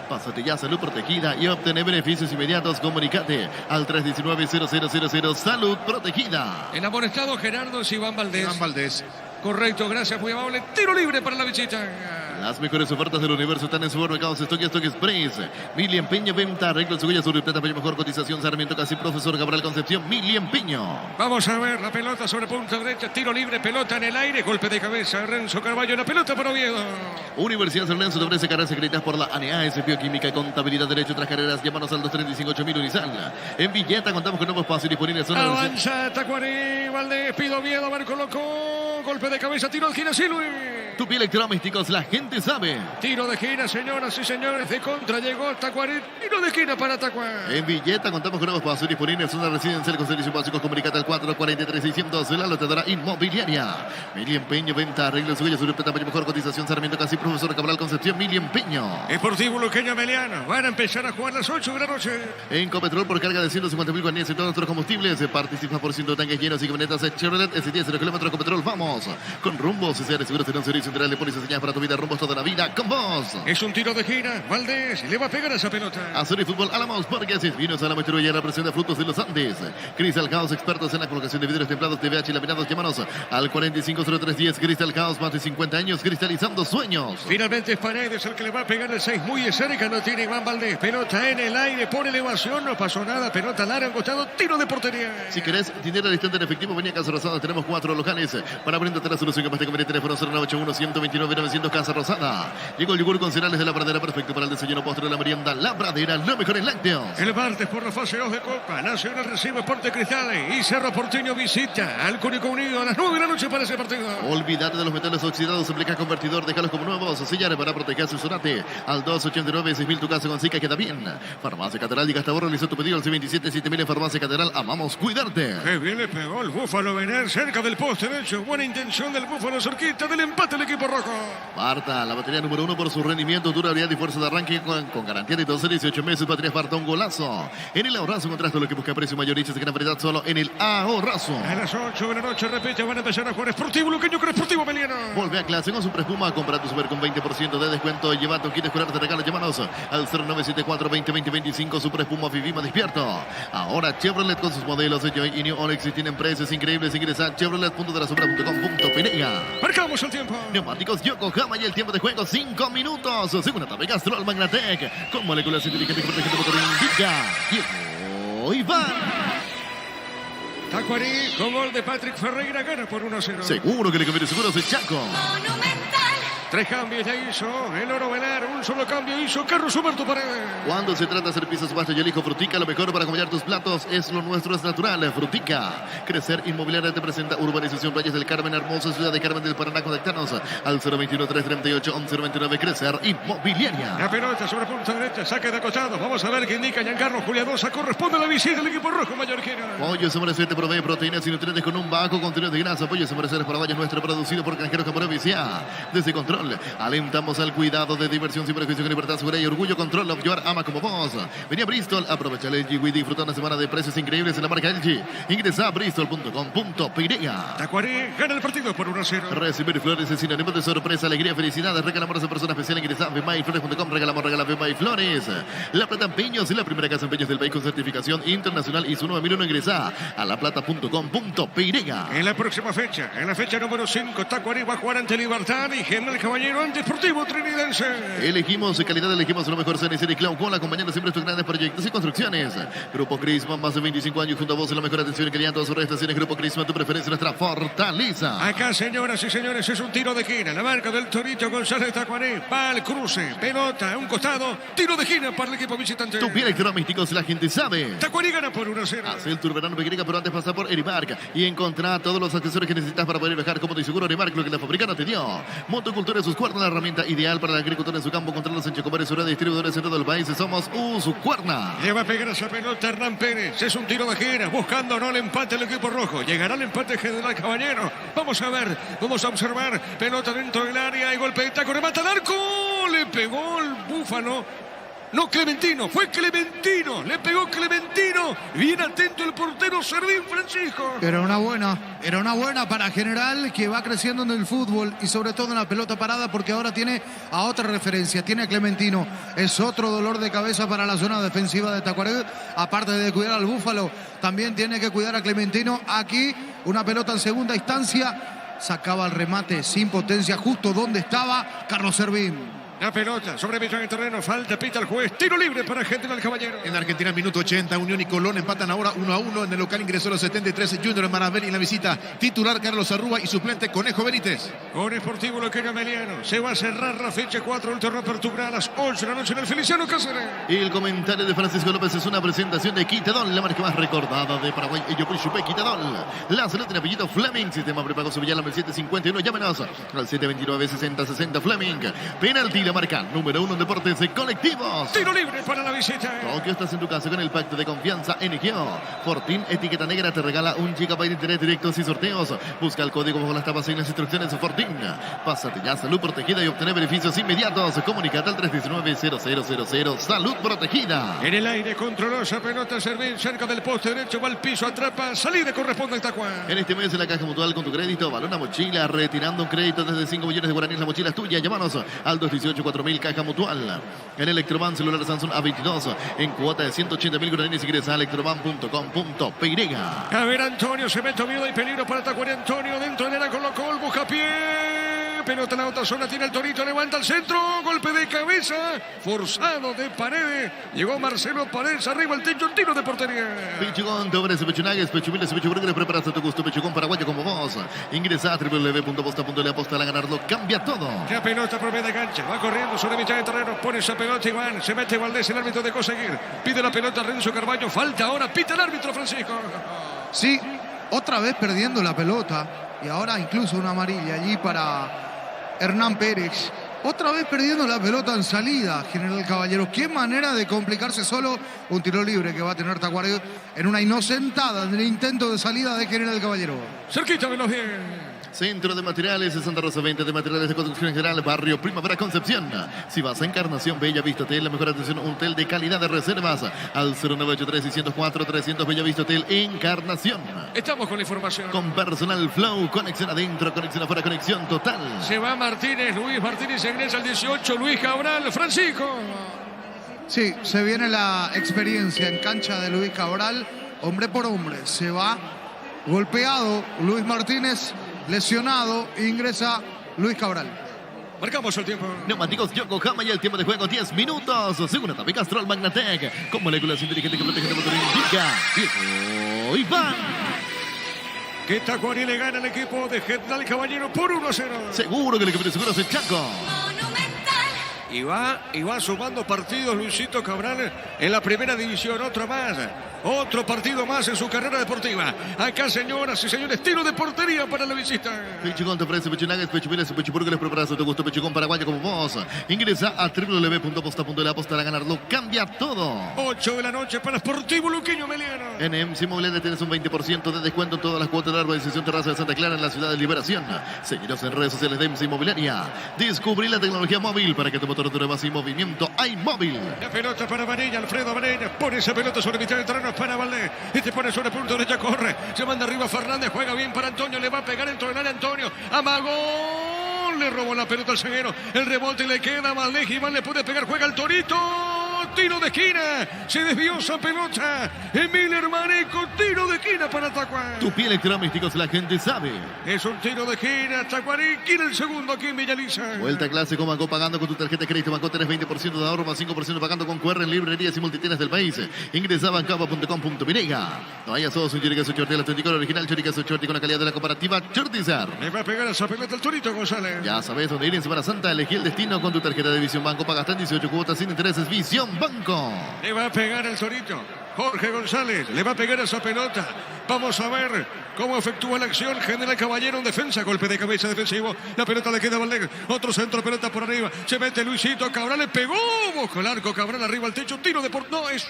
Pásate ya, salud protegida y obtener beneficios inmediatos. Comunicate al 319-0000. Salud protegida. El amonestado Gerardo es Iván Valdés. Iván Valdés. Correcto, gracias, muy amable. Tiro libre para la visita. Las mejores ofertas del universo están en Supermercados Stock y Stock Express. Mili Empeño, venta, arreglo, cebolla, sur y plata, mejor cotización, Sarmiento, casi Profesor Gabriel Concepción, Mili Empeño. Vamos a ver la pelota sobre punta derecha, tiro libre, pelota en el aire, golpe de cabeza, Renzo Carballo, la pelota para Oviedo. Universidad San Lorenzo te ofrece carreras secretas por la ANEAS, Bioquímica, Contabilidad, Derecho, otras carreras. Llámanos al 235.000 Unisal. En Villeta contamos con nuevos espacios disponibles. Avanza Tacuarí, Valdés, pido Oviedo, a ver, colocó, golpe de cabeza, tiro al Ginecilui. Tu piel electrodomésticos, la gente gente sabe. Tiro de esquina, señoras y señores. De contra llegó Tacuarí. Tiro de esquina para Tacuarí. En Villeta contamos con nuevos pasos disponibles. Una residencial con servicios básicos. Comunicate al 443-600. La lotadora inmobiliaria. Mili Empeño, venta, arreglo, suya, sobre tamaño, mejor cotización. Sarmiento Casi, profesor Cabral Concepción, Mili Empeño. Deportivo Luqueño Meliano. Van a empezar a jugar las 8 de la noche. En Copetrol, por carga de 150.000 guaraníes en todos nuestros combustibles. Participa por 100 tanques llenos y camionetas Chevrolet S10 0 kilómetros Copetrol. Vamos con Rumbos. Si seres seguros, será un servicio integral de policía señal para tu vida. Rumbos toda la vida con vos. Es un tiro de esquina. Valdés le va a pegar a esa pelota. Azul y Fútbol Álamos, porque así es. Vinos a la maestría y la presión de frutos de los Andes. Crystal House, expertos en la colocación de vidrios templados, TVH y laminados. Llámanos al 450310. Crystal House, más de 50 años cristalizando sueños. Finalmente es Paredes el que le va a pegar el 6. Muy cerca no tiene Iván Valdés. Pelota en el aire por elevación. No pasó nada. Pelota larga, costado. Tiro de portería. Si querés dinero al instante en efectivo, venía a Casa Rosada. Tenemos 4 locales para brindarte la solución. Capaz de comer. Teléfono 0981-129-900 Casa Rosada. Llegó el yogur con cereales de La Pradera. Perfecto para el desayuno, postre de la merienda. La Pradera, lo mejor en lácteos. El martes por la fase 2 de Copa. Nacional recibe Sport Cristales. Y Cerro Porteño visita al Curicó Unido a las 9 de la noche para ese partido. Olvídate de los metales oxidados. Aplica convertidor. Déjalos como nuevos. Sellar para proteger su sonate. Al 289-6000 tu casa con Zika queda bien. Farmacia Catedral y Gastaborro realizó tu pedido al C27-7000 en Farmacia Catedral. Amamos cuidarte. Qué bien le pegó el Búfalo Vener cerca del poste derecho. Buena intención del Búfalo cerquita del empate del equipo rojo. Marta, la batería número 1 por su rendimiento, durabilidad y fuerza de arranque con garantía de 12 18 meses. Batería Esparta, un golazo. En el Ahorrazo encontraste lo que busca precio mayorista. Se gana variedad solo en el Ahorrazo. A las 8 de la noche, repite, van a empezar a jugar Sportivo Luqueño con Sportivo Meliano. Volve a clase con su Espuma. Compra tu super con 20% de descuento. Lleva tu kit escolar de regalo. Llámanos al 0974-2020-25. Super Espuma Vivima despierto. Ahora Chevrolet con sus modelos de Joy y New Onix y tienen precios increíbles. Ingresa a chevrolet.delasombra.com.py. Marcamos el tiempo. Neumáticos Yokohama y el tiempo de juego 5 minutos. Segunda etapa Castrol Magnatec con moléculas inteligentes que protegen tu motor. Indica Diego Iván. Tacuarí con gol de Patrick Ferreira gana por 1-0. Seguro que le conviene seguros el Chaco. Monumental. 3 cambios ya hizo el Oro Velar. Un solo cambio hizo Carlos Humberto Paredes. Cuando se trata de hacer pisos basta, yo elijo Frutica. Lo mejor para acompañar tus platos es lo nuestro, es natural. Frutica. Crecer Inmobiliaria te presenta Urbanización Playas del Carmen, hermosa ciudad de Carmen del Paraná. Contactanos al 021-338-1129. Crecer Inmobiliaria. La pelota sobre punta derecha, saque de acostado. Vamos a ver qué indica Giancarlo Juliadosa. Corresponde a la visita del equipo rojo mallorquino. Pollo Sombrero te provee proteínas y nutrientes con un bajo contenido de grasa. Pollo Sombrero es para valles nuestro, producido por Granjeros Camarón Viciá. Desde Control, alentamos al cuidado de diversión sin prejuicio, con libertad, seguridad y orgullo. Control of Your ama como vos. Venía a Bristol, aprovecha el LG y disfruta una semana de precios increíbles en la marca LG. Ingresa a bristol.com.py. Tacuarí gana el partido por 1-0. Recibir flores es sinónimo de sorpresa, alegría, felicidades. Regalamos a esa persona especial. Ingresa a bmayflores.com. Regalamos Bemay Flores. La Plata Empeños es la primera casa de empeños del país con certificación internacional y su 9001. Ingresa a laplata.com.py. En la próxima fecha, en la fecha número 5, Tacuarí va a jugar ante Libertad y General Caballero ante Deportivo Trinidense. Elegimos calidad, elegimos lo mejor. CNC y Cloud acompañando siempre estos grandes proyectos y construcciones. Grupo Crisma, más de 25 años junto a vos en la mejor atención y calidad en todas sus estaciones. Grupo Crisma, tu preferencia, nuestra fortaleza. Acá, señoras y señores, es un tiro de esquina. La marca del Torito González Tacuarí. Va al cruce, pelota, un costado, tiro de esquina para el equipo visitante. Tu pie electrodomésticos, la gente sabe. Tacuarí gana por 1-0. Haz el tour verano pequeña, pero antes pasa por Erimark y encontrá todos los accesorios que necesitas para poder viajar cómodo y seguro. Erimark, lo que la fábrica no te dio. Motocultura en sus cuernos, la herramienta ideal para el agricultor en su campo. Controlos en Chocomar y su red de distribuidores en todo el país. Somos Usucuerna. Le va a pegar esa pelota Hernán Pérez. Es un tiro de esquina, buscando no el empate el equipo rojo. Llegará el empate General Caballero. Vamos a ver, vamos a observar. Pelota dentro del área y golpe de taco, remata al arco. Le pegó el Búfalo. No, Clementino, fue Clementino, le pegó Clementino. Bien atento el portero Servín Francisco. Era una buena para General, que va creciendo en el fútbol y sobre todo en la pelota parada, porque ahora tiene a otra referencia, tiene a Clementino. Es otro dolor de cabeza para la zona defensiva de Tacuarí. Aparte de cuidar al Búfalo, también tiene que cuidar a Clementino. Aquí una pelota en segunda instancia, sacaba el remate sin potencia justo donde estaba Carlos Servín. La pelota sobre mitad del terreno, falta, pita el juez, tiro libre para General Caballero. En Argentina, minuto 80, Unión y Colón empatan ahora 1-1. En el local ingresó a los 73 Junior Maraveri en la visita. Titular Carlos Arrúa y suplente Conejo Benítez. Con Sportivo Luqueño Meliano se va a cerrar la fecha 4 del torneo Apertura a las 8 de la noche en el Feliciano Cáceres. Y el comentario de Francisco López es una presentación de Quitadol, la marca más recordada de Paraguay. Ello fue Chupé Quitadol. La salud en apellido Fleming. Sistema prepago Sevilla, el 751. Llámenos al 729-6060 Fleming. Penalti, la marca número 1 en deportes colectivos. Tiro libre para la visita. Tokio, estás en tu casa con el pacto de confianza NGO. Fortín, etiqueta negra, te regala 1 GB de internet directos y sorteos. Busca el código bajo las tapas y las instrucciones. Fortín. Pásate ya Salud Protegida y obtener beneficios inmediatos. Comunicate al 319-0000. Salud Protegida. En el aire controló esa pelota, Servín cerca del poste derecho, va al piso, atrapa, salida, corresponde al Tacuán. En este mes en la Caja Mutual con tu crédito, balona mochila, retirando un crédito desde 5 millones de guaraníes. La mochila es tuya. Llámanos al 218-4000 Caja Mutual. En Electroban celular Samsung A22 en cuota de 180.000 guaraníes. Ingresa a electroban.com.py. A ver, Antonio, se mete miedo y peligro para Tacuán. Antonio dentro de la colocó el buscapié. Pelota en la otra zona, tiene el Torito, levanta el centro, golpe de cabeza, forzado de Paredes. Llegó Marcelo Paredes, arriba el techo, tiro de portería. Pechugón, te ofrece Pechunagues, Pechumiles y Pechuburgues. Preparaste tu gusto, Pechugón paraguayo como vos. Ingresa a www.posta.le, aposta a ganarlo, cambia todo. La pelota por media cancha, va corriendo sobre mitad de terreno, pone esa pelota Iván, se mete Valdés, el árbitro de conseguir. Pide la pelota Renzo Carballo, falta ahora, pita el árbitro Francisco. Sí, otra vez perdiendo la pelota. Y ahora incluso una amarilla allí para Hernán Pérez. Otra vez perdiendo la pelota en salida, General Caballero. Qué manera de complicarse solo un tiro libre que va a tener Tacuarembó en una inocentada en el intento de salida de General Caballero. Cerquita de los 10. Centro de Materiales de Santa Rosa, 20 de materiales de construcción en general, barrio Primavera Concepción. Si vas a Encarnación, Bella Vista Hotel, la mejor atención, un hotel de calidad de reservas al 0983-604-300 Bella Vista Hotel, Encarnación. Estamos con la información. Con personal flow, conexión adentro, conexión afuera, conexión total. Se va Martínez, Luis Martínez ingresa al 18, Luis Cabral, Francisco. Sí, se viene la experiencia en cancha de Luis Cabral, hombre por hombre. Se va golpeado Luis Martínez, lesionado, ingresa Luis Cabral. Marcamos el tiempo. Neumáticos Yokohama y el tiempo de juego 10 minutos. Segunda también Castrol Magnatec. Con moléculas inteligentes que protegen el motor indica. Diego Iván. Que Tacuarí le gana al equipo de General Caballero por 1-0. Seguro que el equipo de seguros es Chaco. Monumental. Y va sumando partidos Luisito Cabral en la primera división. Otro más. Otro partido más en su carrera deportiva. Acá, señoras y señores, tiro de portería para la visita. Pechugón te ofrece Pechunagues, Pechumiles y Pechuburgues. Preparas tu gusto, Pechugón paraguayo como vos. Ingresa a www.posta.le, apostar a ganarlo. Cambia todo. 8 de la noche para Sportivo Luqueño Meliano. En EMS Inmobiliaria tienes un 20% de descuento en todas las cuotas de la urbanización Terraza de Santa Clara en la ciudad de Liberación. Seguiros en redes sociales de EMS Inmobiliaria. Descubrí la tecnología móvil para que tu motor dure más sin movimiento. Hay móvil. La pelota para Varela, Alfredo Varela. Pone esa pelota sobre mitad del terreno para Valdés. Este pone sobre punto derecha, corre. Se manda arriba Fernández, juega bien para Antonio. Le va a pegar dentro del área Antonio. Amagó. Le robó la pelota al zaguero. El rebote le queda a Valdés. Iván le puede pegar, juega el Torito. Tiro de esquina. Se desvió esa pelota. Emilio Maneco, tiro de esquina para Tacuán. Tu pie electrodomésticos, la gente sabe. Es un tiro de esquina. Tacuarí quiere el segundo aquí en Villaliza. Vuelta a clase con Banco pagando con tu tarjeta de crédito. Banco tenés 20% de ahorro más 5% pagando con QR en librerías y multitiendas del país. Ingresa a bancaba.com.py. No hayas todos un Choricazo Chorti, el auténtico original Choricazo Chorti con la calidad de la comparativa Chortizar. Le va a pegar esa pelota el Torito González. Ya sabes dónde ir en Semana Santa. Elegí el destino con tu tarjeta de Visión Banco. Pagas hasta en 18 cuotas sin intereses. Visión Banco. Le va a pegar el Torito. Jorge González le va a pegar esa pelota. Vamos a ver cómo efectúa la acción. General Caballero en defensa. Golpe de cabeza defensivo. La pelota le queda a Valdés. Otro centro, pelota por arriba. Se mete Luisito Cabral. Le pegó. Busca el arco. Cabral arriba al techo. Tiro de por... No, es...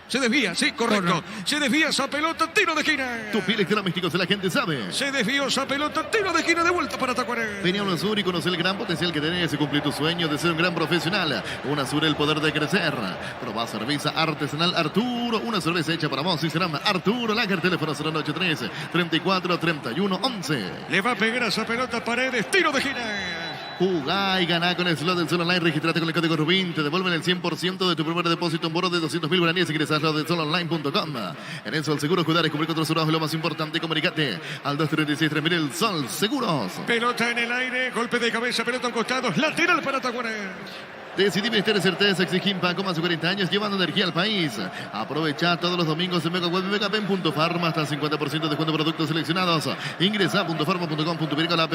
Se desvía, sí, correcto. Se desvía esa pelota, tiro de esquina. Tu pie electrodomésticos, la gente sabe. Se desvió esa pelota, tiro de esquina de vuelta para Tacuarembó. Venía a UNASUR y conoce el gran potencial que tenés y cumplir tu sueño de ser un gran profesional. UNASUR, el poder de crecer. Probá cerveza artesanal Arturo, una cerveza hecha para vos y será Arturo Lager, teléfono 0983 34 31 11. Le va a pegar a esa pelota Paredes, tiro de esquina. Jugá y ganá con el slot del Sol Online. Regístrate con el código RUBIN. Te devuelven el 100% de tu primer depósito en bono de 200.000 guaraníes. Ingresas a slotdelsolonline.com. En el Sol Seguros, cuidar y cubrir contra los lo más importante. Comunicate al 236-3000. El Sol Seguros. Pelota en el aire, golpe de cabeza, pelota al costado, lateral para Tacuaré. Decidí Ministerio de Certeza, exigimpa con más de 40 años, llevando energía al país. Aprovecha todos los domingos en MegaWeb y Megapen.farma hasta 50% de descuento de productos seleccionados. Ingresa a .farma.com.py con la app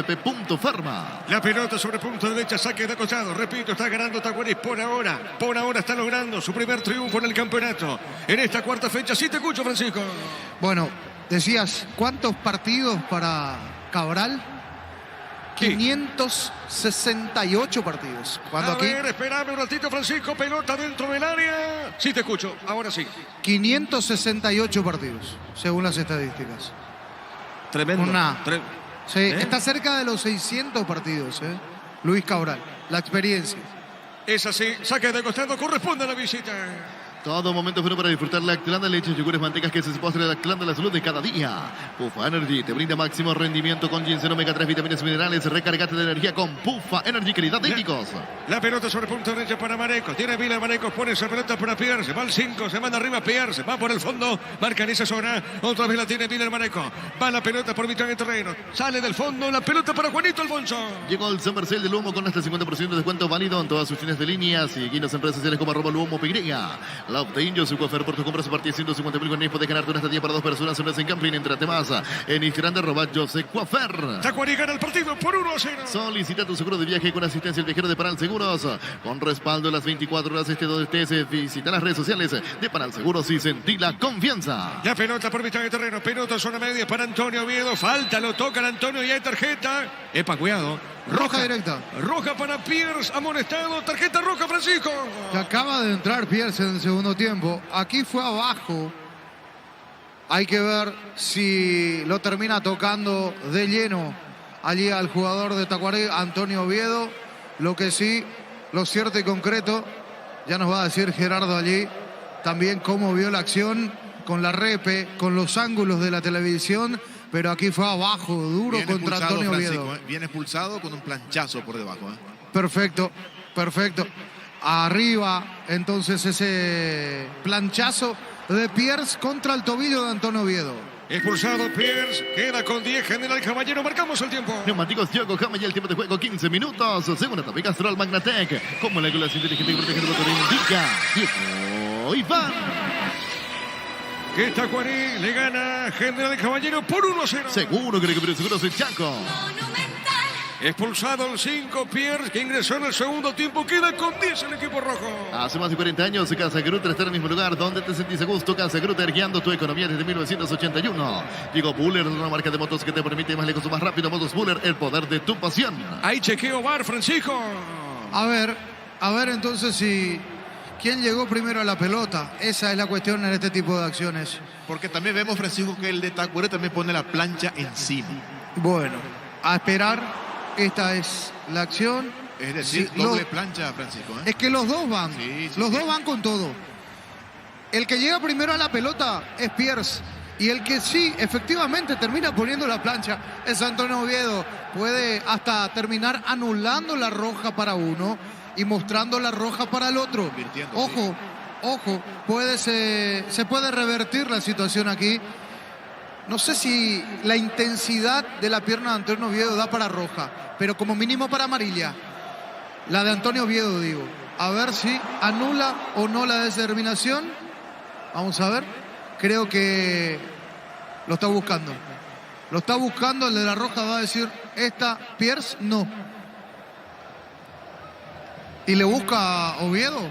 .farma. La pelota sobre punto derecha, saque de costado. Repito, está ganando Tacuaré por ahora está logrando su primer triunfo en el campeonato. En esta cuarta fecha, sí te escucho, Francisco. Bueno, decías, ¿cuántos partidos para Cabral? Sí. 568 partidos. Cuando A aquí ver, espérame un ratito, Francisco. Pelota dentro del área. Sí te escucho, ahora sí. 568 partidos, según las estadísticas. Tremendo. Sí, está cerca de los 600 partidos, Luis Cabral, la experiencia. Es así, saque de costado, corresponde a la visita. Todo momento bueno para disfrutar la Lactlanda, leche, yogures, mantecas, que se postre de Lactlanda, la salud de cada día. Puffa Energy te brinda máximo rendimiento con ginseng, omega 3, vitaminas y minerales. Recargate de energía con Puffa Energy, calidad de hídricos. La pelota sobre punto derecha para Mareco. Tiene Vila Mareco, pone esa pelota para Pierce. Va al 5, se manda arriba Pierce. Va por el fondo, marca en esa zona. Otra vez la tiene Vila Mareco. Va la pelota por mitad de terreno. Sale del fondo, la pelota para Juanito Alfonso. Llegó el San Marcel del Humo con hasta 50% de descuento válido en todas sus fines de línea. Síguenos en redes sociales como @Luomo_PY. Love the Indio, su cofer por tu compra, su partida 150.000 con puedes ganarte una estadía para 2 personas en en Camping. Entrate más en Instagram de @Jose Coafer. Tacuaré gana el partido por 1-0. Solicita tu seguro de viaje con asistencia al viajero de Panal Seguros. Con respaldo las 24 horas donde estés. Visita las redes sociales de Panal Seguros y sentí la confianza. La pelota por mitad de terreno. Pelota zona media para Antonio Oviedo. Falta, lo tocan Antonio y hay tarjeta. Epa, cuidado. Roja directa. Roja para Pierce, amonestado. Tarjeta roja, Francisco. Que acaba de entrar Pierce en el segundo tiempo. Aquí fue abajo. Hay que ver si lo termina tocando de lleno allí al jugador de Tacuaré, Antonio Oviedo. Lo que sí, lo cierto y concreto, ya nos va a decir Gerardo allí también cómo vio la acción con la repe, con los ángulos de la televisión. Pero aquí fue abajo, duro Bien contra Antonio Oviedo. Bien expulsado con un planchazo por debajo. Perfecto, perfecto. Arriba, entonces, ese planchazo de Pierce contra el tobillo de Antonio Oviedo. Expulsado Pierce, queda con 10 General Caballero, marcamos el tiempo. Neumáticos Yokohama y el tiempo de juego 15 minutos. Segunda etapa Castrol Magnatec. Como la regulación inteligente y protege el motor indica. Tiempo y van. Que Tacuaré le gana General Caballero por 1-0. Seguro que recupera seguro soy Chaco. Monumental. Expulsado el 5 Pierce, que ingresó en el segundo tiempo. Queda con 10 el equipo rojo. Hace más de 40 años, Casa Grutter está en el mismo lugar donde te sentís a gusto. Casa Grutter, guiando tu economía desde 1981. Llegó Buller, una marca de motos que te permite ir más lejos o más rápido. Motos Buller, el poder de tu pasión. Hay chequeo VAR, Francisco. A ver entonces si... ¿Quién llegó primero a la pelota? Esa es la cuestión en este tipo de acciones. Porque también vemos, Francisco, que el de Tacuaré también pone la plancha encima. Bueno, a esperar. Esta es la acción. Es decir, Sí, doble plancha, Francisco. Es que los dos van. Sí, Los sí. dos van con todo. El que llega primero a la pelota es Pierce. Y el que sí, efectivamente, termina poniendo la plancha es Antonio Oviedo. Puede hasta terminar anulando la roja para uno y mostrando la roja para el otro. Invirtiendo, Ojo, se puede revertir la situación aquí. No sé si la intensidad de la pierna de Antonio Oviedo da para roja, pero como mínimo para amarilla. La de Antonio Oviedo, digo. A ver si anula o no la determinación. Vamos a ver. Creo que lo está buscando. Lo está buscando, el de la roja va a decir, esta Pierce no. Y le busca a Oviedo.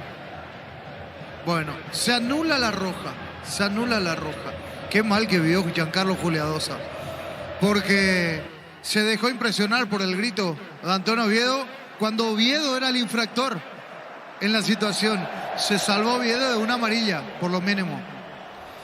Bueno, se anula la roja. Se anula la roja. Qué mal que vio Giancarlo Juliadosa. Porque se dejó impresionar por el grito de Antonio Oviedo cuando Oviedo era el infractor en la situación. Se salvó Oviedo de una amarilla, por lo mínimo.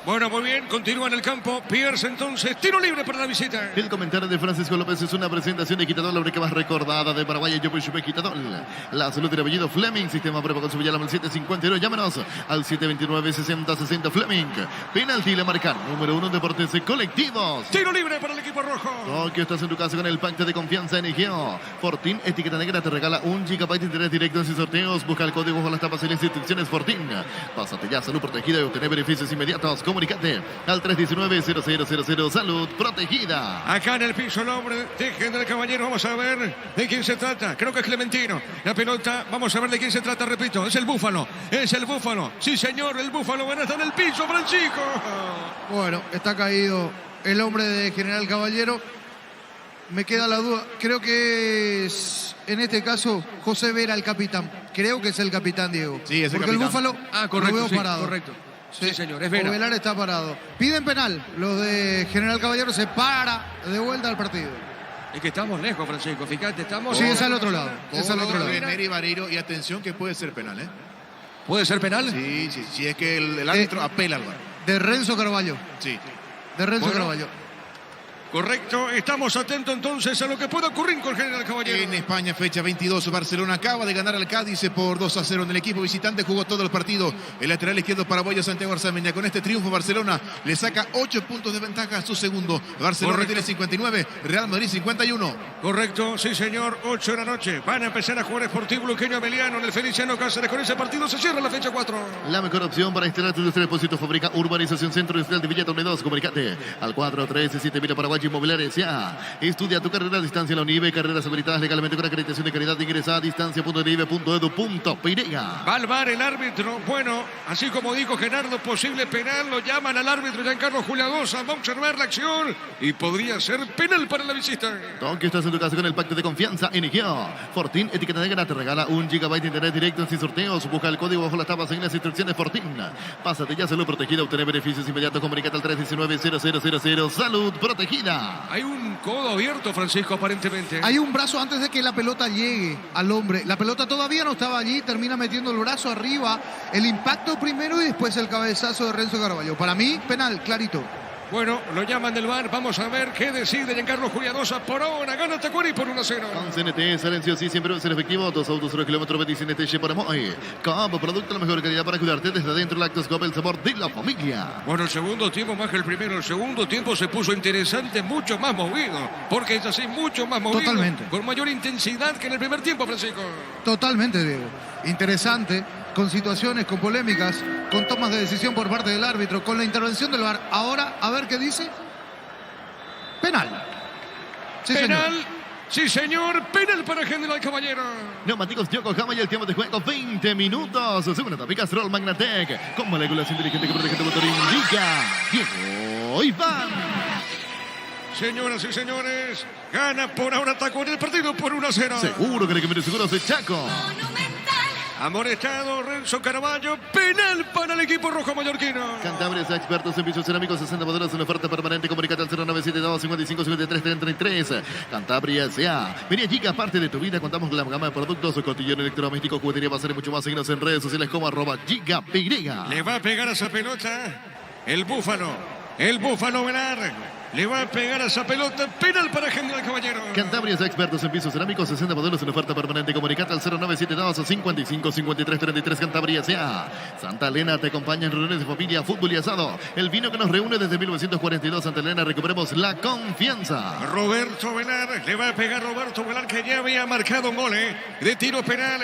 Bueno, muy bien, continúa en el campo. Pierce entonces, tiro libre para la visita. El comentario de Francisco López es una presentación de Quitadol, la breca más recordada de Paraguay. Yo soy Quitadol. La salud del apellido Fleming. Sistema prueba con su Villalama el 751. Llámenos al 729-6060 Fleming. Penalti le marcan. Número 1 Deportes Colectivos. Tiro libre para el equipo rojo. Tokio, estás en tu casa con el pacto de confianza en Egeo. Fortín, etiqueta negra, te regala 1 GB de internet directo en sorteos. Busca el código bajo las tapas y las instrucciones Fortín. Pásate ya, salud protegida y obtener beneficios inmediatos. Comunicate al 319-0000 Salud Protegida. Acá en el piso el hombre, dejen del caballero, vamos a ver de quién se trata. Creo que es Clementino. La pelota, vamos a ver de quién se trata, repito, es el Búfalo. Es el Búfalo. Sí, señor, el Búfalo va a estar en el piso, Francisco. Bueno, está caído el hombre de General Caballero. Me queda la duda. Creo que es, en este caso, José Vera el capitán. Creo que es el capitán, Diego. Sí, es el porque capitán. el Búfalo Correcto, lo veo sí, parado. correcto. Sí, señor, es Vera. Ovelar está parado. Piden penal. Los de General Caballero se para de vuelta al partido. Es que estamos lejos, Francisco. Fíjate, estamos... Sí, es al otro lado. Es al otro lado. Neri Vareiro, y atención que puede ser penal, ¿eh? ¿Puede ser penal? Sí, sí, sí, es que el árbitro apela al VAR. De Renzo Carvalho. Sí. De Renzo Bueno. Carvalho. Correcto, estamos atentos entonces a lo que pueda ocurrir con General Caballero. En España, fecha 22, Barcelona acaba de ganar al Cádiz por 2-0 en el equipo visitante, jugó todo el partido. El lateral izquierdo paraguayo Santiago Arzamendi. Con este triunfo, Barcelona le saca 8 puntos de ventaja a su segundo. Barcelona Correcto. tiene 59, Real Madrid 51. Correcto, sí señor, 8 de la noche. Van a empezar a jugar Sportivo Luqueño Ameliano en el Feliciano Cáceres. Con ese partido se cierra la fecha 4. La mejor opción para instalar tu depósito fabrica Urbanización Centro Industrial de Villa 2. Comunicate al 437 Paraguay Inmobiliaria S.A. Estudia tu carrera a distancia en la UNIBE. Carreras habilitadas legalmente con acreditación de calidad. Ingresa a distancia.unibe.edu.Pirega. Va al VAR el árbitro. Bueno, así como dijo Gerardo, posible penal. Lo llaman al árbitro Giancarlo Juliadosa. Va a observar la acción y podría ser penal para la visita. Tokio, estás en tu casa con el pacto de confianza en Egeo. Fortín, etiqueta negra, te regala 1 GB de internet directo sin sorteos. Busca el código bajo las tapas en las instrucciones Fortín. Pásate ya, salud protegida, obtener beneficios inmediatos. Comunicate al 319-0000 Salud Protegida. Hay un codo abierto, Francisco, aparentemente. Hay un brazo antes de que la pelota llegue al hombre. La pelota todavía no estaba allí. Termina metiendo el brazo arriba. El impacto primero y después el cabezazo de Renzo Carvalho. Para mí, penal, clarito. Bueno, lo llaman del VAR. Vamos a ver qué decide Giancarlo Juliadosa. Por ahora gana Tacuari por 1-0. Con CNT, Silencio, sí, siempre va a ser efectivo. 2 autos, 0 kilómetros, 25 TG para Moy. Como producto, la mejor calidad para cuidarte desde adentro. Lactoscope, el sabor de la familia. Bueno, el segundo tiempo más que el primero. El segundo tiempo se puso interesante, mucho más movido. Porque es así, mucho más movido. Totalmente. Con mayor intensidad que en el primer tiempo, Francisco. Totalmente, Diego. Interesante, con situaciones, con polémicas, con tomas de decisión por parte del árbitro, con la intervención del VAR. Ahora, a ver qué dice. Penal. Sí, Penal. señor. Sí, señor. Penal para General Caballero. Neumáticos Yokohama y el tiempo de juego 20 minutos. Segunda etapa Castrol Magnatec. Con moléculas inteligentes que protegen tu motor indica Diego Iván. Señoras y señores, gana por ahora Tacuari el partido por 1-0. Seguro que el seguros de Chaco. Monumental. Amonestado Renzo Carvalho. Penal para el equipo rojo mallorquino. Cantabria es expertos en pisos cerámicos, 60 modelos en oferta permanente. Comunicate al 0972 55 53 33. Cantabria S.A. Vení allí que aparte de tu vida contamos con la gama de productos, cotillón electrodoméstico, juguetería, basar y mucho más. Síguenos en redes sociales como @GigaPirega. Le va a pegar a esa pelota el Búfalo. El Búfalo Velar. Le va a pegar a esa pelota. Penal para General Caballero. Cantabria es expertos en pisos cerámicos, 60 modelos en oferta permanente. Comunicate al 0972 55 53 33. Cantabria S.A. Santa Elena te acompaña en reuniones de familia, fútbol y asado. El vino que nos reúne desde 1942. Santa Elena, recuperemos la confianza. Roberto Velar. Le va a pegar Roberto Velar, que ya había marcado un gol de tiro penal.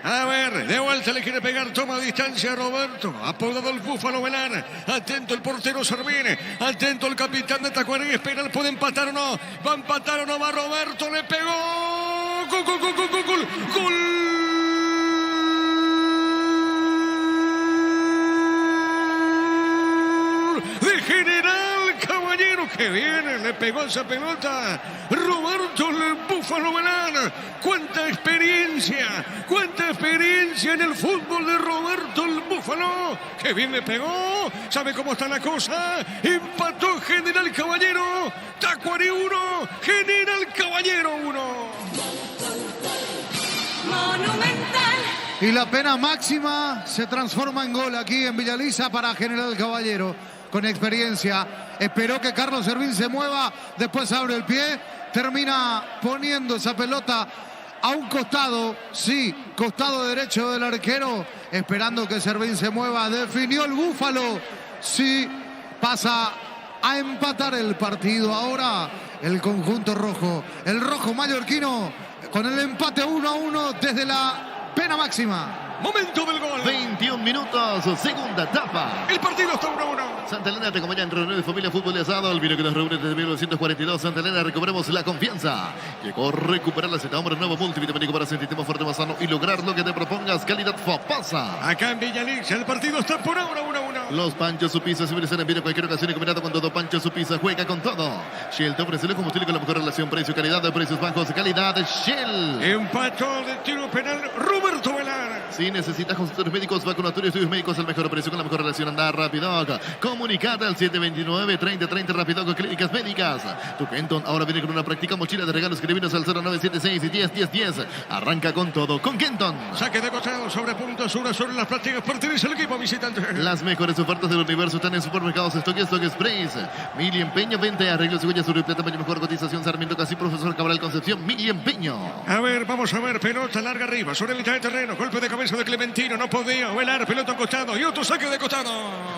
A ver, de vuelta le quiere pegar, toma distancia Roberto, apodado el Búfalo Velar. Atento el portero Servín, atento el capitán de Tacuari, espera, ¿puede empatar o no? ¿Va a empatar o no? Va Roberto, le pegó. ¡Gol, gol, gol, gol, gol, gol! ¡Gol! De General Caballero, que viene, le pegó esa pelota Roberto el Búfalo Velar. Cuánta experiencia en el fútbol de Roberto el Búfalo, que bien le pegó. ¿Sabe cómo está la cosa? Empató General Caballero. Tacuari 1, General Caballero 1. Monumental. Y la pena máxima se transforma en gol aquí en Villaliza para General Caballero. con experiencia. Esperó que Carlos Servín se mueva, después abre el pie, termina poniendo esa pelota a un costado, sí, costado derecho del arquero, esperando que Servín se mueva. Definió el Búfalo, sí, pasa a empatar el partido ahora el conjunto rojo. El rojo mallorquino con el empate 1-1 desde la pena máxima. Momento del gol. 21 minutos, segunda etapa. El partido está 1-1. Santa Elena te acompaña en reunión de familia fútbol y asado. El vino que nos reúne desde 1942. Santa Elena, recobremos la confianza. Llegó a recuperar la Z, hombre nuevo multivitamínico para sentirte más fuerte, más sano y lograr lo que te propongas. Calidad Fopasa. Acá en Villalix, el partido está por ahora 1-1. Los Panchos Supisa se merecen en cualquier ocasión y combinado con todo. Pancho Supisa juega con todo. Shell te ofrece el combustible con la mejor relación precio-calidad, de precios bajos, calidad. Shell. Empató de tiro penal Roberto Velar. Si necesitas consultores médicos, vacunatorios, estudios médicos, el mejor precio con la mejor relación, anda Rapidoc. Comunicate al 729-3030 Rapidoc Clínicas Médicas. Tu Kenton ahora viene con una práctica mochila de regalos. Escribinos al 0976 y 10. Arranca con todo con Kenton. Saque de costado sobre punto sur sobre las prácticas. Pertenece al equipo visitante. Las mejores ofertas del universo están en supermercados Stock Express. Mili Empeño, venta y arreglo, cebolla, sur y plata, mejor cotización, Sarmiento Casi, Profesor Cabral Concepción, Mili Empeño. A ver, vamos a ver, pelota larga arriba, sobre mitad de terreno, golpe de cabeza de Clementino, no podía, Velar, pelota a costado y otro saque de costado.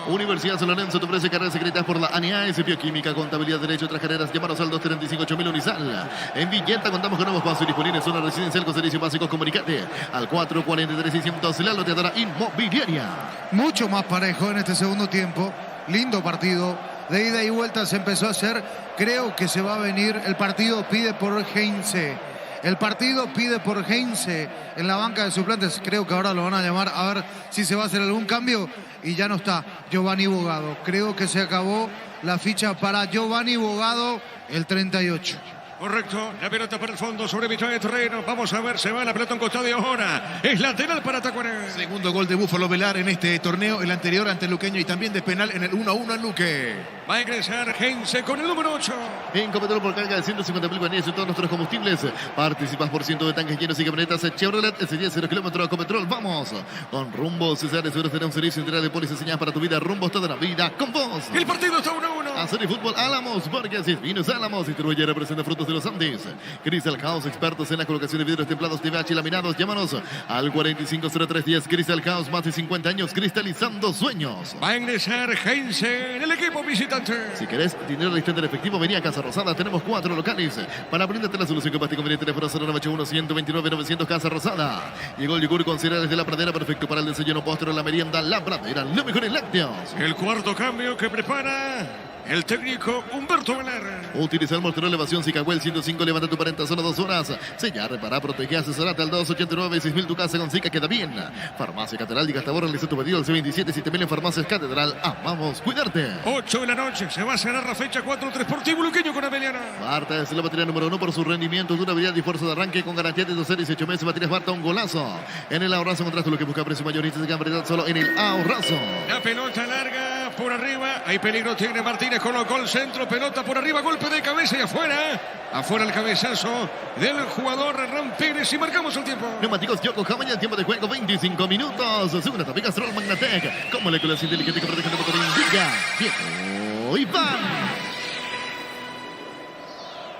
Universidad San Lorenzo te ofrece carreras secretas por la ANIAS, Bioquímica, Contabilidad, Derecho, otras carreras, llámanos al 235-8000 Unizal. En Villeta contamos con nuevos pasos disponibles, zona residencial con servicios básicos, comunicate al 443-600, la loteadora inmobiliaria. Mucho más parejo en este segundo tiempo, lindo partido, de ida y vuelta se empezó a hacer, creo que se va a venir, el partido pide por Heinze. El partido pide por Heinze en la banca de suplentes. Creo que ahora lo van a llamar a ver si se va a hacer algún cambio. Y ya no está Giovanni Bogado. Creo que se acabó la ficha para Giovanni Bogado, el 38. Correcto, la pelota para el fondo sobre mitad de terreno. Vamos a ver, se va la pelota en costado y ahora es lateral para Tacuarembó. Segundo gol de Búfalo Velar en este torneo, el anterior ante el Luqueño y también de penal en el 1-1 en Luque. Va a ingresar Heinze con el número 8. En Copetrol por carga de 150.000 guaraníes en todos nuestros combustibles. Participas por ciento de tanques llenos y camionetas Chevrolet S10 0 kilómetros Copetrol. Vamos con Rumbo César Seguros, será un servicio integral de póliza señal para tu vida. Rumbo toda la vida con vos. El partido está 1-1. Hacer y fútbol Álamos, porque así es Vinos Álamos, distribuye y representa frutos de los Andes. Crystal House, expertos en la colocación de vidrios templados, TVH y laminados. Llámanos al 450310. Crystal House, más de 50 años cristalizando sueños. Va a ingresar Heinze en el equipo visitante. Si querés dinero al instante en efectivo, vení a Casa Rosada. Tenemos 4 locales para brindarte la solución que más te conviene. Teléfono 0981-129-900 Casa Rosada. Llegó el yogur con cereales de La Pradera, perfecto para el desayuno, postre, la merienda. La Pradera, lo mejor en lácteos. El cuarto cambio que prepara el técnico Humberto Velar. Utiliza el mortero elevación Cicahuel 105, levanta tu parenta solo 2 horas. Sella, repara, protege, asesorate al 289-6000, tu casa con Cica queda bien. Farmacia Catedral, diga hasta ahora, realiza tu pedido al C27-7000 en Farmacias Catedral. Amamos cuidarte. 8 de la noche, se va a cerrar la fecha 4-3 Sportivo Luqueño con Avellana. Marta es la batería número 1 por su rendimiento, durabilidad y fuerza de arranque con garantía de 12 18 meses. Baterías Marta, un golazo. En el ahorrazo encontraste lo que busca precio mayorista de variedad solo en el ahorrazo. La pelota larga por arriba, hay peligro, tiene Martínez, colocó el centro, pelota por arriba, golpe de cabeza y afuera. Afuera el cabezazo del jugador Hernán Pérez y marcamos el tiempo. Neumáticos Yokohama, ya el tiempo de juego 25 minutos. Segunda etapa, Castrol Magnatec. Con moléculas inteligentes que protegen el motor indica. Viejo y pan.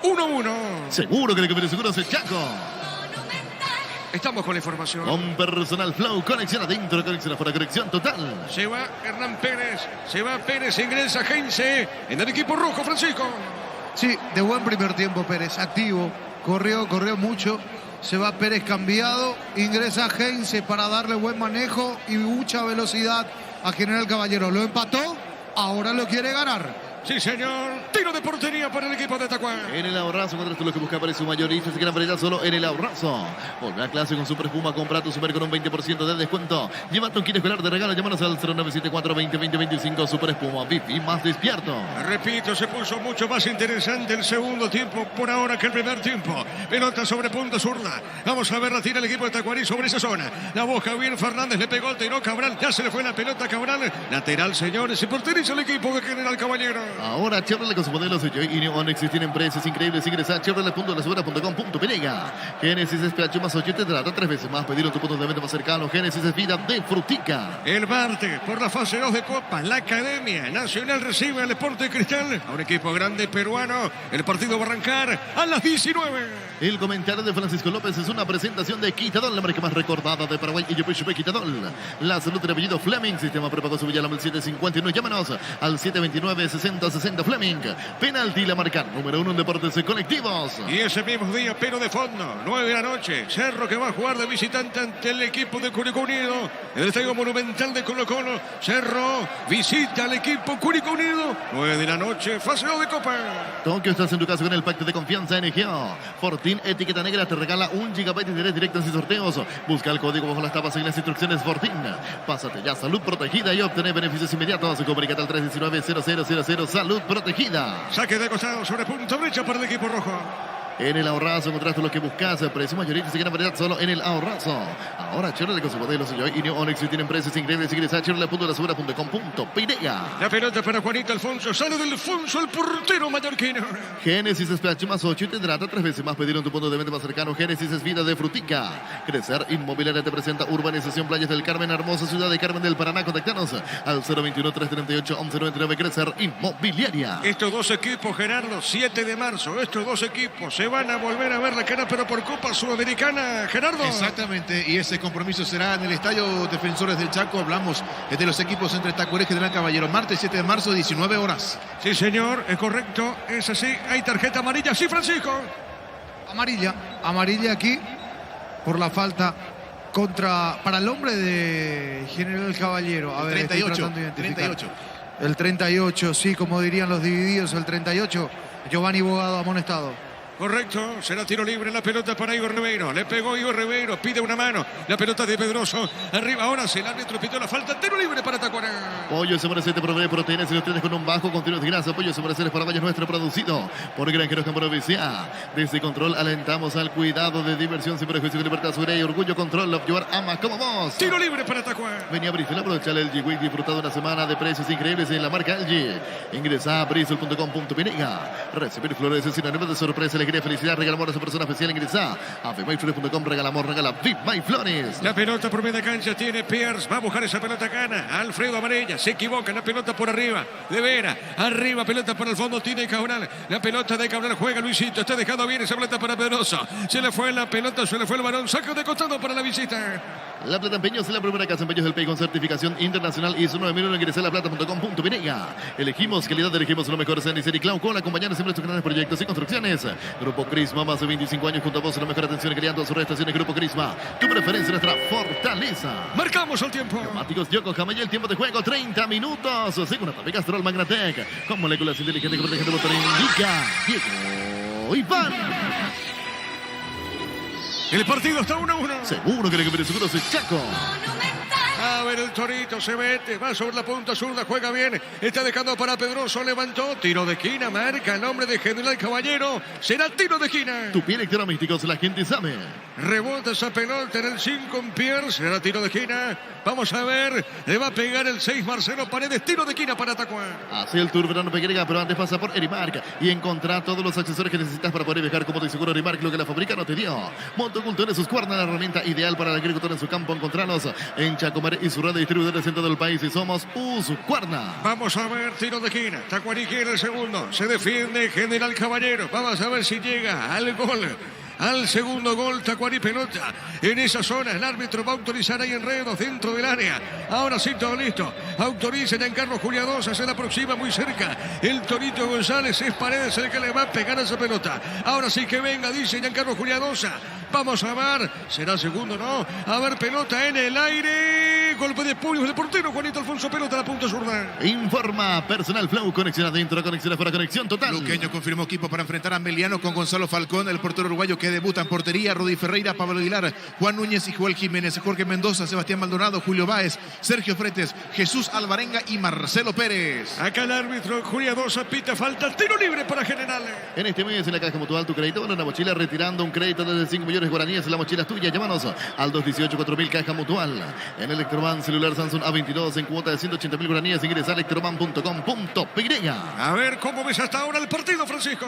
1-1. Seguro que el que seguro es Chaco. Estamos con la información. Con personal flow, conexión adentro, conexión afuera, conexión total. Se va Hernán Pérez, se va Pérez, ingresa Heinze en el equipo rojo, Francisco. Sí, de buen primer tiempo Pérez, activo, corrió mucho. Se va Pérez cambiado, ingresa Heinze para darle buen manejo y mucha velocidad a General Caballero. Lo empató, ahora lo quiere ganar. Sí, señor. Tiro de portería para el equipo de Tacuá. En el ahorrazo, contra lo que busca para su mayorista, se gran variedad solo en el ahorrazo. Volve a clase con Super Espuma, compra tu Super con un 20% de descuento. Llévate un kit escolar de regalo, llámanos al 0974-20-20-25 Super Espuma, Bifi más despierto. Repito, se puso mucho más interesante el segundo tiempo por ahora que el primer tiempo. Pelota sobre punto zurda. Vamos a ver, la tira el equipo de Tacuarí sobre esa zona. La voz Javier Fernández le pegó, tiró Cabral, ya se le fue la pelota a Cabral. Lateral, señores, y porteriza el equipo de General Caballero. Ahora Chevrolet con sus modelos y Onix tienen precios increíbles. Ingresa a chevrolet.lasubera.com.py. Génesis es PH más 8 te trata 3 veces más. Pedir en tu punto de venta más cercano. Génesis es vida de frutica. el martes, por la fase 2 de Copa, la Academia Nacional recibe al Deporte Cristal, a un equipo grande peruano. El partido va a arrancar a las 19. El comentario de Francisco López es una presentación de Quitadol, la marca más recordada de Paraguay. Y yo Quitadol. La salud del apellido Fleming. Sistema prepago su Villalama el 751. Llámanos al 729-6060 Fleming. Penalti, la marca número 1 en deportes colectivos. Y ese mismo día, pero de fondo, 9 de la noche, Cerro que va a jugar de visitante ante el equipo de Curicó Unido. En el estadio monumental de Colo Colo, Cerro visita al equipo Curicó Unido. 9 de la noche, fase 2 de Copa. Tokio, estás en tu casa con el pacto de confianza NGO. Fortín, etiqueta negra, te regala 1 GB de internet directo en sus sorteos. Busca el código bajo las tapas y las instrucciones Fortín. Pásate ya, salud protegida y obtener beneficios inmediatos. Comunicate al 319-0000, salud protegida. Saque de costado sobre punta brecha para el equipo rojo. En el ahorrazo encontraste lo que buscas. Precio mayorista y gran variedad solo en el ahorrazo. Ahora Chevrolet con sus modelos y New Onix tienen precios increíbles. Ingresa a chevrolet.lasubera.com.py. La pelota para Juanito Alfonso. Sale del Alfonso el portero mallorquino. Génesis es PH más 8 y te hidrata 3 veces más. Pedir en tu punto de venta más cercano. Génesis es vida de frutica. Crecer Inmobiliaria te presenta Urbanización Playas del Carmen, hermosa ciudad de Carmen del Paraná. Contactanos al 021-338-1199. Crecer Inmobiliaria. Estos dos equipos, Gerardo, 7 de marzo. Estos dos equipos se van a volver a ver la cara, pero por Copa Sudamericana, Gerardo. Exactamente, y ese compromiso será en el Estadio Defensores del Chaco. Hablamos de los equipos entre Tacuaré y General Caballero. Martes 7 de marzo, 19 horas. Sí, señor, es correcto, es así. Hay tarjeta amarilla, sí, Francisco. Amarilla aquí por la falta para el hombre de General Caballero. A ver, 38. El 38, sí, como dirían los divididos, el 38. Giovanni Bogado amonestado. Correcto, será tiro libre, la pelota para Igor Ribeiro. Le pegó Igor Ribeiro, pide una mano. La pelota de Pedroso, arriba, ahora sí, el árbitro pitó la falta. Tiro libre para Tacuaré. Pollo Sombracete te provee proteínas y nutrientes con un bajo contenido de grasa. Pollo Sombracete para Valle nuestro, producido por Granjeros Campero VCA. Desde Control alentamos al cuidado de diversión sin prejuicio, libertad, seguridad y orgullo. Control, of your ama como vos. Tiro libre para Tacuaré. Venía a Bristol, aprovechar el LG Week, disfrutado una semana de precios increíbles en la marca LG. Ingresa a bristol.com.py. Recibir flores es sinónimo de sorpresa, alegría, felicidad. Regala amor a su persona especial. Ingresa a vivmyflores.com. Regala amor, regala Viv My Flores. La pelota por media cancha tiene Pierce. Va a buscar esa pelota, gana Alfredo Amarella. Se equivoca, la pelota por arriba. De Vera, arriba, pelota por el fondo. Tiene Cabral. La pelota de Cabral juega Luisito. Está dejando bien esa pelota para Pedroso. Se le fue la pelota, se le fue el balón. Saco de costado para la visita. La Plata Empeños es la primera casa Empeños del país con certificación internacional ISO 9001. Ingresa a laplata.com.py. Elegimos calidad, elegimos lo mejor. Sandy Clau, acompañando siempre sus grandes proyectos y construcciones. Grupo Crisma, más de 25 años junto a vos. La mejor atención y calidad a sus estaciones. Grupo Crisma, tu preferencia, nuestra fortaleza. Marcamos el tiempo. Neumáticos Yokohama y el tiempo de juego 30 minutos. Según Atape Castrol Magnatec, con moléculas inteligentes que protegen tu motor, indica Diego Iván. El partido está 1-1. Seguro que le conviene seguro es Chaco. A ver, el Torito se mete, va sobre la punta zurda, juega bien, está dejando para Pedroso, levantó, tiro de esquina, marca el nombre de General Caballero, será tiro de esquina. Tu piel electrodomésticos, la gente sabe. Rebota esa pelota en el 5 en Pierre, será tiro de esquina. Vamos a ver, le va a pegar el 6 Marcelo Paredes, tiro de esquina para Tacuaré. Hace el tour verano Peguerega, pero antes pasa por Erimark y encontrar todos los accesorios que necesitas para poder viajar como te seguro Erimark, lo que la fábrica no te dio. Motocultor en sus cuerdas, la herramienta ideal para el agricultor en su campo. Encontrarnos en Chacomar y su red de distribuidores en todo el país y somos Uscuerna. Vamos a ver, tiro de esquina. Tacuaré quiere el segundo. Se defiende General Caballero. Vamos a ver si llega al gol. Al segundo gol, Tacuaré pelota. En esa zona el árbitro va a autorizar ahí enredos dentro del área. Ahora sí, todo listo. Autoriza Giancarlo Juliadosa, se la aproxima muy cerca. El Torito González es Paredes el que le va a pegar a esa pelota. Ahora sí que venga, dice Giancarlo Juliadosa. Vamos a ver, será segundo, ¿no? A ver, pelota en el aire. Golpe de puños del portero, Juanito Alfonso, pelota a la punta zurda. Informa Personal Flow, conexión adentro, conexión afuera, conexión total. Luqueño confirmó equipo para enfrentar a Meliano con Gonzalo Falcón, el portero uruguayo que debuta en portería. Rudy Ferreira, Pablo Aguilar, Juan Núñez y Joel Jiménez, Jorge Mendoza, Sebastián Maldonado, Julio Báez, Sergio Fretes, Jesús Alvarenga y Marcelo Pérez. Acá el árbitro Juliadosa pita falta, tiro libre para General. En este mes en la Caja Mutual, tu crédito en una mochila retirando un crédito desde 5 millones guaraníes en la mochila tuya. Llámanos al 218-4000 Caja Mutual. En Electroban celular Samsung A22 en cuota de 180.000 guaraníes. Ingresa a electroban.com.py. A ver, ¿cómo ves hasta ahora el partido, Francisco?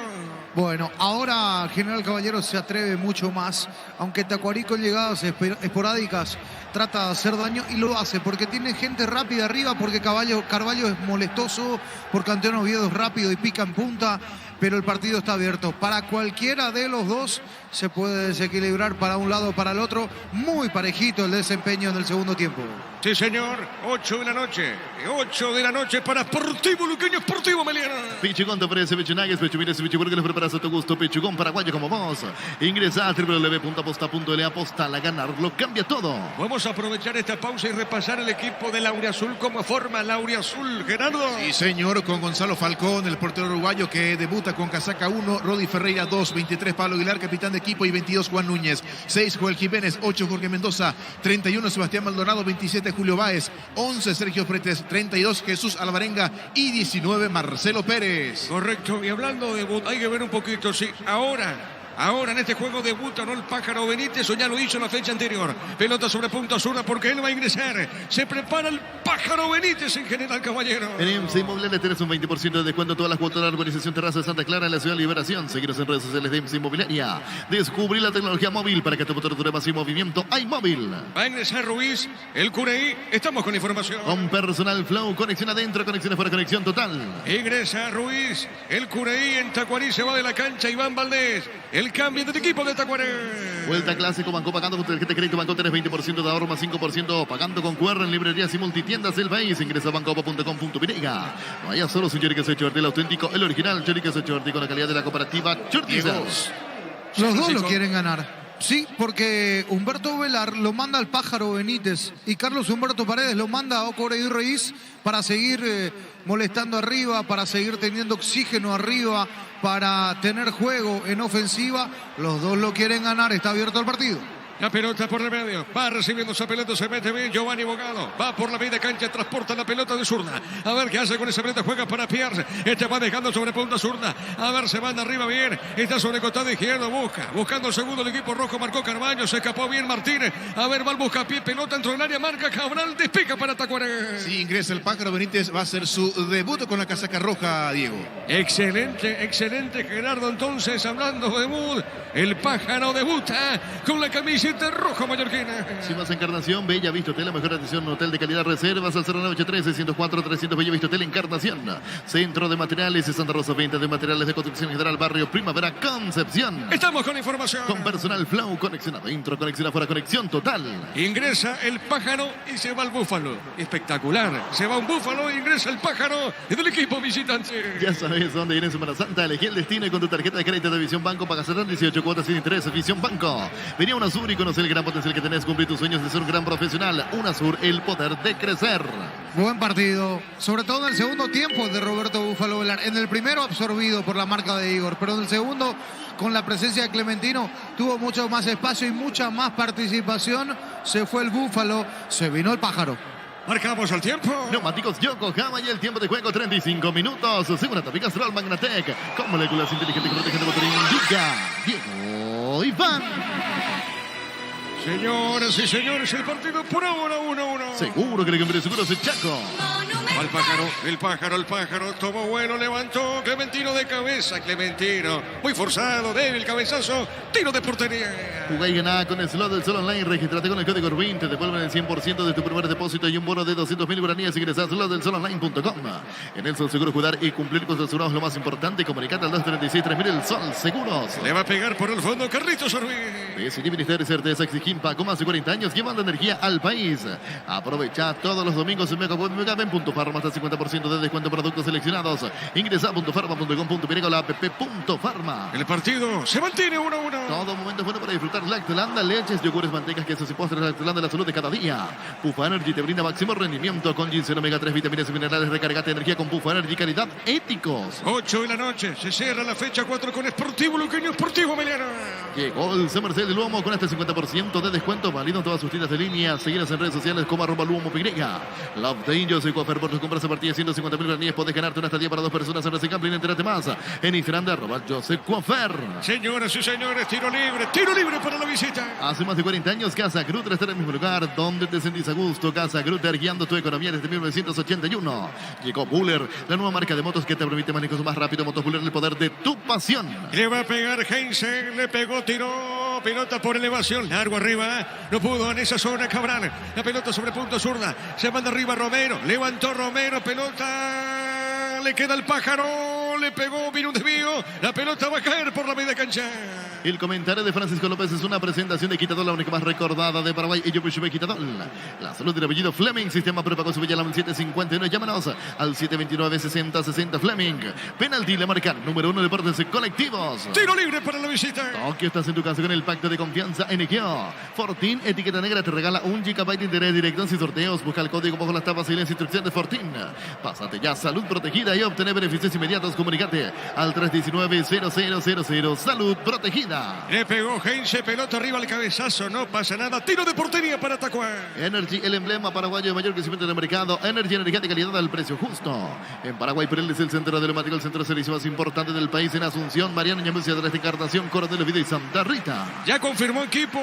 Bueno, ahora General Caballero se atreve mucho más, aunque Tacuarí con llegadas esporádicas trata de hacer daño y lo hace porque tiene gente rápida arriba, porque Carvalho es molestoso, porque Antonio Oviedo es rápido y pica en punta, pero el partido está abierto. Para cualquiera de los dos se puede desequilibrar para un lado o para el otro. Muy parejito el desempeño en el segundo tiempo. Sí, señor. 8 de la noche. 8 de la noche para Sportivo Luqueño, Sportivo Meliana. Pichugón te ofrece Pichunagues, Pichumines y Pichuburgues. Preparas a tu gusto. Pichugón paraguayo como vos. Ingresa a www.aposta.l. Aposta a ganar. Lo cambia todo. Vamos a aprovechar esta pausa y repasar el equipo de Lauriazul. ¿Cómo forma Lauriazul, Gerardo? Sí, señor, con Gonzalo Falcón, el portero uruguayo que debuta con casaca 1, Rodi Ferreira 2, 23 Pablo Aguilar, capitán de equipo, y 22 Juan Núñez, 6 Joel Jiménez, 8 Jorge Mendoza, 31 Sebastián Maldonado, 27 Julio Báez, 11 Sergio Fretes, 32 Jesús Alvarenga y 19 Marcelo Pérez. Correcto, y hablando de debut, hay que ver un poquito, sí, Ahora en este juego debuta no el Pájaro Benítez, o ya lo hizo en la fecha anterior. Pelota sobre punta zurda porque él va a ingresar. Se prepara el Pájaro Benítez en General Caballero. En IMSA Inmobiliaria tenés un 20% de descuento en todas las cuotas de la urbanización Terraza de Santa Clara en la ciudad de Liberación. Seguiros en redes sociales de IMSA Inmobiliaria. Descubrí la tecnología móvil para que tu motor dure más sin movimiento. Hay móvil. Va a ingresar Ruiz, el Cureí. Estamos con información. Con Personal Flow, conexión adentro, conexiones fuera, conexión total. Ingresa Ruiz, el Cureí en Tacuarí, se va de la cancha Iván Valdés. El cambio del equipo de Tacuarí. Vuelta clásico, Banco pagando con tarjeta de crédito, Banco tenés 20% de ahorro más 5% pagando con QR en librerías y multitiendas del país. Ingresa a bancopa.com.py. No haya solo un Choriqueso Chorti, el auténtico, el original Choriqueso Chorti con la calidad de la cooperativa Chorti. Los dos lo quieren ganar. Sí, porque Humberto Velar lo manda al Pájaro Benítez y Carlos Humberto Paredes lo manda a Ocoreí Reís para seguir molestando arriba, para seguir teniendo oxígeno arriba, para tener juego en ofensiva. Los dos lo quieren ganar, está abierto el partido. La pelota por el medio, va recibiendo esa pelota, se mete bien Giovanni Bogado, va por la media cancha, transporta la pelota de zurda, a ver qué hace con esa pelota, juega para Pierre, va dejando sobre punta zurda, a ver, se manda arriba bien, está sobre costado izquierdo, buscando el segundo, el equipo rojo, marcó Carvalho, se escapó bien Martínez, a ver, va al buscapié, pelota dentro del área, marca Cabral, despica para Tacuarí. Sí, ingresa el Pájaro Benítez, va a ser su debut con la casaca roja, Diego. Excelente Gerardo, entonces, hablando de debut, el Pájaro debuta con la camiseta rojo mallorquina. Si vas a Encarnación, Bella Vista Hotel, la mejor atención, un hotel de calidad, reservas al 0983-604-300, Bella Vista Hotel Encarnación. Centro de Materiales y Santa Rosa, venta de materiales de construcción general, barrio Primavera, Concepción. Estamos con información. Con Personal Flow, conexión adentro, conexión afuera, conexión total. Ingresa el Pájaro y se va el Búfalo. Espectacular. Se va un Búfalo, ingresa el Pájaro del equipo visitante. Ya sabes dónde ir en Semana Santa. Elegí el destino y con tu tarjeta de crédito de Visión Banco pagas 18 cuotas sin interés. Visión Banco. Venía a UNASUR y conoce el gran potencial que tenés. Cumplir tus sueños de ser un gran profesional. UNASUR, el poder de crecer. Buen partido, sobre todo en el segundo tiempo de Roberto Búfalo Velar. En el primero absorbido por la marca de Igor, pero en el segundo, con la presencia de Clementino, tuvo mucho más espacio y mucha más participación. Se fue el Búfalo, se vino el Pájaro. Marcamos el tiempo. Neumáticos Yokohama y el tiempo de juego 35 minutos. Segunda Tápica Astral Magnatec. Con moléculas inteligentes que protegen de motor indica Diego Iván. Señoras y señores, el partido por ahora 1-1. Seguro que le cambió seguro ese Chaco. El pájaro, tomó vuelo, levantó, Clementino de cabeza, Clementino, muy forzado, débil, cabezazo, tiro de portería. Jugá y ganá con el slot del Sol Online, regístrate con el código RUIN, te devuelven el 100% de tu primer depósito y un bono de 200.000 guaraníes, ingresa a slotdelsolonline.com. En el Sol Seguro, cuidar y cumplir con tus seguros es lo más importante, comunicate al 236-3000, el Sol Seguros. Le va a pegar por el fondo Carlitos Orbiz. Decidí Ministerio de Certeza Exigimpa, con más de 40 años, llevando energía al país. Aprovecha todos los domingos en Megaben, Punto Farma, hasta 50% de descuento en productos seleccionados. Ingresa a .farma.com.py con la app .farma. El partido se mantiene 1-1. Todo momento es bueno para disfrutar Lactolanda, leches, yogures, mantecas, quesos y postres. Lactolanda, la salud de cada día. Pufa Energy te brinda máximo rendimiento con ginseng, omega 3, vitaminas y minerales. Recargate energía con Pufa Energy, calidad éticos. 8 de la noche, se cierra la fecha 4 con Sportivo Luqueño, Sportivo Meliana. Llegó el Summer Sale de Luomo con hasta 50% de de descuento válido en todas sus tiendas de línea. Seguidas en redes sociales como @luomopy. Love Danger y Coafer por tus compras a partir de 150.000 guaraníes. Podés ganarte una estadía para 2 personas en Racing Gambling. Entérate más en Instagram de @José Coafer. Señoras y señores, tiro libre para la visita. Hace más de 40 años, Casa Grutter está en el mismo lugar donde te sentís a gusto. Casa Grutter, guiando tu economía desde 1981. Llegó Buller, la nueva marca de motos que te permite manejar más rápido. Motos Buller, el poder de tu pasión. Le va a pegar Heinze, le pegó, tiró, pelota por elevación, largo arriba, no pudo en esa zona Cabral, la pelota sobre punto zurda, se manda arriba Romero, levantó Romero, pelota, le queda el pájaro, le pegó, vino un desvío, la pelota va a caer por la media cancha. El comentario de Francisco López es una presentación de Quitadol, la única más recordada de Paraguay. Y yo me Quitadol. La salud del apellido Fleming. Sistema prepago su Villalam 751. Llámanos al 729-6060 Fleming. Penalti, la marca número 1 de deportes colectivos. Tiro libre para la visita. Tokio, estás en tu casa con el pacto de confianza NGO. Fortin, etiqueta negra, te regala 1 GB de interés directo en sorteos. Busca el código bajo las tapas y las instrucciones de Fortin. Pásate ya, salud protegida y obtener beneficios inmediatos. Comunicate al 319-0000. Salud protegida. Le pegó Heinze, pelota arriba al cabezazo, no pasa nada. Tiro de portería para Tacuá. Energy, el emblema paraguayo de mayor crecimiento del mercado. Energy, energía de calidad al precio justo. En Paraguay, Pirelli es el centro neumático, el centro de servicio más importante del país. En Asunción, Mariano Ñamucia de la Encarnación, Coronel Oviedo y Santa Rita. Ya confirmó equipo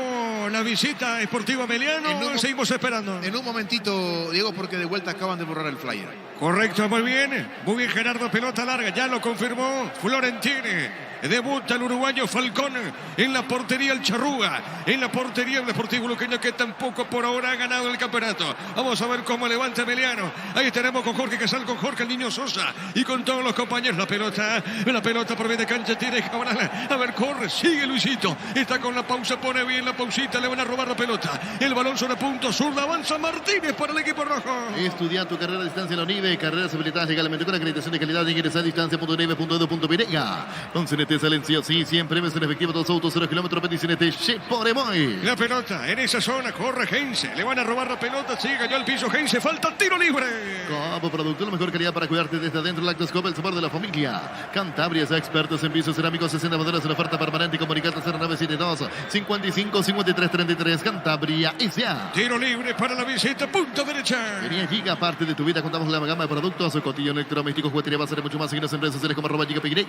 la visita Esportiva Meliano. Seguimos esperando. En un momentito, Diego, porque de vuelta acaban de borrar el flyer. Correcto, muy bien. Muy bien, Gerardo, pelota larga. Ya lo confirmó Florentine. Debuta el uruguayo Falcón en la portería el Charrúa, en la portería el Deportivo Luqueño, que tampoco por ahora ha ganado el campeonato. Vamos a ver cómo levanta Emiliano. Ahí tenemos con Jorge Casal, con Jorge el Niño Sosa y con todos los compañeros. La pelota por media cancha tiene Cabral. A ver, corre, sigue Luisito. Está con la pausa, pone bien la pausita, le van a robar la pelota. El balón sobre punto zurda, avanza Martínez para el equipo rojo. Estudia tu carrera a distancia en la UNIVE, carreras habilitadas legalmente con acreditación de calidad. Ingresa a distancia.unive.edu.pirega. Con CNT Silencio, sí, siempre ves en efectivo dos autos, 0 kilómetros, Peticinete, Cheporemoy. La pelota en esa zona, corre Heinze, le van a robar la pelota, sí, cayó al piso Heinze, falta tiro libre. Como producto, la mejor calidad para cuidarte desde adentro, Lactoscope, el sabor de la familia. Cantabria, expertos en pisos cerámicos, 60 modelos en oferta permanente, comunicate 0972 55 53 33, Cantabria, S.A. Tiro libre para la visita, punta derecha. Venía Giga, parte de tu vida, contamos la gama de productos, cotillo electrodomésticos, juguetería, va a ser mucho más, seguidos en redes sociales como @GigaPY.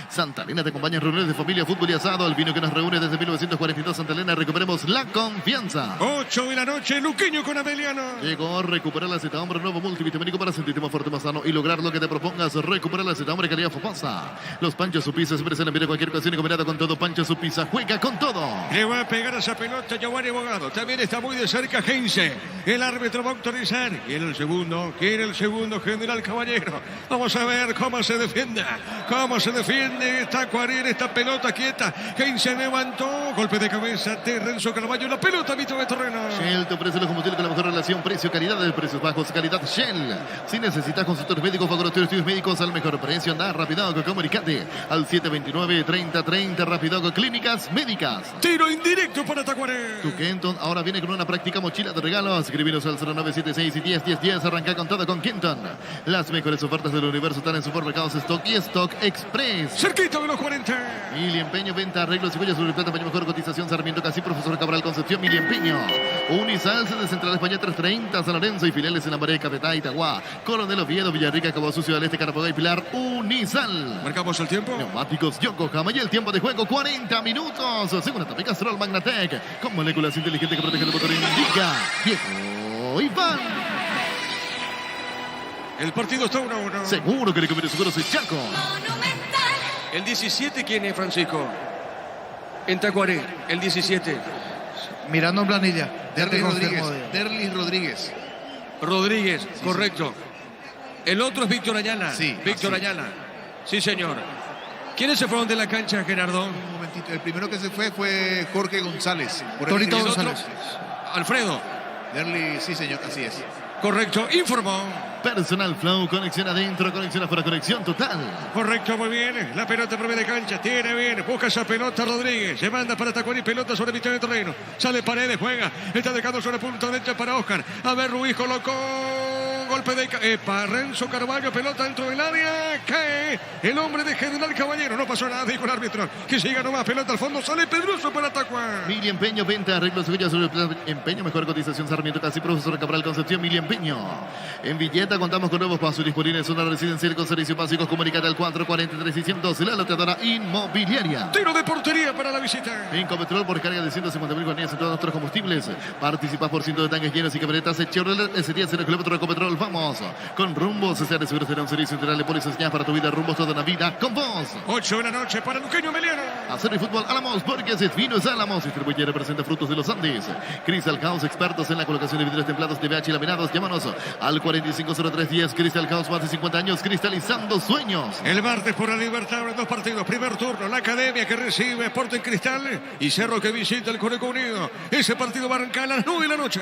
Santa Elena te acompaña en reuniones de familia, fútbol y asado, el vino que nos reúne desde 1942, Santa Elena, recuperemos la confianza. 8 de la noche, Luqueño con Ameliano. Llegó, recupera la Z Hombre, nuevo multivitamínico para sentirte más fuerte, más sano y lograr lo que te propongas. Recupera la Z Hombre, calidad Foposa. Los Panchos Supisa siempre se le envía cualquier ocasión y combinado con todo. Pancho Supisa juega con todo. Le va a pegar a esa pelota Giovanni Bogado. También está muy de cerca Heinze. El árbitro va a autorizar. Quiere el segundo, General Caballero. Vamos a ver cómo se defiende. Está Cuarín, esta pelota quieta. Heinze levantó. Golpe de cabeza de Renzo Carvalho. La pelota mitad de terreno. Shell te ofrece los combustibles con la mejor relación precio-calidad de precios bajos. Calidad Shell. Si necesitas consultores médicos, laboratorios, estudios médicos al mejor precio, anda Rapidago, comunicate al 729-3030. Rapidago, clínicas médicas. Tiro indirecto para Tacuaré. Tu Kenton ahora viene con una práctica mochila de regalos. Escribinos al 0976 y 101010. Arranca con todo con Kenton. Las mejores ofertas del universo están en supermercados Stock y Stock Express. Cerquita de los 40. Mili Empeño, venta, arreglos, cigüeñas, sobre plata, para mejor cotización, Sarmiento Casi, Profesor Cabral Concepción, Mili Empeño. Unisalsa de Central España 330, San Lorenzo y filiales en la María, Capetá, Itagua, Coronel Oviedo, Villarrica, Cabo Sucio del Este, Caraboga y Pilar. Unisal. Marcamos el tiempo. Neumáticos Yokohama y el tiempo de juego 40 minutos. Segunda etapa Castrol Magnatec con moléculas inteligentes que protegen el motor. Indica Diego Iván. El partido está 1-1. Seguro que le conviene Seguros y Chaco. Monumental. El 17, ¿quién es, Francisco? En Tacuaré, el 17. Mirando en planilla. Ya te Derlis confirmo, Rodríguez. Diego. Derlis Rodríguez. Rodríguez, correcto. El otro es Víctor Ayala. Sí, Víctor así. Ayala. Sí, señor. ¿Quiénes se fueron de la cancha, Gerardo? Un momentito. El primero que se fue Jorge González. Por el Torito ingreso. González. Alfredo. Derlis, sí, señor, así es. Correcto, informó. Personal Flow, conexión adentro, conexión afuera, conexión total. Correcto, muy bien. La pelota por media de cancha. Tiene bien. Busca esa pelota Rodríguez. Se manda para Tacuarí. Pelota sobre mitad de terreno. Sale Paredes, juega. Está dejando sobre punto derecha para Oscar. A ver, Ruiz colocó. golpe de Renzo Carvalho, pelota dentro del área, cae el hombre de General Caballero, no pasó nada, dijo el árbitro, que siga nomás, pelota al fondo, sale Pedroso para Tacuá. Mili Empeño, venta, arreglos de sobre el plan Empeño, mejor cotización Sarmiento, casi profesor Cabral Concepción, Mili Empeño. En Villeta contamos con nuevos pasos disponibles, zona residencial con servicios básicos, comunicate al 443 y 112, la loteadora inmobiliaria. Tiro de portería para la visita. Incopetrol por carga de 150.000 guaraníes en todos nuestros combustibles. Participas por cientos de tanques llenos y camionetas Chevrolet S10 0 kilómetros de Ecopetrol. Vamos con Rumbos. CCR Seguros será un servicio integral de pólizas ya para tu vida. Rumbos toda la vida con vos. 8 de la noche para Luqueño Meliano. Hacer el fútbol Álamos porque es fino es Álamos. Distribuye y representa frutos de los Andes. Crystal House, expertos en la colocación de vidrios templados, TVH y laminados. Llámanos al 450310. Crystal House, más de 50 años cristalizando sueños. El martes por la Libertadores, 2 partidos. Primer turno, la Academia que recibe Sporting Cristal y Cerro que visita el Conejo Unido. Ese partido va a arrancar a las 9 de la noche.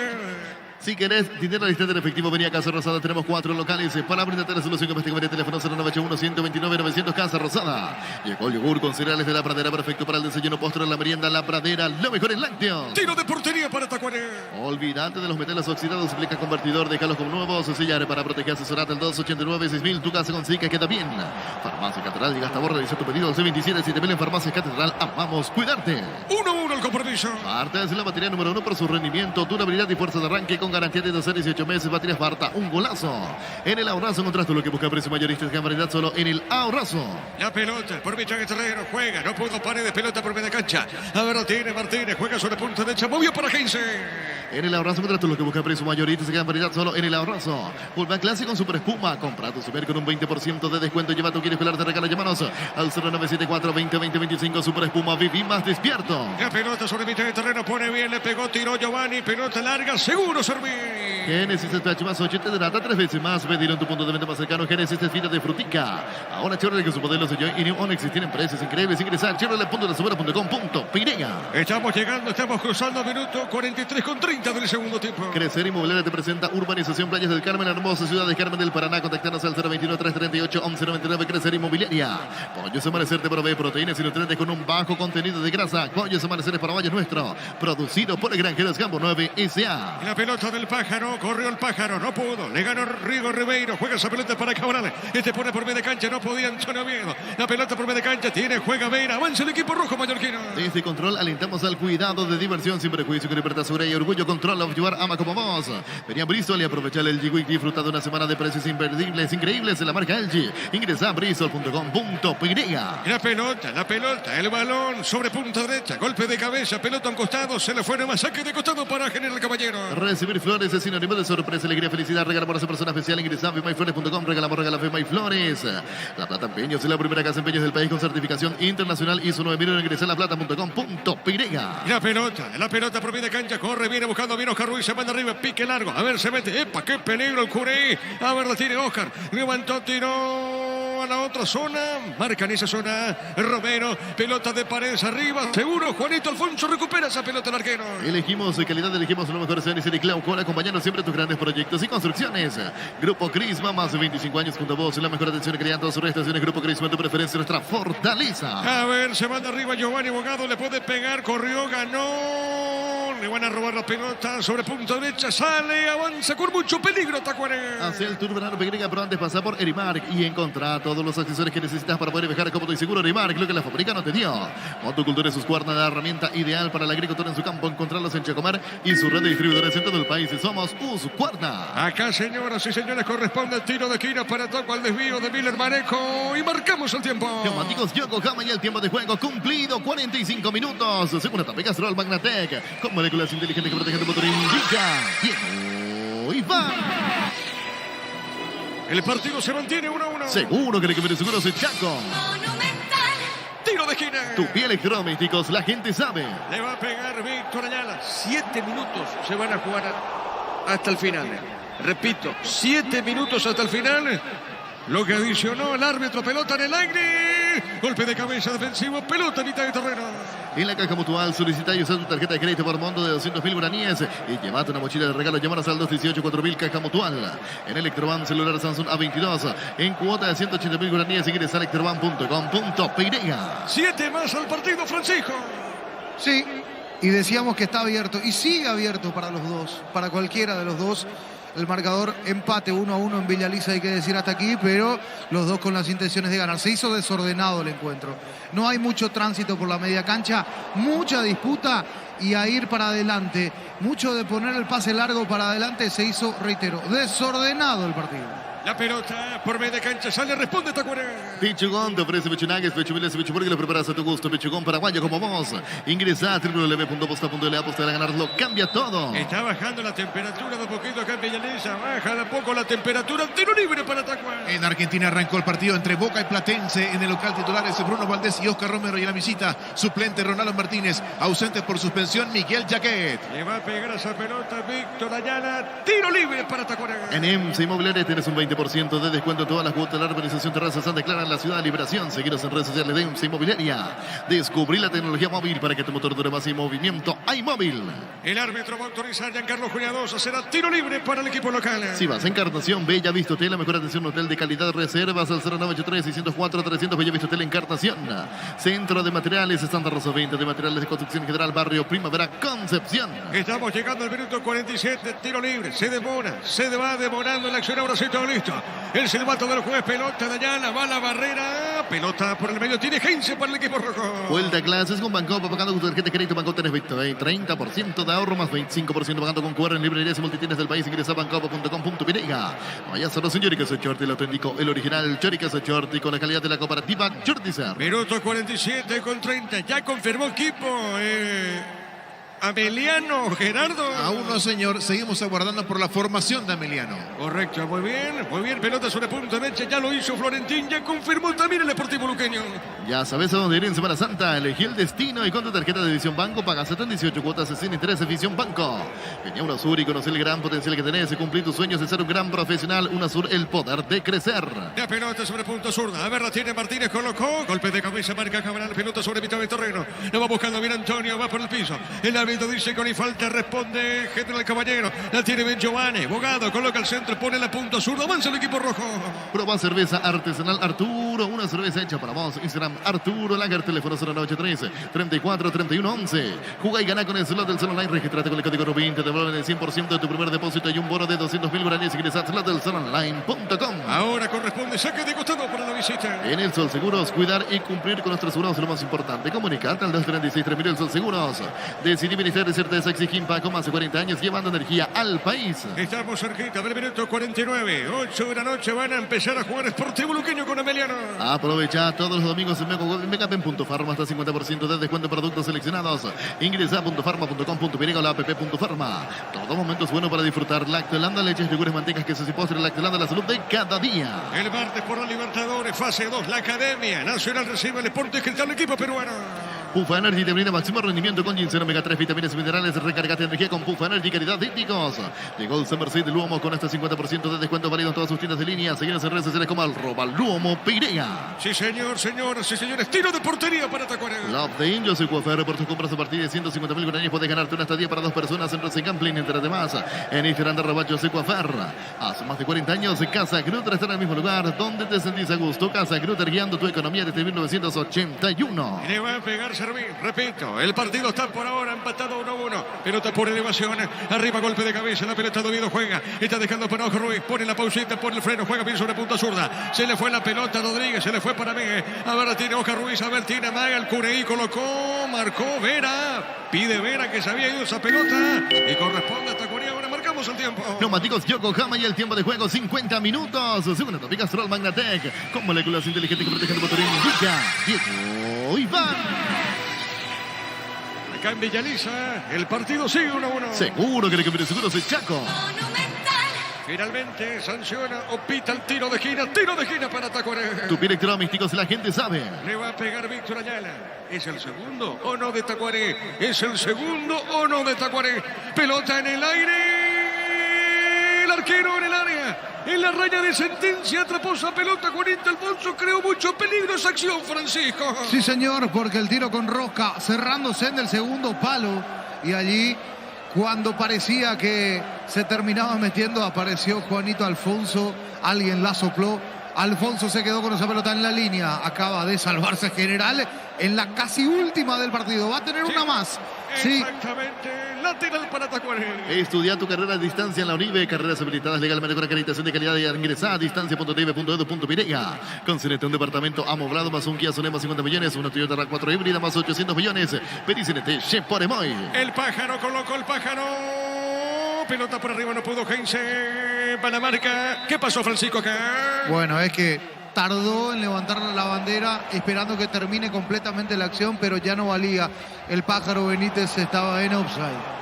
Si querés dinero al instante en efectivo, venía a Casa Rosada. Tenemos 4 locales para brindarte la solución. Investiga teléfono 0981-129-900 Casa Rosada. Llegó el yogur con cereales de La Pradera, perfecto para el desayuno, postre, la merienda. La Pradera, lo mejor en lácteos. Tiro de portería para Tacuaré. Olvídate de los metales oxidados, aplica convertidor, déjalos como nuevos. Sellar para proteger, asesorate el 289-6000. Tu casa con Zika queda bien. Farmacia Catedral, llega hasta vos, realiza tu pedido al C27-7000 en Farmacia Catedral. Amamos cuidarte. 1-1 el compromiso. Marta es la batería número 1 por su rendimiento, durabilidad y fuerza de arranque con garantía de 12 a 18 meses. Baterías Barta, un golazo. En el Ahorrazo encontraste lo que busca precio mayorista de variedad solo en el Ahorrazo. La pelota por Michel Terrero, juega, no pudo paredes, pelota por media cancha. A ver, lo tiene Martínez, juega sobre punta derecha, movió para 15. En el Ahorrazo encontraste lo que busca precio mayorista de variedad solo en el Ahorrazo. Pulpa Clásico con super espuma, compra tu super con un 20% de descuento. Lleva tu quieres escolar de regalo, llámanos al 0974-2020-25. Super espuma, viví más despierto. La pelota sobre mitad de terreno, pone bien, le pegó, tiró Giovanni, pelota larga, seguro servir. Génesis PH más 80 de nata, 3 veces más. Pedir en tu punto de venta más cercano. Génesis es fina de frutica. Ahora Chevrolet que su modelo se y New Onix tienen precios increíbles. Ingresar Chevrolet.com.py. Estamos llegando, estamos cruzando minuto 43 con 30 del segundo tiempo. Crecer Inmobiliaria te presenta Urbanización Playas del Carmen, la hermosa ciudad de Carmen del Paraná. Contactanos al 021-338-1199. Crecer Inmobiliaria. Pollos Amanecer te provee proteínas y nutrientes con un bajo contenido de grasa. Pollos Amanecer para Valles Nuestro. Producido por el Granjeros Campo 9 S.A. La pelota del pájaro, corrió el pájaro, no pudo. Le ganó Rigo Ribeiro, juega esa pelota para Cabral. Este pone por media cancha, no podía Antonio Oviedo. La pelota por media cancha, tiene, juega Vera. Avanza el equipo rojo mallorquino. Desde Control alentamos al cuidado de diversión sin prejuicio, con libertad, seguridad y orgullo. Control of Your ama como vos. Venía a Bristol y aprovechar el G-Week. Disfruta de una semana de precios imperdibles, increíbles en la marca LG. Ingresa a bristol.com.py. La pelota, el balón sobre punta derecha, golpe de cabeza, pelota a un costado, se le fue nomás, saque de costado para General Caballero. Recibir flores es sinónimo de sorpresa, alegría, felicidad. Regalamos a esa persona especial. Ingresa a FeMyFlores.com. Regalamos FeMyFlores. La Plata Empeños es la primera casa de empeños del país con certificación internacional ISO 9000. Ingresa a laplata.com.py. La pelota por media cancha, corre, viene buscando bien Oscar Ruiz, se manda arriba, pique largo, a ver, se mete, ¡epa, qué peligro el Curí! A ver, la tiene Oscar, levantó, tiró a la otra zona, marca en esa zona Romero, pelota de Paredes arriba, seguro, Juanito Alfonso recupera esa pelota el arquero. Elegimos calidad, elegimos lo mejor en y Clau, acompañando siempre tus grandes proyectos y construcciones. Grupo Crisma, más de 25 años junto a vos, la mejor atención y calidad en todas sus estaciones. Grupo Crisma, tu preferencia, nuestra fortaleza. A ver, se manda arriba Giovanni Bogado, le puede pegar, corrió, ganó. Le van a robar la pelota sobre punta derecha, sale, avanza con mucho peligro Tacuaré. Hacia el Tour Verano Pegrega, pero antes pasa por Erimark y encontrá todos los accesorios que necesitas para poder viajar cómodo y seguro. Erimark, lo que la fábrica no te dio. Motocultura es Husqvarna, la herramienta ideal para la agricultura en su campo. Encontrarlos en Chacomar y su red de distribuidores en todo el país. Somos Husqvarna. Acá, señoras y señores, corresponde el tiro de esquina para Taco al desvío de Miller Manejo y marcamos el tiempo. Neumáticos Yokohama y el tiempo de juego cumplido, 45 minutos. Segunda etapa, Castrol Magnatec, con moléculas inteligentes que protegen tu motor. Indica Diego Iván. El partido se mantiene 1-1. Seguro que el equipo de seguros es Chaco. Monumental. Tiro de esquina. Tupi Electrodomésticos, la gente sabe. Le va a pegar Víctor Ayala. 7 minutos se van a jugar hasta el final. Repito, 7 minutos hasta el final. Lo que adicionó el árbitro, pelota en el aire. Golpe de cabeza defensivo, pelota en mitad de terreno. En la Caja Mutual solicita y usa tu tarjeta de crédito por monto de 200.000 guaraníes y llévate una mochila de regalo. Llámanos al 218-4000 Caja Mutual. En Electroban celular Samsung A22 en cuota de 180.000 guaraníes. Ingresa a electroban.com.py. 7 más al partido, Francisco. Sí, y decíamos que está abierto y sigue abierto para los dos, para cualquiera de los dos. el marcador empate 1-1 en Villaliza, hay que decir hasta aquí, pero los dos con las intenciones de ganar. Se hizo desordenado el encuentro. No hay mucho tránsito por la media cancha, mucha disputa y a ir para adelante. Mucho de poner el pase largo para adelante, se hizo, reitero, desordenado el partido. La pelota por media cancha sale, responde Tacuaré. Pichugón te ofrece pechunagues, pechumiles y pechuburgues. Lo preparas a tu gusto. Pichugón paraguayo como vos. Ingresa a www.posta.la. Apostar a ganar lo cambia todo. Está bajando la temperatura de poquito acá en Villaliza. Baja de poco la temperatura. Tiro libre para Tacuaré. En Argentina arrancó el partido entre Boca y Platense. En el local titular es Bruno Valdés y Oscar Romero. Y en la visita, suplente Ronaldo Martínez. Ausente por suspensión, Miguel Jaquet. Le va a pegar a esa pelota Víctor Ayala. Tiro libre para Tacuaré. En EMSA Inmobiliaria tienes un 20% de descuento en todas las cuotas de la urbanización Terraza Santa Clara en la ciudad de Liberación. Seguiros en redes sociales de EMSA Inmobiliaria. Descubrí la tecnología móvil para que tu motor dure más y movimiento. Hay móvil. El árbitro va a autorizar Giancarlo Juliadosa. Será tiro libre para el equipo local. Si vas a Encarnación, Bella Vista Hotel, la mejor atención, hotel de calidad, reservas al 0983-604-300, Bella Vista Hotel Encarnación. Centro de Materiales, Santa Rosa 20 de Materiales de Construcción General, Barrio Primavera, Concepción. Estamos llegando al minuto 47, tiro libre. Se demora, se va demorando la acción. Ahora sí, todo listo. El silbato del juez, pelota de Ayala, va a la barrera. Pelota por el medio, tiene agencia para el equipo rojo. Vuelta a clases con Bancopa, pagando con tu tarjeta de crédito. Bancopa tenés 30% de ahorro más 25% pagando con QR en librerías y multitiendas del país. Ingresa a bancopa.com.pirega. Vaya solo señor Queso Chorti, el auténtico, el original Chori Queso Chorti con la calidad de la cooperativa Chortizer. Minuto 47 con 30, ya confirmó equipo. Ameliano, Gerardo. Aún no, señor. Seguimos aguardando por la formación de Ameliano. Correcto, muy bien. Pelota sobre punto derecha, ya lo hizo Florentín, ya confirmó también el Deportivo Luqueño. Ya sabes a dónde ir en Semana Santa. Elegí el destino y con tu tarjeta de Visión Banco pagas 78 cuotas sin interés en Visión Banco. Vení a UNASUR y conocer el gran potencial que tenés y cumplir tus sueños de ser un gran profesional. UNASUR, el poder de crecer. La pelota sobre punto zurda. A ver, la tiene Martínez, colocó. Golpe de cabeza, marca Cabral. Pelota sobre mitad de terreno. Lo va buscando bien Antonio, va por el piso. El árbitro dice con y falta, responde General Caballero. La tiene bien Giovanni. Bogado coloca el centro, pone la punta zurda. Avanza el equipo rojo. Proba cerveza artesanal Arturo. Una cerveza hecha para vos. Instagram Arturo Lager. Teléfono 0983-343111. Juga y gana con el slot del Sol Online. Registrate con el código RUBIN. Te devuelven el 100% de tu primer depósito y un bono de 200.000 guaraníes. Ingresa a slotdelsolonline.com. Ahora corresponde saque de costado para la visita. En el Sol Seguros, cuidar y cumplir con nuestros seguros es lo más importante. Comunicarte al 236-3000 el Sol Seguros. Decidí venir de certeza exigir Paco, más de 40 años llevando energía al país. Estamos cerquita del minuto 49. 8 de la noche van a empezar a jugar Sportivo Luqueño con Ameliano. Aprovecha todos los domingos en Megapen.farma hasta 50% de descuento en productos seleccionados. Ingresa a .farma.com.pirega o la app.farma. Todo momento es bueno para disfrutar. Lactolanda, leches, yogures, mantecas, quesos y postres. Lactolanda, la salud de cada día. El martes por la Libertadores, fase 2, la Academia Nacional recibe el Sporting Cristal, el equipo peruano. Pufa Energy te brinda máximo rendimiento con ginseng omega 3, vitaminas y minerales. Recárgate energía con Pufa Energy, calidad de hídricos. Llegó el Summer Sale de Luomo con hasta 50% de descuento válido en todas sus tiendas de línea. Seguimos en redes sociales como @Luomo Pirega. Sí, señor, señoras y señores. Tiro de portería para Tacuaré. Love the Angels y Coafer. Por tus compras a partir de 150.000 guaraníes puedes ganarte una estadía para 2 personas en Racing Gambling. Entre demás, en Instagram de José Coafer. Hace más de 40 años, Casa Grutter está en el mismo lugar donde te sentís a gusto. Casa Grutter guiando tu economía desde 1981. Le va a pegar Servín, repito. El partido está por ahora empatado 1-1. Pelota por elevación. Arriba golpe de cabeza. La pelota Doviedo juega. Está dejando para Ojo Ruiz. Pone la pausita, pone el freno. Juega bien sobre punta zurda. Se le fue la pelota a Rodríguez. Se le fue para Miguel. A ver, tiene Ojo Ruiz. A ver, tiene Maga. El Cureí colocó. Marcó Vera. Pide Vera que se había ido esa pelota. Y corresponde a Tacuaré. Ahora marcamos el tiempo. Neumáticos Yokohama y el tiempo de juego 50 minutos. Segunda tópica Stroll Magnatec. Con moléculas inteligentes que protegen tu motor. Indica Diego Iván. Acá en Villaliza, el partido sigue 1-1. Seguro que le cambió seguros el Chaco. Monumental. Finalmente sanciona o pita el tiro de esquina para Tacuaré. Tu pie electromísticos, la gente sabe. Le va a pegar Víctor Ayala. ¿Es el segundo o no de Tacuaré? ¿Es el segundo o no de Tacuaré? Pelota en el aire. El arquero en el área. En la raya de sentencia atrapó esa pelota. Juanito Alfonso creó mucho peligro esa acción, Francisco. Sí, señor, porque el tiro con rosca cerrándose en el segundo palo. Y allí, cuando parecía que se terminaba metiendo, apareció Juanito Alfonso. Alguien la sopló. Alfonso se quedó con esa pelota en la línea. Acaba de salvarse General en la casi última del partido. Va a tener una más. Exactamente. lateral para Tacuarí. Estudia tu carrera a distancia en la Unive. Carreras habilitadas legalmente con acreditación de calidad y ingresada a distancia.unive.edu.pirega. Con CNT, un departamento amoblado más un Kia Sonet más 50 millones, una Toyota RAV4 híbrida más 800 millones. Pedí CNT, Chef por Emoy. El pájaro colocó el pájaro. Pelota por arriba, no pudo Heinze. Para la marca. ¿Qué pasó, Francisco, acá? Bueno, es que tardó en levantar la bandera esperando que termine completamente la acción, pero ya no valía. El pájaro Benítez estaba en offside.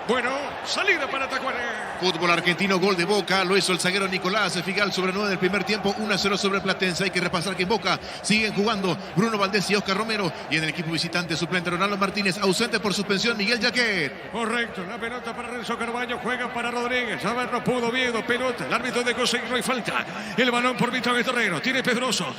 Bueno, salida para Tacuarí. Fútbol argentino, gol de Boca, lo hizo el zaguero Nicolás Figal sobre 9 del primer tiempo, 1-0 sobre Platense. Hay que repasar que en Boca siguen jugando Bruno Valdés y Oscar Romero, y en el equipo visitante suplente Ronaldo Martínez, ausente por suspensión Miguel Jaquet. Correcto, la pelota para Renzo Carvalho, juega para Rodríguez, a ver, no pudo, Oviedo, pelota, el árbitro de conseguir, no hay falta, el balón por Víctor de Terreno, tiene Pedroso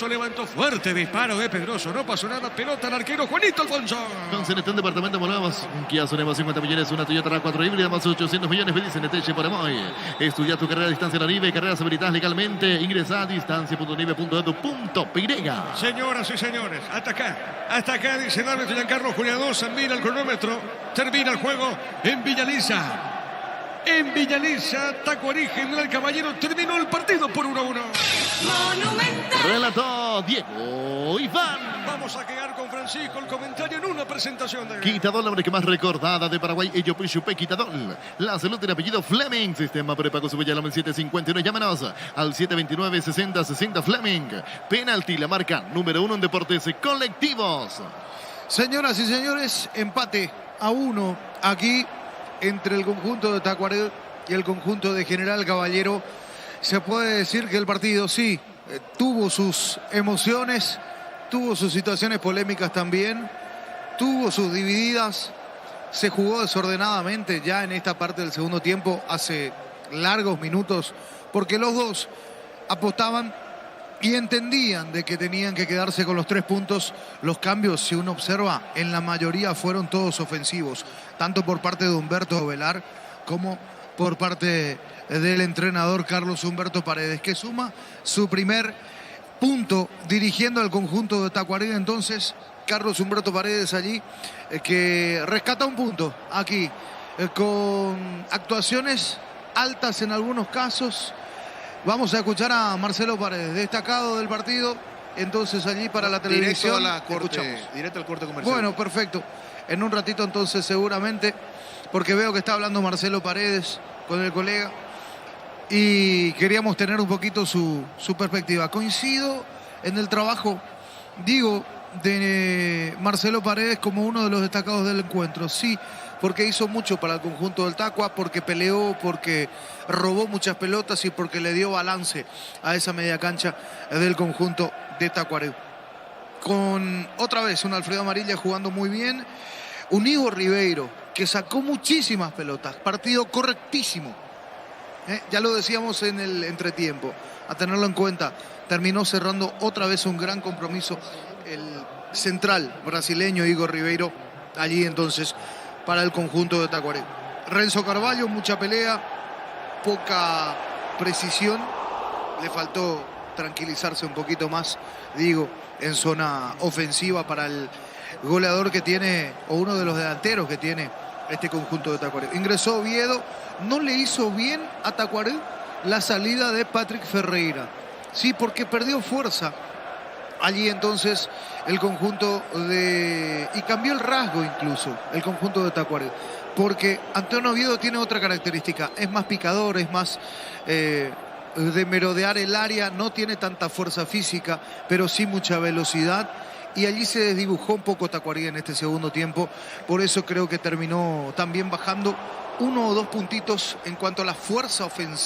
levantó fuerte, disparo de Pedroso, no pasó nada, pelota al arquero Juanito Alfonso. Con CNT, un departamento molavas, un Kia Sonet más 50 millones, una Toyota RAV4 híbrida más 800 millones. Pedí CNT, Chef por Emoy. Estudia tu carrera a distancia en la Unive. Carreras habilitadas legalmente. Ingresa a distancia.unive.edu.pirega. Señoras y señores, hasta acá, dice el árbitro Giancarlo Juliadosa, mira el cronómetro, termina el juego en Villaliza. En Villaliza, Tacuarí, General Caballero, terminó el partido por 1-1. Monumental. Relató Diego Iván. Vamos a quedar con Francisco el comentario en una presentación de... Quitadol, la hombre que más recordada de Paraguay, Ello Pichupe Quitadol. La salud del apellido Fleming. Sistema prepago sube ya al 751. Llámanos al 729-6060 Fleming. Penalti, la marca número 1 en deportes colectivos. Señoras y señores, empate a 1 aquí entre el conjunto de Tacuarí y el conjunto de General Caballero. Se puede decir que el partido sí tuvo sus emociones, tuvo sus situaciones polémicas también, tuvo sus divididas, se jugó desordenadamente ya en esta parte del segundo tiempo hace largos minutos, porque los dos apostaban y entendían de que tenían que quedarse con los 3 puntos. Los cambios, si uno observa, en la mayoría fueron todos ofensivos, tanto por parte de Humberto Velar como por parte del entrenador Carlos Humberto Paredes, que suma su primer punto dirigiendo al conjunto de Tacuarí. Entonces, Carlos Humberto Paredes allí, que rescata un punto aquí, con actuaciones altas en algunos casos. Vamos a escuchar a Marcelo Paredes, destacado del partido, entonces allí para la televisión. Directo al corte comercial. Bueno, perfecto. En un ratito entonces seguramente, porque veo que está hablando Marcelo Paredes con el colega y queríamos tener un poquito su perspectiva. Coincido en el trabajo, digo, de Marcelo Paredes como uno de los destacados del encuentro. Sí, porque hizo mucho para el conjunto del Tacua, porque peleó, porque robó muchas pelotas y porque le dio balance a esa media cancha del conjunto de Tacuarí. Con otra vez un Alfredo Amarilla jugando muy bien, un Igor Ribeiro que sacó muchísimas pelotas, partido correctísimo. Ya lo decíamos en el entretiempo, a tenerlo en cuenta. Terminó cerrando otra vez un gran compromiso el central brasileño Igor Ribeiro, allí entonces para el conjunto de Tacuarí. Renzo Carvalho, mucha pelea, poca precisión, le faltó tranquilizarse un poquito más, digo, en zona ofensiva para el goleador que tiene, o uno de los delanteros que tiene este conjunto de Tacuarí. Ingresó Oviedo, no le hizo bien a Tacuarí la salida de Patrick Ferreira, sí, porque perdió fuerza allí entonces el conjunto de... y cambió el rasgo incluso, el conjunto de Tacuarí, porque Antonio Oviedo tiene otra característica, es más picador, es más de merodear el área, no tiene tanta fuerza física, pero sí mucha velocidad, y allí se desdibujó un poco Tacuarí en este segundo tiempo. Por eso creo que terminó también bajando 1 o 2 puntitos en cuanto a la fuerza ofensiva.